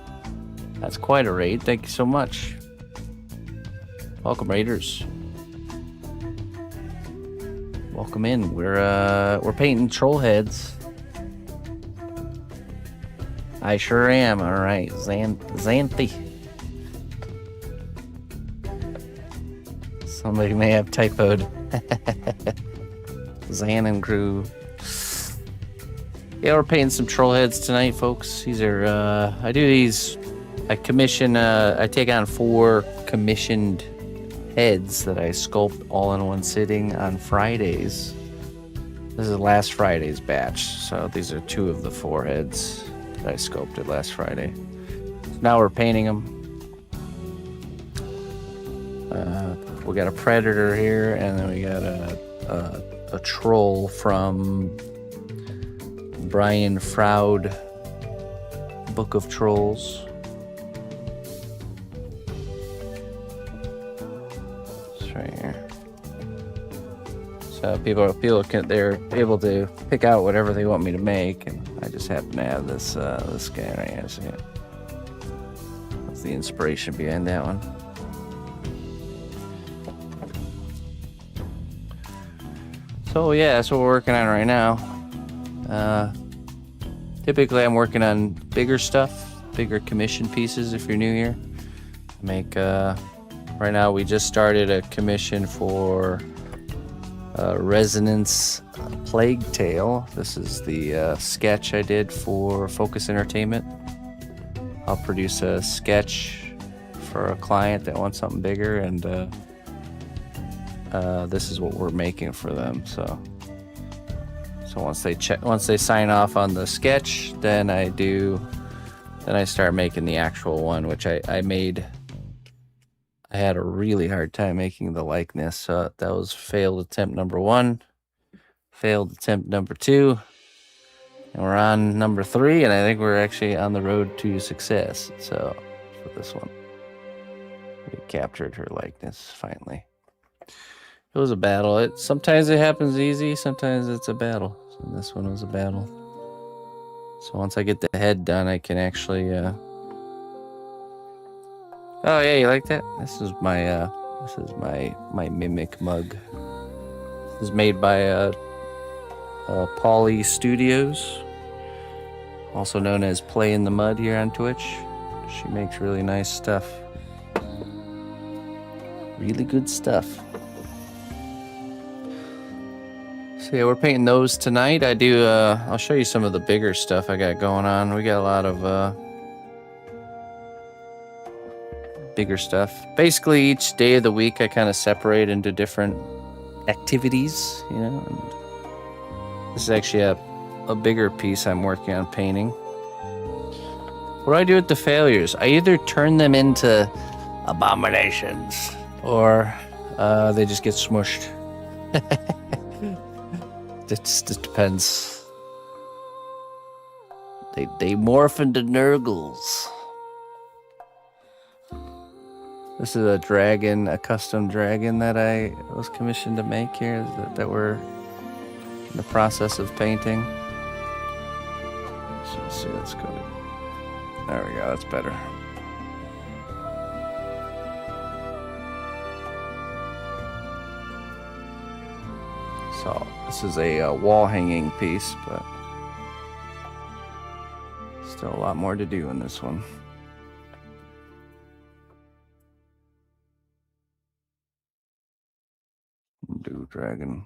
Speaker 1: that's quite a raid. Thank you so much. Welcome, raiders. Welcome in. We're painting troll heads. I sure am. All right, Xanthi. Somebody may have typoed. Xan and crew. Yeah, we're painting some troll heads tonight, folks. These are I do these. I commission. I take on 4 commissioned heads that I sculpt all in one sitting on Fridays. This is last Friday's batch, so these are 2 of the 4 heads that I sculpted last Friday. Now we're painting them. We got a predator here, and then we got a troll from Brian Froud, Book of Trolls. It's right here. So they're able to pick out whatever they want me to make, and I just happen to have this guy right here. See it? That's the inspiration behind that one. So yeah, that's what we're working on right now. Typically I'm working on bigger stuff, bigger commission pieces if you're new here. Right now we just started a commission for Resonance Plague Tale. This is the sketch I did for Focus Entertainment. I'll produce a sketch for a client that wants something bigger, and this is what we're making for them. So once they sign off on the sketch, then I start making the actual one, which I made. I had a really hard time making the likeness, so that was failed attempt number 1, failed attempt number 2, and we're on number 3, and I think we're actually on the road to success. So for this one, we captured her likeness finally. It was a battle. Sometimes it happens easy, sometimes it's a battle. So this one was a battle. So once I get the head done, I can actually. Oh yeah, you like that? This is my mimic mug. This is made by Polly Studios, also known as Play in the Mud here on Twitch. She makes really nice stuff. Really good stuff. So yeah, we're painting those tonight. I'll show you some of the bigger stuff I got going on. We got a lot of bigger stuff. Basically, each day of the week I kind of separate into different activities, you know. And this is actually a bigger piece I'm working on painting. What do I do with the failures? I either turn them into abominations or they just get smushed. It just depends. They morph into Nurgles. This is a dragon, a custom dragon that I was commissioned to make here that we're in the process of painting. Let's see, let's go. There we go, that's better. So this is a wall hanging piece, but still a lot more to do in this one. Do dragon.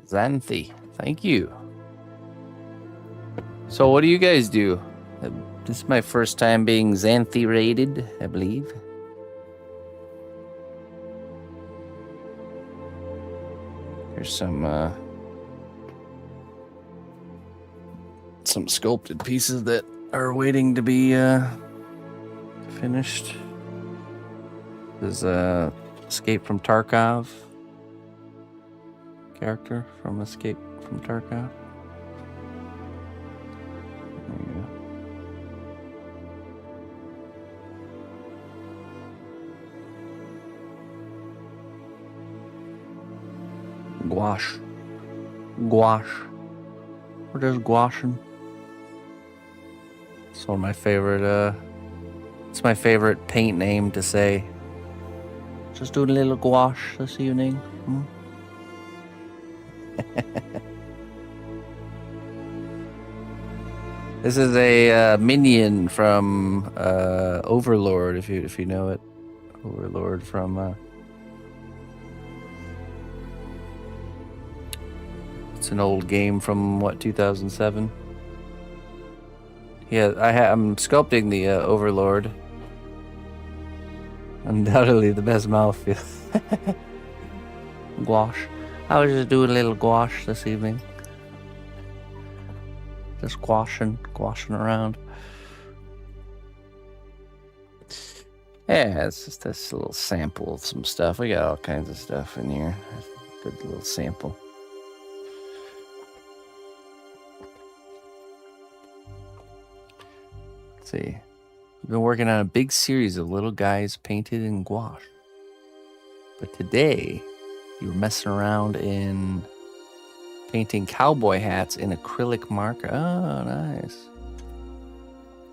Speaker 1: Xanthi, thank you. So what do you guys do? This is my first time being Xanthi rated, I believe. Here's some sculpted pieces that are waiting to be finished. This is Escape from Tarkov character from Escape from Tarkov. There you go. Gouache. Gouache. What is gouaching? It's one of my favorite, it's my favorite paint name to say. Just doing a little gouache this evening. This is a minion from Overlord, if you know it. Overlord from it's an old game from what, 2007. Yeah, I'm sculpting the Overlord. Undoubtedly the best mouthfeel. Gouache. I was just doing a little gouache this evening. Just gouaching around. Yeah, it's just this little sample of some stuff. We got all kinds of stuff in here. Good little sample. Let's see. We've been working on a big series of little guys painted in gouache. But today, you were messing around in painting cowboy hats in acrylic marker. Oh, nice.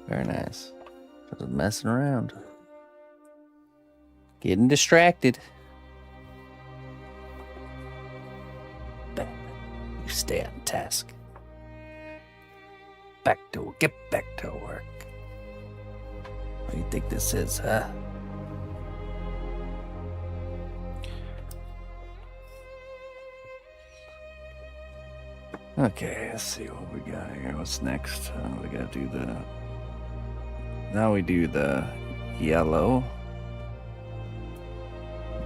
Speaker 1: Very nice. Just messing around. Getting distracted. You stay on task. Get back to work. What do you think this is, huh? Okay, let's see what we got here. What's next? We gotta do the... Now we do the yellow.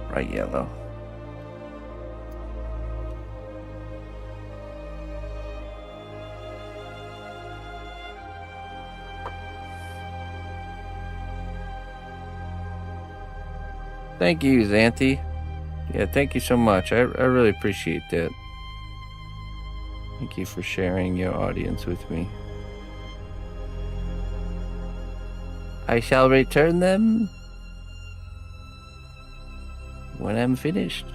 Speaker 1: Bright yellow. Thank you, Xanthi. Yeah, thank you so much. I really appreciate that. Thank you for sharing your audience with me. I shall return them when I'm finished.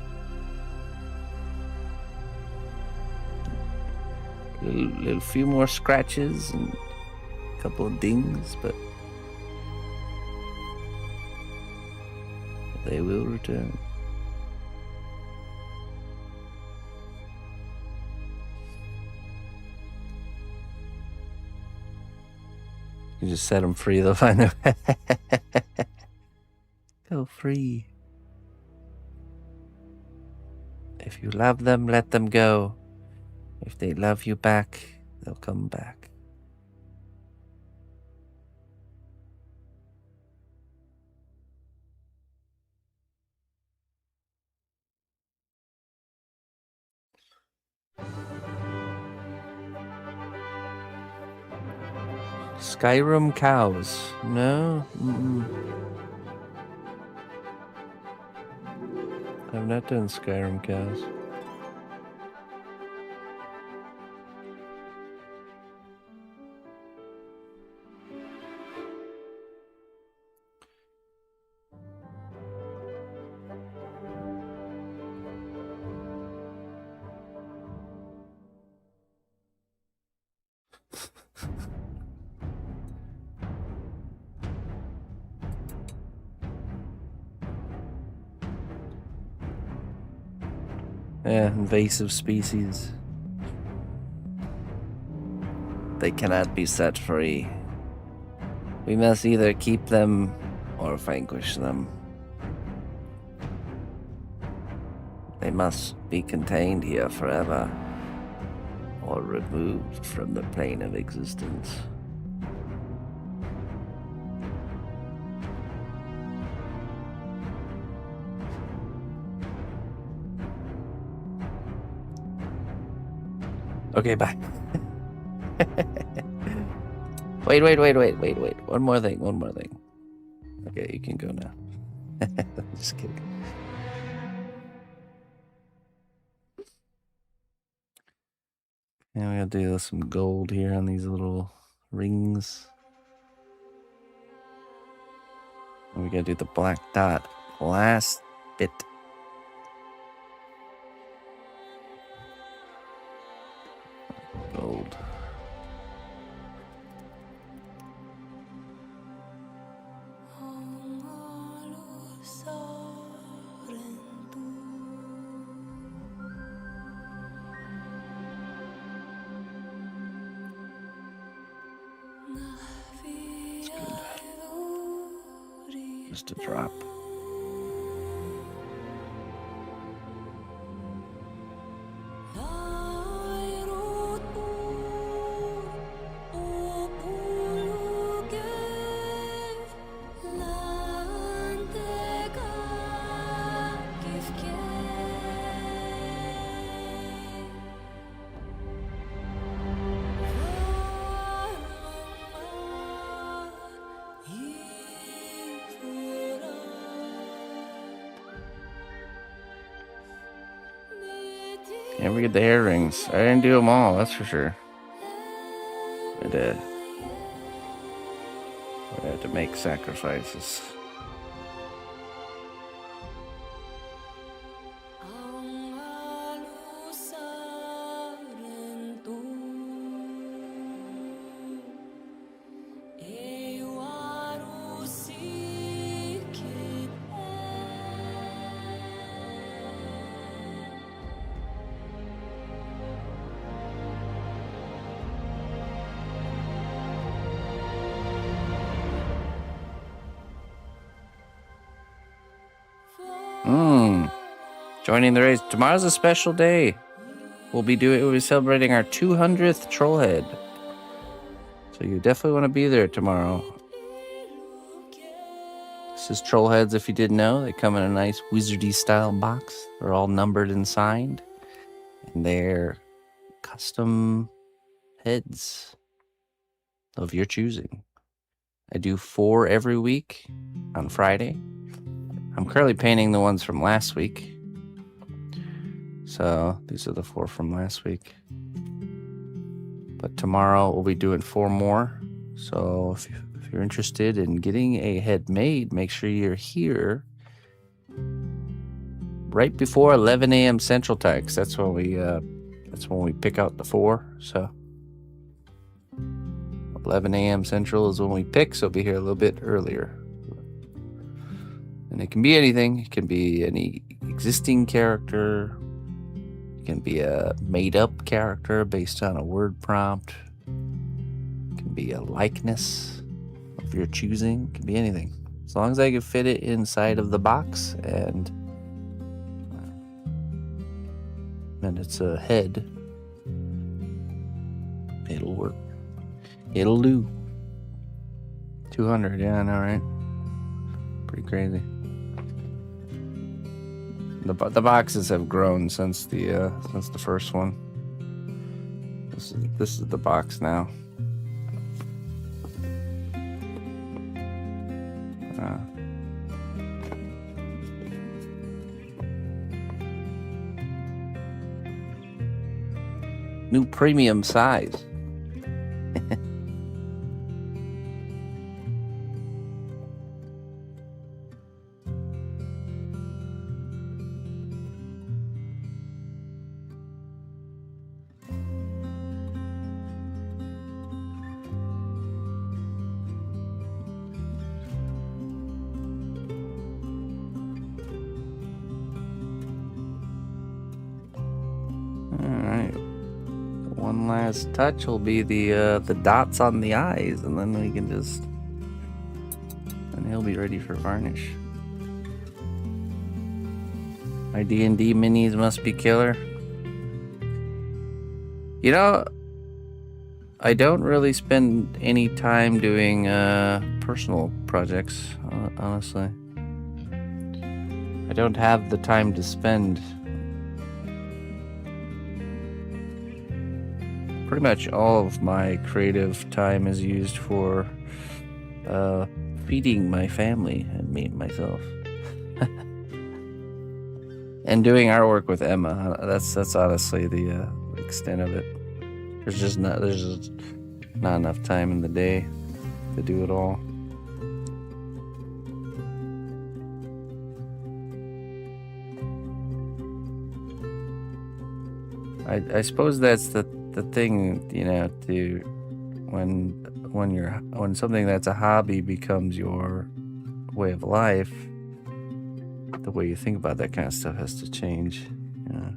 Speaker 1: Little few more scratches and a couple of dings, but they will return. You just set them free, they'll find them. Go free. If you love them, let them go. If they love you back, they'll come back. Skyrim cows. No? I've not done Skyrim cows. Yeah, invasive species. They cannot be set free. We must either keep them or vanquish them. They must be contained here forever or removed from the plane of existence. Okay, bye. Wait. One more thing. Okay, you can go now. Just kidding. Now we gotta do some gold here on these little rings. And we gotta do the black dot. Last bit. Gold. Just a drop. Can't forget the hair rings. I didn't do them all, that's for sure. I did. I had to make sacrifices. Joining the race. Tomorrow's a special day. we'll be celebrating our 200th troll head. So you definitely want to be there tomorrow. This is troll heads, if you didn't know. They come in a nice wizardy style box. They're all numbered and signed. And they're custom heads of your choosing. I do 4 every week on Friday. I'm currently painting the ones from last week. So these are the 4 from last week. But tomorrow we'll be doing 4 more. So if you're interested in getting a head made, make sure you're here right before 11 a.m. Central Time, because that's when we pick out the 4. So 11 a.m. Central is when we pick, so be here a little bit earlier. And it can be anything. It can be any existing character. It can be a made-up character based on a word prompt. It can be a likeness of your choosing. It can be anything. As long as I can fit it inside of the box and it's a head, it'll work. It'll do. 200, yeah, I know, right? Pretty crazy. The boxes have grown since the first one. This is the box now. New premium size. One last touch will be the dots on the eyes, and then we can and he'll be ready for varnish. My D&D minis must be killer. You know, I don't really spend any time doing personal projects, honestly. I don't have the time to spend. Pretty much all of my creative time is used for feeding my family and myself. And doing artwork with Emma. That's honestly the extent of it. There's just not enough time in the day to do it all. I suppose that's the thing, you know, to when something that's a hobby becomes your way of life, the way you think about that kind of stuff has to change. You know?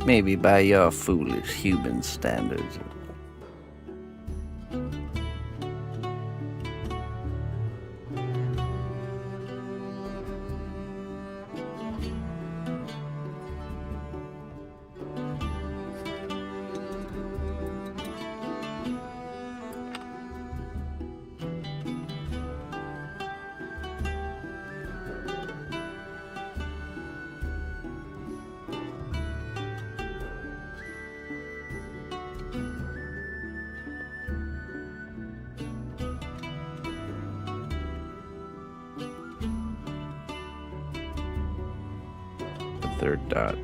Speaker 1: Maybe by your foolish human standards. The third dot.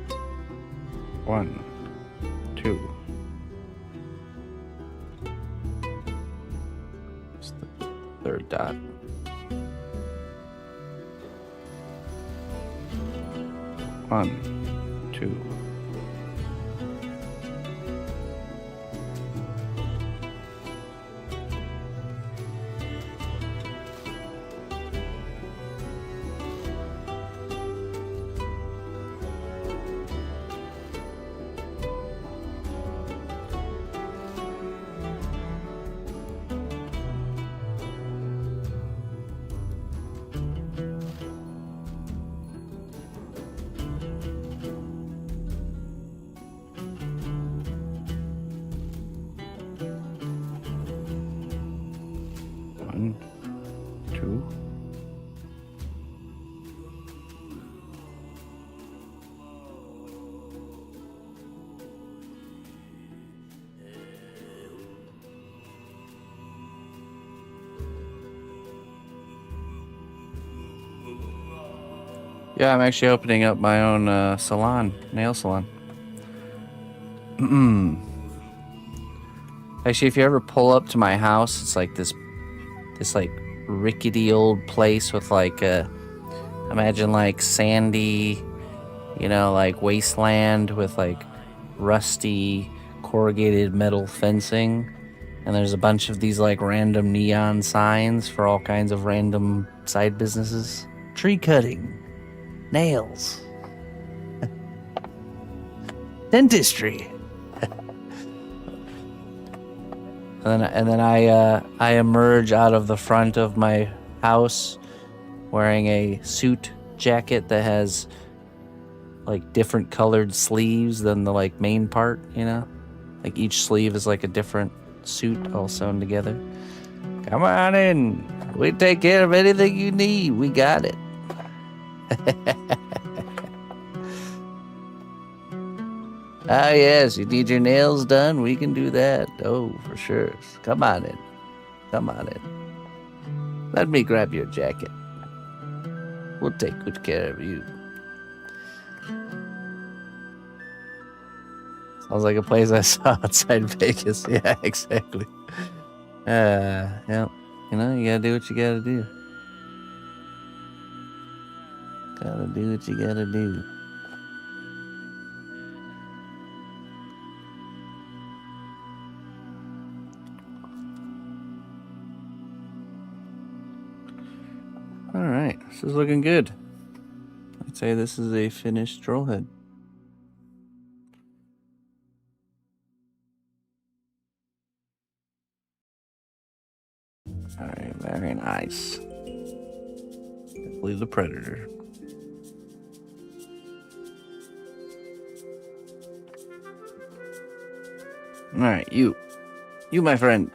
Speaker 1: 1, 2. It's the third dot. 1, 2. One, 2. Yeah, I'm actually opening up my own nail salon. Actually, if you ever pull up to my house, it's like this like rickety old place with like imagine like sandy, like wasteland with like rusty corrugated metal fencing, and there's a bunch of these like random neon signs for all kinds of random side businesses. Tree cutting, nails, dentistry. And then I emerge out of the front of my house wearing a suit jacket that has like different colored sleeves than the like main part, like each sleeve is like a different suit all sewn together. Come on in, we take care of anything you need, we got it. Ah, yes, you need your nails done? We can do that. Oh, for sure. Come on in. Come on in. Let me grab your jacket. We'll take good care of you. Sounds like a place I saw outside Vegas. Yeah, exactly. Yeah. You gotta do what you gotta do. Gotta do what you gotta do. All right, this is looking good. I'd say this is a finished trollhead. All right, very nice. Definitely the predator. All right, you, my friend.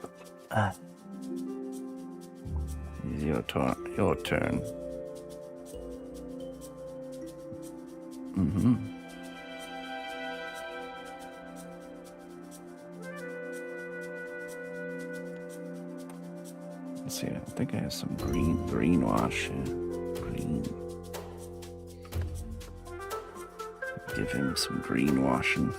Speaker 1: It's your turn. Your turn. Let's see. I think I have some green wash. Yeah. Green. Give him some green washing.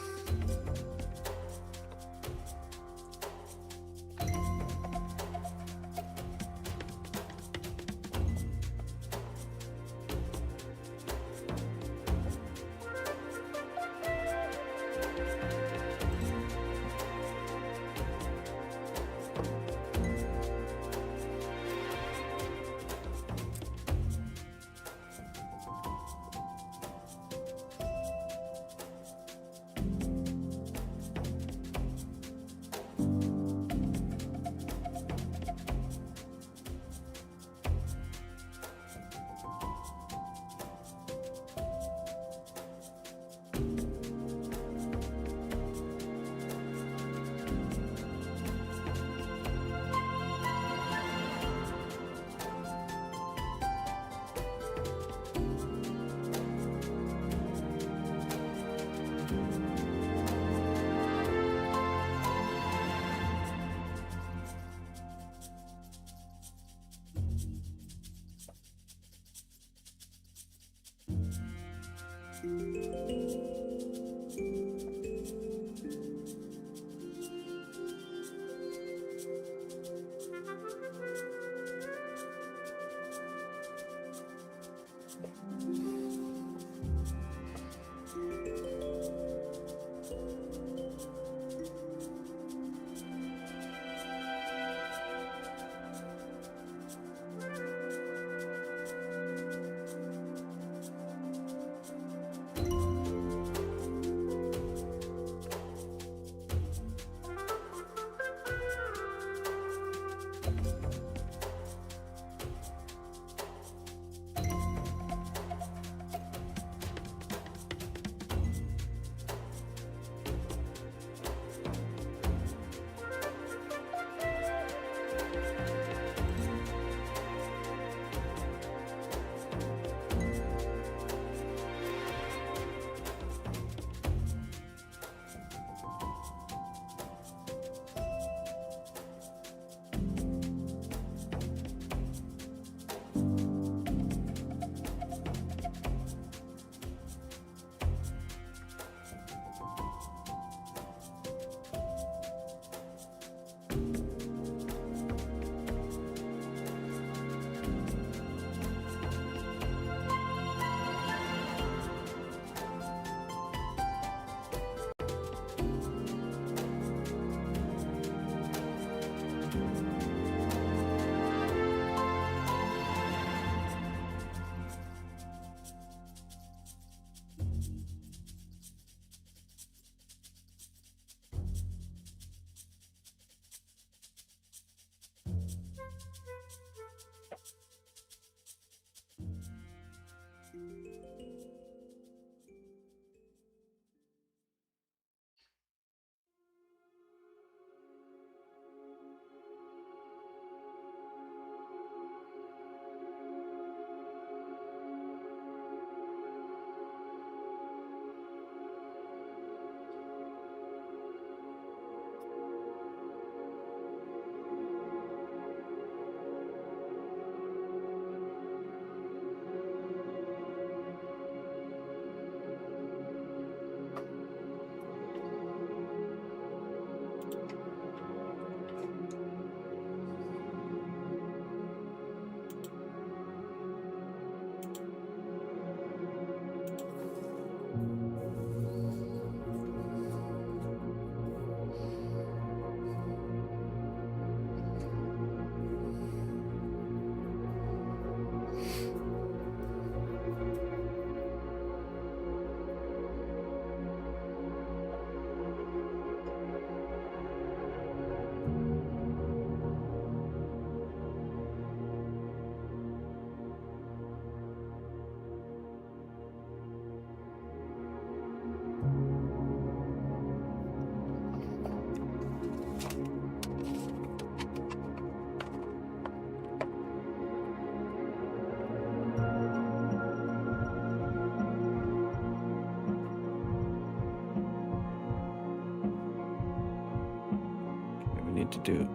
Speaker 1: need to do.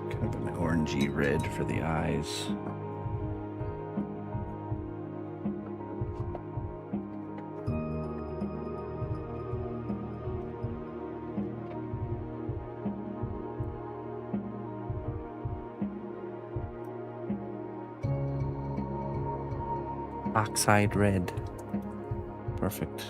Speaker 1: Kind of an orangey red for the eyes. Oxide red. Perfect.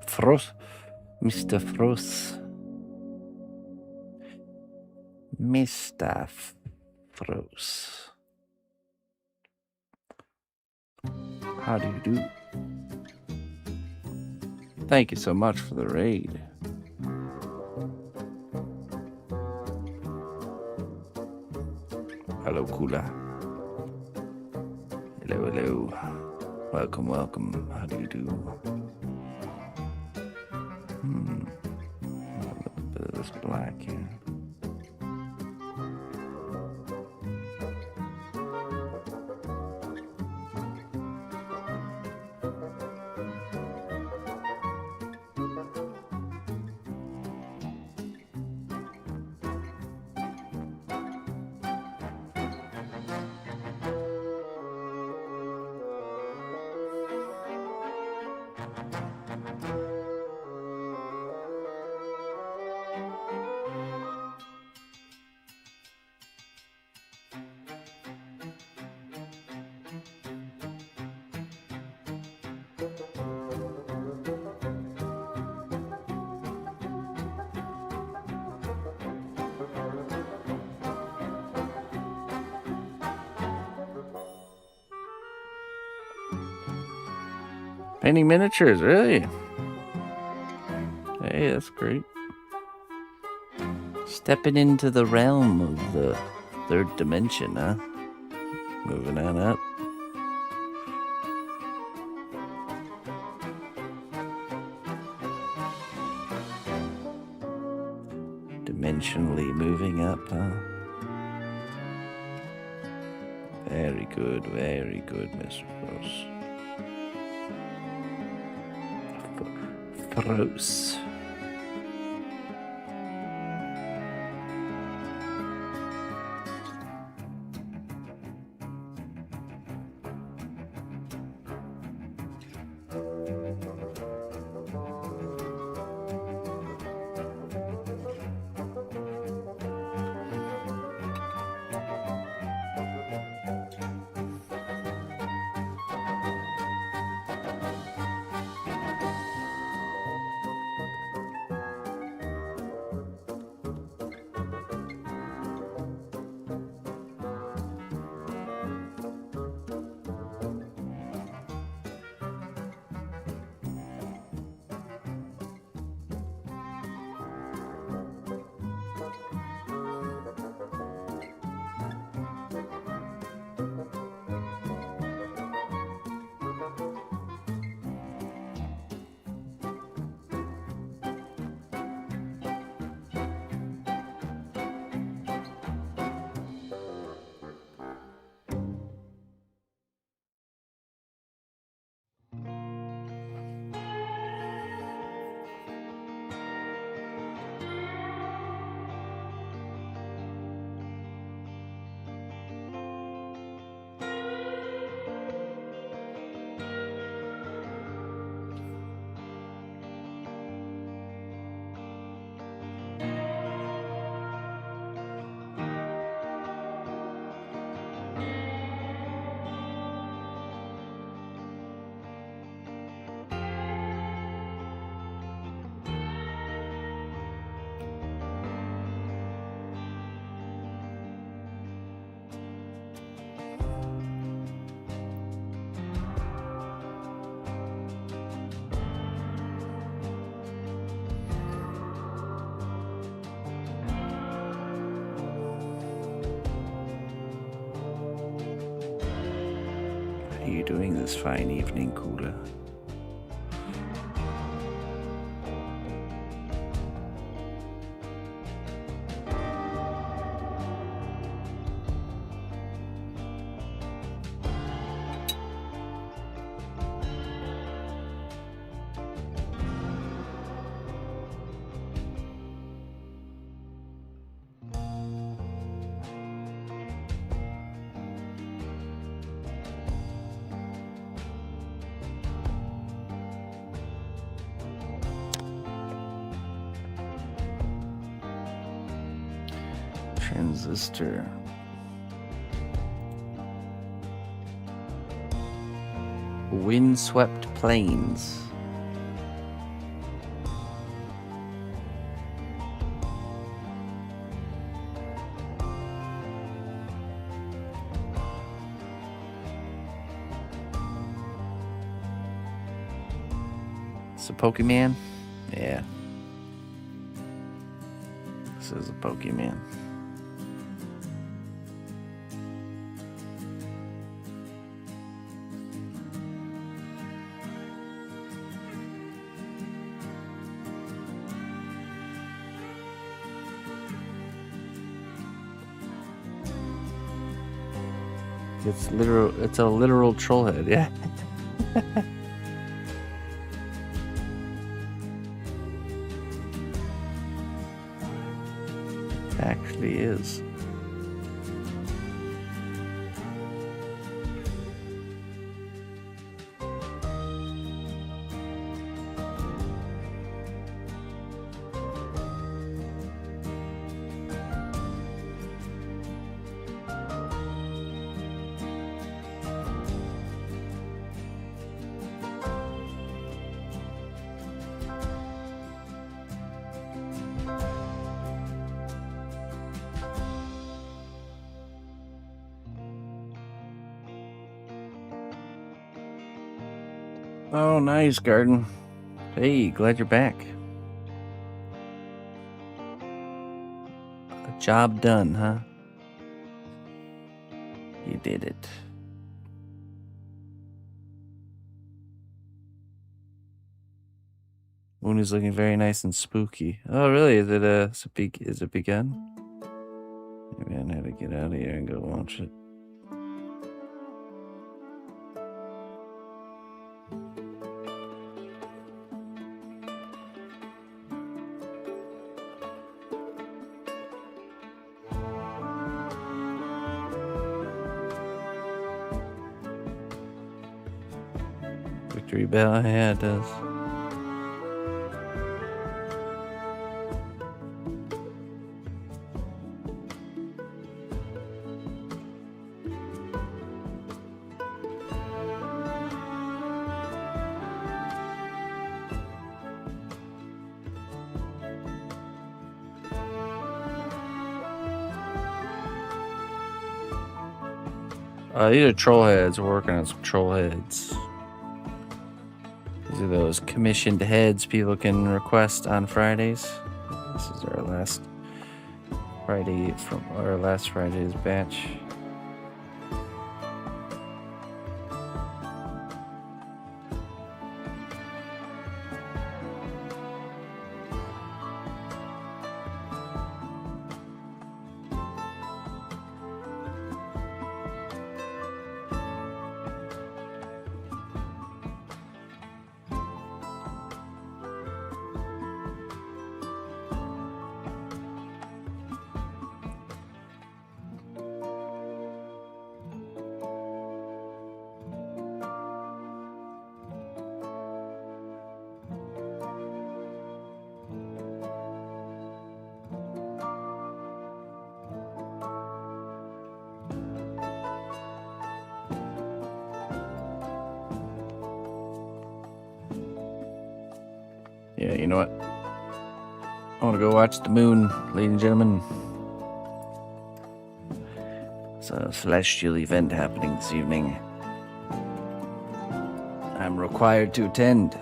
Speaker 1: Frost, Mr. Frost. Mr. Frost. How do you do? Thank you so much for the raid. Hello, Kula. Hello, hello. Welcome, welcome. How do you do? A little bit of this black here. Painting miniatures, really? Hey, that's great. Stepping into the realm of the third dimension, huh? Moving on up. Dimensionally moving up, huh? Very good, Mr. Rose. Froze. are you doing this fine evening, Kula? Transistor. Windswept plains. It's a Pokemon? Yeah. This is a Pokemon. It's a literal troll head, yeah. Actually is. Oh, nice, Garden. Hey, glad you're back. A job done, huh? You did it. Moon is looking very nice and spooky. Oh, really? Is it begun? Maybe I had to get out of here and go watch it. Victory bell, yeah, it does. These are troll heads. We're working on some troll heads. These are those commissioned heads people can request on Fridays. This is our last Friday from our last Friday's batch. Yeah, you know what? I want to go watch the moon, ladies and gentlemen. It's a celestial event happening this evening. I'm required to attend.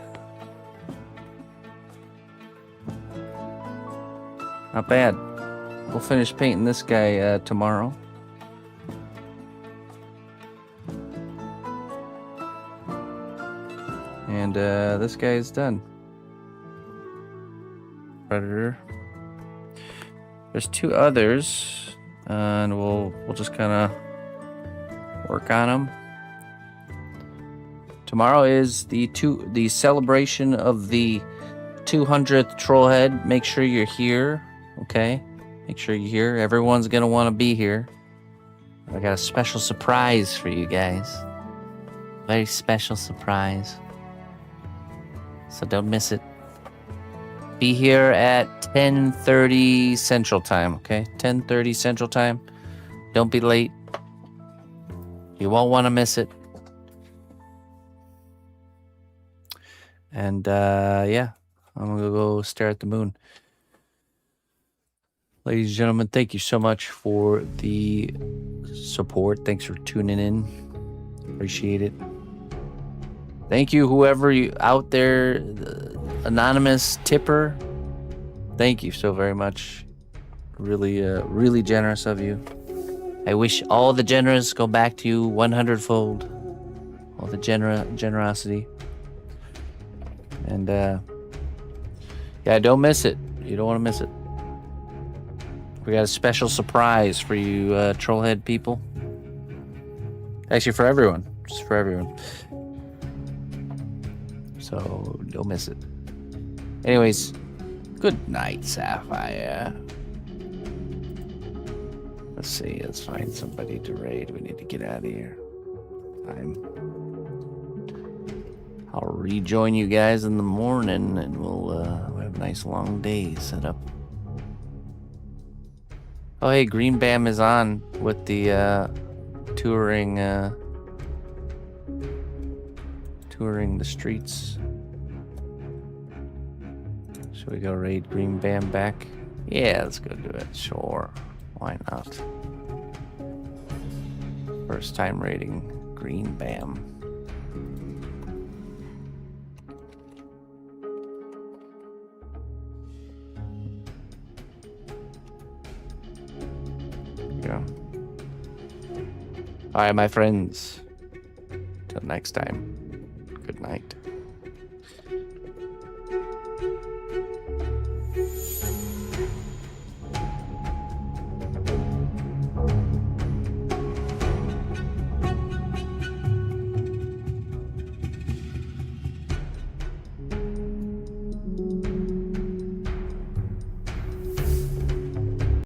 Speaker 1: Not bad. We'll finish painting this guy tomorrow. And this guy is done. Predator. There's 2 others, and we'll just kind of work on them. Tomorrow is the celebration of the 200th Trollhead. Make sure you're here, okay? Make sure you're here. Everyone's gonna want to be here. I got a special surprise for you guys. Very special surprise. So don't miss it. Be here at 10:30 Central Time, okay? 10:30 Central Time. Don't be late. You won't want to miss it. And yeah, I'm gonna go stare at the moon. Ladies and gentlemen, thank you so much for the support. Thanks for tuning in. Appreciate it. Thank you, whoever you out there, the anonymous tipper. Thank you so very much. Really, really generous of you. I wish all the generous go back to you 100-fold. All the generosity. And yeah, don't miss it. You don't want to miss it. We got a special surprise for you Trollhead people. Actually, for everyone. Just for everyone. So don't miss it. Anyways, good night, Sapphire. Let's see. Let's find somebody to raid. We need to get out of here. I'll rejoin you guys in the morning, and we'll have a nice long day set up. Oh, hey, Green Bam is on with the touring the streets. Should we go raid Green Bam back? Yeah, let's go do it. Sure. Why not? First time raiding Green Bam. Yeah. All right, my friends. Till next time. Good night.